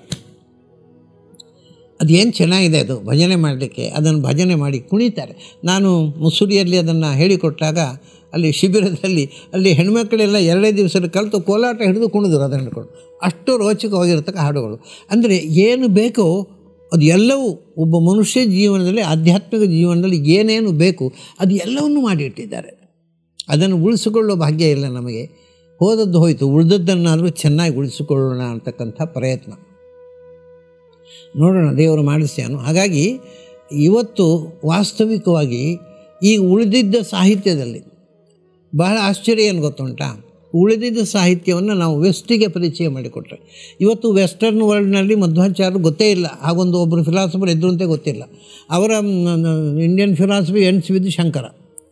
ಅದೇನು ಚೆನ್ನಾಗಿದೆ ಅದು ಭಜನೆ ಮಾಡಲಿಕ್ಕೆ. ಅದನ್ನು ಭಜನೆ ಮಾಡಿ ಕುಣಿತಾರೆ. ನಾನು ಮುಸುರಿಯಲ್ಲಿ ಅದನ್ನು ಹೇಳಿಕೊಟ್ಟಾಗ ಅಲ್ಲಿ ಶಿಬಿರದಲ್ಲಿ ಅಲ್ಲಿ ಹೆಣ್ಮಕ್ಕಳೆಲ್ಲ 2 ದಿವಸದ ಕಲಿತು ಕೋಲಾಟ ಹಿಡಿದು ಕುಣಿದ್ರು ಅದನ್ನು ಹಿಡ್ಕೊಂಡು. ಅಷ್ಟು ರೋಚಕವಾಗಿರ್ತಕ್ಕ ಹಾಡುಗಳು. ಅಂದರೆ ಏನು ಬೇಕೋ ಅದು ಎಲ್ಲವೂ ಒಬ್ಬ ಮನುಷ್ಯ ಜೀವನದಲ್ಲಿ, ಆಧ್ಯಾತ್ಮಿಕ ಜೀವನದಲ್ಲಿ ಏನೇನು ಬೇಕು ಅದು ಎಲ್ಲವನ್ನೂ ಮಾಡಿಟ್ಟಿದ್ದಾರೆ. ಅದನ್ನು ಉಳಿಸಿಕೊಳ್ಳೋ ಭಾಗ್ಯ ಇಲ್ಲ ನಮಗೆ. ಹೋದದ್ದು ಹೋಯಿತು, ಉಳಿದದ್ದನ್ನಾದರೂ ಚೆನ್ನಾಗಿ ಉಳಿಸಿಕೊಳ್ಳೋಣ ಅಂತಕ್ಕಂಥ ಪ್ರಯತ್ನ ನೋಡೋಣ, ದೇವರು ಮಾಡಿಸ್ಯಾನು. ಹಾಗಾಗಿ ಇವತ್ತು ವಾಸ್ತವಿಕವಾಗಿ ಈ ಉಳಿದಿದ್ದ ಸಾಹಿತ್ಯದಲ್ಲಿ ಬಹಳ ಆಶ್ಚರ್ಯ ಏನು ಗೊತ್ತುಂಟಾ, ಉಳಿದಿದ್ದ ಸಾಹಿತ್ಯವನ್ನು ನಾವು ವೆಸ್ಟಿಗೆ ಪರಿಚಯ ಮಾಡಿಕೊಟ್ರೆ, ಇವತ್ತು ವೆಸ್ಟರ್ನ್ ವರ್ಲ್ಡ್ನಲ್ಲಿ ಮಧ್ವಾಚಾರ್ಯರು ಗೊತ್ತೇ ಇಲ್ಲ. ಹಾಗೊಂದು ಒಬ್ಬರು ಫಿಲಾಸಫರ್ ಇದ್ದರು ಅಂತ ಗೊತ್ತಿಲ್ಲ. ಅವರ Indian philosophy ends with Shankara,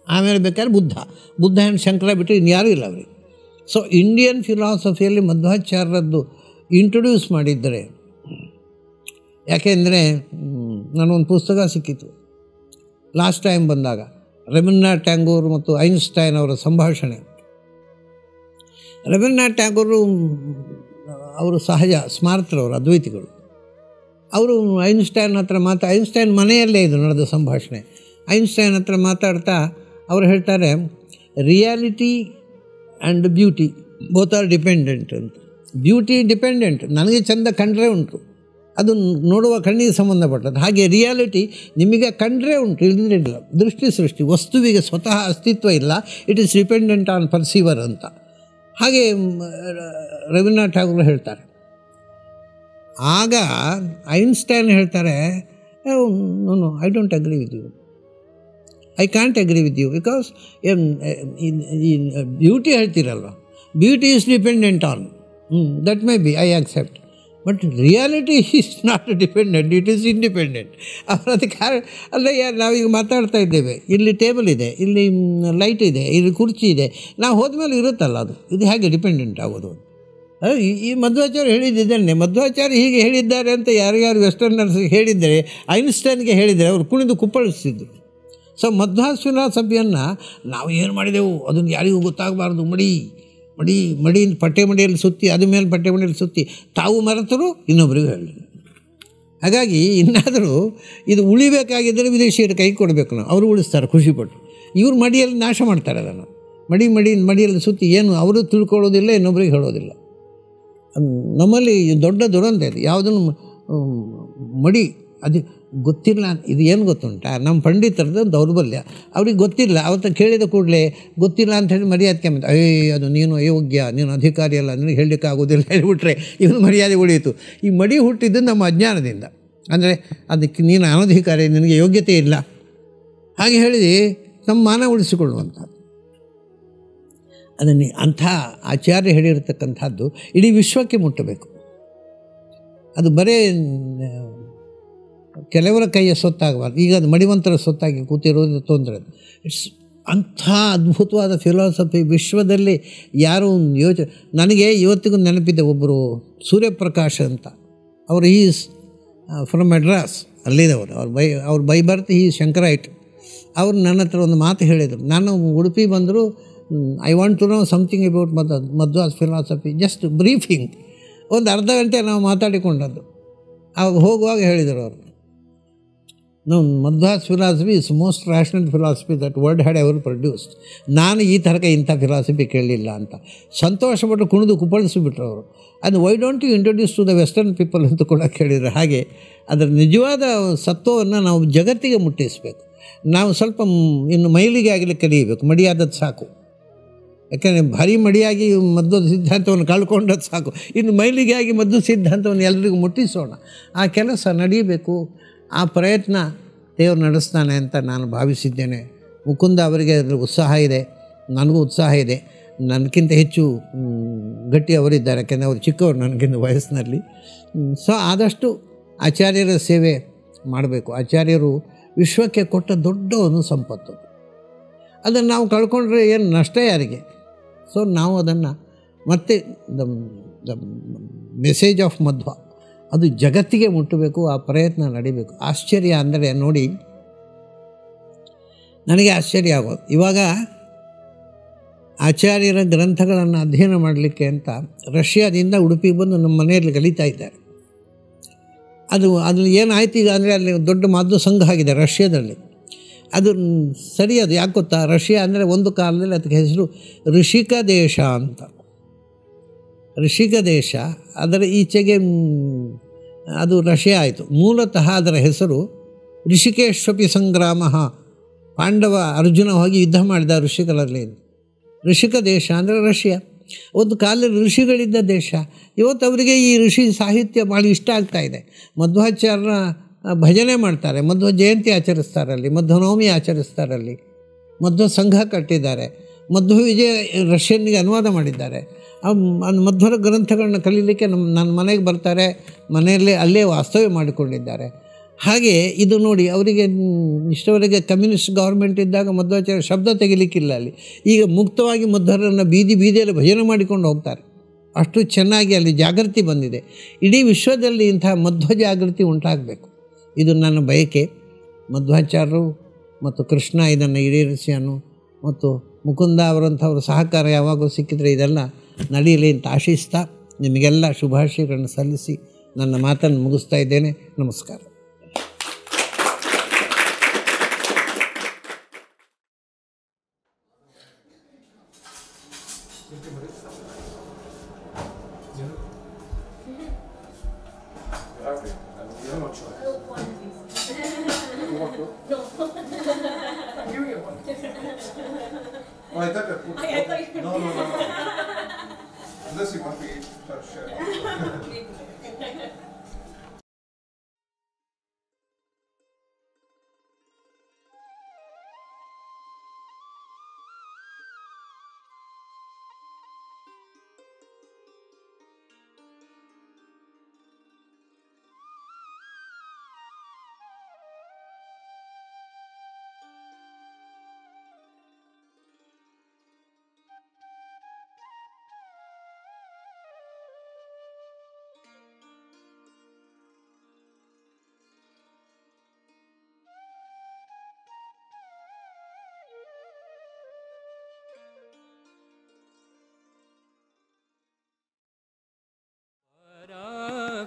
ಆಮೇಲೆ ಬೇಕಾದ್ರೆ ಬುದ್ಧ ಆ್ಯಂಡ್ ಶಂಕರ ಬಿಟ್ಟು ಇನ್ಯಾರೂ ಇಲ್ಲ ಅವರಿಗೆ. ಸೊ ಇಂಡಿಯನ್ ಫಿಲಾಸಫಿಯಲ್ಲಿ ಮಧ್ವಾಚಾರ್ಯರದ್ದು ಇಂಟ್ರೊಡ್ಯೂಸ್ ಮಾಡಿದ್ದರೆ, ಯಾಕೆಂದರೆ ನನಗೊಂದು ಪುಸ್ತಕ ಸಿಕ್ಕಿತು ಲಾಸ್ಟ್ ಟೈಮ್ ಬಂದಾಗ, ರವೀಂದ್ರನಾಥ್ ಟ್ಯಾಗೋರ್ ಮತ್ತು ಐನ್ಸ್ಟೈನ್ ಅವರ ಸಂಭಾಷಣೆ. ರವೀಂದ್ರನಾಥ್ ಟ್ಯಾಗೋರು ಅವರು ಸಹಜ ಸ್ಮಾರ್ತರವರು, ಅದ್ವೈತಿಗಳು. ಅವರು ಐನ್ಸ್ಟೈನ್ ಹತ್ರ ಐನ್ಸ್ಟೈನ್ ಮನೆಯಲ್ಲೇ ಇದು ನಡೆದ ಸಂಭಾಷಣೆ. ಐನ್ಸ್ಟೈನ್ ಹತ್ರ ಮಾತಾಡ್ತಾ ಅವರು ಹೇಳ್ತಾರೆ, reality and beauty both are dependent ಅಂತ. ಬ್ಯೂಟಿ ಡಿಪೆಂಡೆಂಟ್, ನನಗೆ ಚೆಂದ ಕಂಡ್ರೆ ಉಂಟು, ಅದು ನೋಡುವ ಕಣ್ಣಿಗೆ ಸಂಬಂಧಪಟ್ಟದ್ದು. ಹಾಗೆ ರಿಯಾಲಿಟಿ ನಿಮಗೆ ಕಂಡ್ರೆ ಉಂಟು, ಇಲ್ಲದಿಲ್ಲ. ದೃಷ್ಟಿ ಸೃಷ್ಟಿ, ವಸ್ತುವಿಗೆ ಸ್ವತಃ ಅಸ್ತಿತ್ವ ಇಲ್ಲ, it is dependent on perceiver ಅಂತ. ಹಾಗೆ ರವೀಂದ್ರನಾಥ್ ಠಾಗೂರ್ ಹೇಳ್ತಾರೆ. ಆಗ ಐನ್ಸ್ಟೈನ್ ಹೇಳ್ತಾರೆ, no I don't agree with you, I can't agree with you, because beauty ಹೇಳ್ತೀರಲ್ವ, beauty is dependent on, that may be I accept, but reality is not dependent, it is independent. ಅದಕ್ಕೆ ಅಲ್ಲ, ನಾವೀಗ ಮಾತಾಡ್ತಾ ಇದ್ದೇವೆ, ಇಲ್ಲಿ ಟೇಬಲ್ ಇದೆ, ಇಲ್ಲಿ ಲೈಟ್ ಇದೆ, ಇಲ್ಲಿ ಕುರ್ಚಿ ಇದೆ, ನಾವು ಹೋದ್ಮೇಲೆ ಇರುತ್ತಲ್ಲ ಅದು, ಇದು ಹೇಗೆ ಡಿಪೆಂಡೆಂಟ್ ಆಗೋದು? ಈ ಮಧ್ವಾಚಾರ್ಯ ಹೇಳಿದ್ದನ್ನೇ, ಮಧ್ವಾಚಾರ್ಯ ಹೀಗೆ ಹೇಳಿದ್ದಾರೆ ಅಂತ ಯಾರ್ಯಾರು ವೆಸ್ಟರ್ನರ್ಸ್ಗೆ ಹೇಳಿದ್ದಾರೆ, ಐನ್ಸ್ಟೈನ್ಗೆ ಹೇಳಿದರೆ ಅವರು ಕುಣಿದು ಕುಪ್ಪಳಿಸ್ತಿದ್ರು. ಸೊ ಮಧ್ವಾಸ್ ಫಿಲಾಸಫಿಯನ್ನು ನಾವು ಏನು ಮಾಡಿದೆವು ಅದನ್ನು ಯಾರಿಗೂ ಗೊತ್ತಾಗಬಾರ್ದು, ಮಡಿ ಪಟ್ಟೆ ಮಡಿಯಲ್ಲಿ ಸುತ್ತಿ, ಅದ ಮೇಲೆ ಪಟ್ಟೆ ಮಡಿಯಲ್ಲಿ ಸುತ್ತಿ ತಾವು ಮರೆತರು ಇನ್ನೊಬ್ಬರಿಗೂ ಹೇಳಿ. ಹಾಗಾಗಿ ಇನ್ನಾದರೂ ಇದು ಉಳಿಬೇಕಾಗಿದ್ದರೆ ವಿದೇಶಿಯರ ಕೈ ಕೊಡಬೇಕು ನಾವು, ಅವರು ಉಳಿಸ್ತಾರೆ ಖುಷಿಪಟ್ಟು. ಇವ್ರು ಮಡಿಯಲ್ಲಿ ನಾಶ ಮಾಡ್ತಾರೆ ಅದನ್ನು, ಮಡಿಯಲ್ಲಿ ಸುತ್ತಿ ಏನು ಅವರು ತಿಳ್ಕೊಳ್ಳೋದಿಲ್ಲ, ಇನ್ನೊಬ್ಬರಿಗೆ ಹೇಳೋದಿಲ್ಲ. ನಮ್ಮಲ್ಲಿ ದೊಡ್ಡ ದುರಂತ ಇದೆ, ಯಾವುದನ್ನು ಮಡಿ ಅದು ಗೊತ್ತಿಲ್ಲ. ಇದು ಏನು ಗೊತ್ತುಂಟ, ನಮ್ಮ ಪಂಡಿತರದ್ದು ದೌರ್ಬಲ್ಯ, ಅವ್ರಿಗೆ ಗೊತ್ತಿಲ್ಲ. ಅವತ್ತು ಕೇಳಿದ ಕೂಡಲೇ ಗೊತ್ತಿಲ್ಲ ಅಂಥೇಳಿ ಮರ್ಯಾದೆ ಕೆಮ್ಮದು, ಅದು ನೀನು ಅಯೋಗ್ಯ, ನೀನು ಅಧಿಕಾರಿ ಅಲ್ಲ, ನಿನಗೆ ಹೇಳಲಿಕ್ಕೆ ಆಗೋದಿಲ್ಲ ಹೇಳಿಬಿಟ್ರೆ ಇವನು ಮರ್ಯಾದೆ ಉಳಿಯಿತು. ಈ ಮಡಿ ಹುಟ್ಟಿದ್ದು ನಮ್ಮ ಅಜ್ಞಾನದಿಂದ, ಅಂದರೆ ಅದಕ್ಕೆ ನೀನು ಅನಧಿಕಾರಿ, ನಿನಗೆ ಯೋಗ್ಯತೆ ಇಲ್ಲ ಹಾಗೆ ಹೇಳಿದೆ ನಮ್ಮ ಮಾನ ಉಳಿಸಿಕೊಳ್ಳುವಂಥದ್ದು. ಅದನ್ನು ಅಂಥ ಆಚಾರ್ಯ ಹೇಳಿರ್ತಕ್ಕಂಥದ್ದು ಇಡೀ ವಿಶ್ವಕ್ಕೆ ಮುಟ್ಟಬೇಕು. ಅದು ಬರೇ ಕೆಲವರ ಕೈಯ ಸೊತ್ತಾಗಬಾರ್ದು. ಈಗ ಅದು ಮಡಿವಂತರ ಸೊತ್ತಾಗಿ ಕೂತಿರೋದು ತೊಂದರೆ. ಇಟ್ಸ್ ಅಂಥ ಅದ್ಭುತವಾದ ಫಿಲಾಸಫಿ ವಿಶ್ವದಲ್ಲಿ ಯಾರೂ ನನಗೆ ಇವತ್ತಿಗೂ ನೆನಪಿದೆ. ಒಬ್ಬರು ಸೂರ್ಯಪ್ರಕಾಶ್ ಅಂತ, ಅವರು ಈಸ್ ಫ್ರಮ್ ಮೆಡ್ರಾಸ್, ಅಲ್ಲಿದ್ದವರು. ಅವ್ರು ಬೈ ಬರ್ತ್ ಈ ಶಂಕರೈಟ್. ಅವರು ನನ್ನ ಹತ್ರ ಒಂದು ಮಾತು ಹೇಳಿದರು. ನಾನು ಉಡುಪಿ ಬಂದರು, I want to know something about Madhva's philosophy, just briefing. ಒಂದು ಅರ್ಧ ಗಂಟೆ ನಾವು ಮಾತಾಡಿಕೊಂಡದ್ದು. ಆವಾಗ ಹೋಗುವಾಗ ಹೇಳಿದರು ಅವರು, no Madhva's philosophy is most rational philosophy that world had ever produced. ನಾನು ಈ ಥರಕ್ಕೆ ಇಂಥ ಫಿಲಾಸಫಿ ಕೇಳಲಿಲ್ಲ ಅಂತ ಸಂತೋಷಪಟ್ಟು ಕುಣಿದು ಕುಪ್ಪಳಿಸಿಬಿಟ್ರು ಅವರು. ಅದು why don't you introduce to the western people ಅಂತ ಕೂಡ ಕೇಳಿದರು. ಹಾಗೆ ಅದರ ನಿಜವಾದ ಸತ್ವವನ್ನು ನಾವು ಜಗತ್ತಿಗೆ ಮುಟ್ಟಿಸಬೇಕು. ನಾವು ಸ್ವಲ್ಪ ಇನ್ನು ಮೈಲಿಗೆ ಆಗಲಿಕ್ಕೆ ಕಲಿಯಬೇಕು. ಮಡಿಯಾದದ್ದು ಸಾಕು, ಯಾಕೆಂದರೆ ಭಾರಿ ಮಡಿಯಾಗಿ ಮಧ್ವದ ಸಿದ್ಧಾಂತವನ್ನು ಕಳ್ಕೊಂಡದ್ದು ಸಾಕು. ಇನ್ನು ಮೈಲಿಗೆ ಆಗಿ ಮಧ್ವ ಸಿದ್ಧಾಂತವನ್ನು ಎಲ್ಲರಿಗೂ ಮುಟ್ಟಿಸೋಣ. ಆ ಕೆಲಸ ನಡೆಯಬೇಕು. ಆ ಪ್ರಯತ್ನ ದೇವರು ನಡೆಸ್ತಾನೆ ಅಂತ ನಾನು ಭಾವಿಸಿದ್ದೇನೆ. ಮುಕುಂದ ಅವರಿಗೆ ಅದರ ಉತ್ಸಾಹ ಇದೆ, ನನಗೂ ಉತ್ಸಾಹ ಇದೆ. ನನಗಿಂತ ಹೆಚ್ಚು ಗಟ್ಟಿ ಅವರಿದ್ದಾರೆ, ಯಾಕೆಂದರೆ ಅವರು ಚಿಕ್ಕವರು ನನಗಿಂತ ವಯಸ್ಸಿನಲ್ಲಿ. ಸೊ ಆದಷ್ಟು ಆಚಾರ್ಯರ ಸೇವೆ ಮಾಡಬೇಕು. ಆಚಾರ್ಯರು ವಿಶ್ವಕ್ಕೆ ಕೊಟ್ಟ ದೊಡ್ಡ ಒಂದು ಸಂಪತ್ತು. ಅದನ್ನು ನಾವು ಕಳ್ಕೊಂಡ್ರೆ ಏನು ನಷ್ಟ ಯಾರಿಗೆ? ಸೊ ನಾವು ಅದನ್ನು ಮತ್ತೆ ದ ಮೆಸೇಜ್ ಆಫ್ ಮಧ್ವ ಅದು ಜಗತ್ತಿಗೆ ಮುಟ್ಟಬೇಕು. ಆ ಪ್ರಯತ್ನ ನಡಿಬೇಕು. ಆಶ್ಚರ್ಯ ಅಂದರೆ ನೋಡಿ, ನನಗೆ ಆಶ್ಚರ್ಯ ಆಗೋದು, ಇವಾಗ ಆಚಾರ್ಯರ ಗ್ರಂಥಗಳನ್ನು ಅಧ್ಯಯನ ಮಾಡಲಿಕ್ಕೆ ಅಂತ ರಷ್ಯಾದಿಂದ ಉಡುಪಿಗೆ ಬಂದು ನಮ್ಮ ಮನೆಯಲ್ಲಿ ಕಲಿತಾ ಇದ್ದಾರೆ. ಅದು ಏನಾಯ್ತು ಈಗ ಅಂದರೆ ಅಲ್ಲಿ ದೊಡ್ಡ ಮದ್ದು ಸಂಘ ಆಗಿದೆ ರಷ್ಯಾದಲ್ಲಿ. ಅದು ಸರಿ, ಅದು ಯಾಕೆ ಗೊತ್ತಾ, ರಷ್ಯಾ ಅಂದರೆ ಒಂದು ಕಾಲದಲ್ಲಿ ಅದಕ್ಕೆ ಹೆಸರು ಋಷಿಕ ದೇಶ ಅಂತ. ಋಷಿಕ ದೇಶ ಅದರ ಈಚೆಗೆ ಅದು ರಷ್ಯಾ ಆಯಿತು. ಮೂಲತಃ ಅದರ ಹೆಸರು ಋಷಿಕೇಶ್ವಪಿ ಸಂಗ್ರಾಮ, ಪಾಂಡವ ಅರ್ಜುನ ಹೋಗಿ ಯುದ್ಧ ಮಾಡಿದ ಋಷಿಗಳಲ್ಲಿ. ಋಷಿಕ ದೇಶ ಅಂದರೆ ರಷ್ಯಾ. ಒಂದು ಕಾಲದಲ್ಲಿ ಋಷಿಗಳಿದ್ದ ದೇಶ. ಇವತ್ತು ಅವರಿಗೆ ಈ ಋಷಿ ಸಾಹಿತ್ಯ ಭಾಳ ಇಷ್ಟ ಆಗ್ತಾಯಿದೆ. ಮಧ್ವಾಚಾರ್ಯರ ಭಜನೆ ಮಾಡ್ತಾರೆ, ಮಧ್ವ ಜಯಂತಿ ಆಚರಿಸ್ತಾರಲ್ಲಿ, ಮಧ್ವನವಮಿ ಆಚರಿಸ್ತಾರಲ್ಲಿ, ಮಧ್ವ ಸಂಘ ಕಟ್ಟಿದ್ದಾರೆ, ಮಧ್ವ ವಿಜಯ ರಷ್ಯನ್ನಿಗೆ ಅನುವಾದ ಮಾಡಿದ್ದಾರೆ. ಮಧ್ವರ ಗ್ರಂಥಗಳನ್ನ ಕಲೀಲಿಕ್ಕೆ ನನ್ನ ಮನೆಗೆ ಬರ್ತಾರೆ, ಮನೆಯಲ್ಲೇ ಅಲ್ಲೇ ವಾಸ್ತವ್ಯ ಮಾಡಿಕೊಂಡಿದ್ದಾರೆ. ಹಾಗೆ ಇದು ನೋಡಿ, ಅವರಿಗೆ ಇಷ್ಟವರೆಗೆ ಕಮ್ಯುನಿಸ್ಟ್ ಗೌರ್ಮೆಂಟ್ ಇದ್ದಾಗ ಮಧ್ವಾಚಾರ್ಯ ಶಬ್ದ ತೆಗಿಲಿಕ್ಕಿಲ್ಲ ಅಲ್ಲಿ. ಈಗ ಮುಕ್ತವಾಗಿ ಮಧ್ವರನ್ನು ಬೀದಿಯಲ್ಲಿ ಭಜನೆ ಮಾಡಿಕೊಂಡು ಹೋಗ್ತಾರೆ. ಅಷ್ಟು ಚೆನ್ನಾಗಿ ಅಲ್ಲಿ ಜಾಗೃತಿ ಬಂದಿದೆ. ಇಡೀ ವಿಶ್ವದಲ್ಲಿ ಇಂಥ ಮಧ್ವ ಜಾಗೃತಿ ಉಂಟಾಗಬೇಕು, ಇದು ನನ್ನ ಬಯಕೆ. ಮಧ್ವಾಚಾರ್ಯರು ಮತ್ತು ಕೃಷ್ಣ ಇದನ್ನು ಈಡೇರಿಸಿ ಮತ್ತು ಮುಕುಂದ ಅವರಂಥವ್ರ ಸಹಕಾರ ಯಾವಾಗೂ ಸಿಕ್ಕಿದರೆ ಇದೆಲ್ಲ ನಡೆಯಲಿ ಅಂತ ಆಶಿಸ್ತಾ ನಿಮಗೆಲ್ಲ ಶುಭಾಶಯಗಳನ್ನು ಸಲ್ಲಿಸಿ ನನ್ನ ಮಾತನ್ನು ಮುಗಿಸ್ತಾ ಇದ್ದೇನೆ. ನಮಸ್ಕಾರ. Unless you want to eat for sure.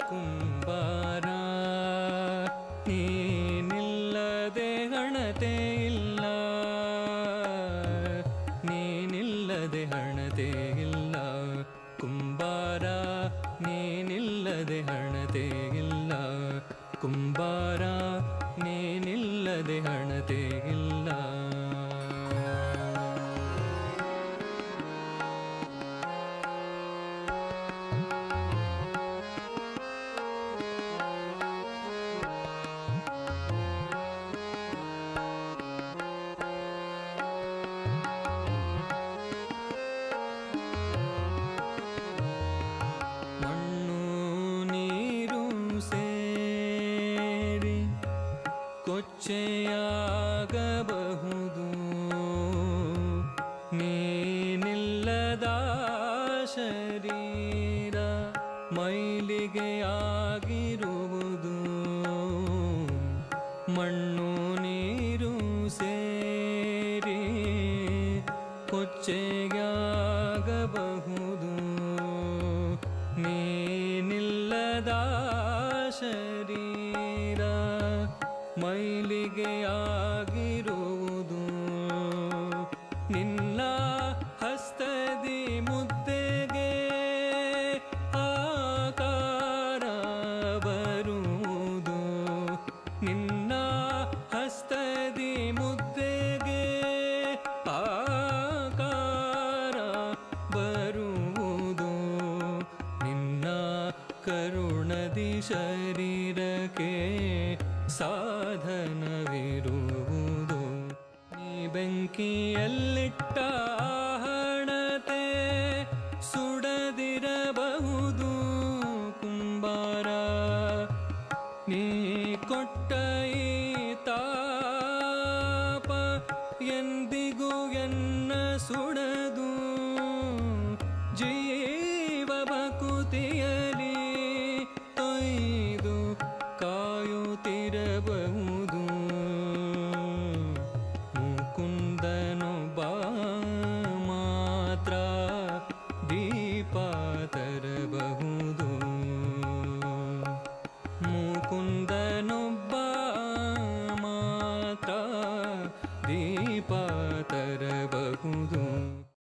ಕುಂಬಾರ ನೀನಿಲ್ಲದೆ ಹಣತೆ ಇಲ್ಲ, ನೀನಿಲ್ಲದೆ ಹಣತೆ ಇಲ್ಲ. ಕುಂಬಾರ ನೀನಿಲ್ಲದೆ ಹಣತೆ ಇಲ್ಲ, ಕುಂಬಾರ ನೀನಿಲ್ಲದೆ ಹಣತೆ ಇಲ್ಲ. ಕೊಚ್ಚೆಯಾಗಬಹುದು ನೀನಿಲ್ಲದ ಶರೀರ, ಮೈಲಿಗೆಯಾಗಿರುವುದು ಮಣ್ಣು ನೀರು ಸೇರಿ ಕೊಚ್ಚೆಯಾಗಬಹುದು ನೀನಿಲ್ಲದ ಶರೀರ, ಮೈಲಿಗೆಯಾಗಿರುವುದು ನಿನ್ನ ಹಸ್ತದಿ ಮುದ್ದೆಗೆ ಆಕಾರ ಬರುವುದು, ನಿನ್ನ ಹಸ್ತದಿ ಮುದ್ದೆಗೆ ಆಕಾರ ಬರುವುದು, ನಿನ್ನ ಕರುಣದಿ ಶರೀರಕ್ಕೆ ಸಾಧನವಿರುವುದು. ನೀ ಬೆಂಕಿಯಲ್ಲಿಟ್ಟ ಹಣತೆ ಸುಡದಿರಬಹುದು ಕುಂಬಾರ, ನೀ ಕೊಟ್ಟ ಈ ತಾಪ ಎಂದಿಗೂ ಎನ್ನ ಸುಡದು. ಜೀವ ಭಕುತಿಯಲಿ ತೊಯ್ದು ಕಾಯುತ್ತಿರಬಹುದು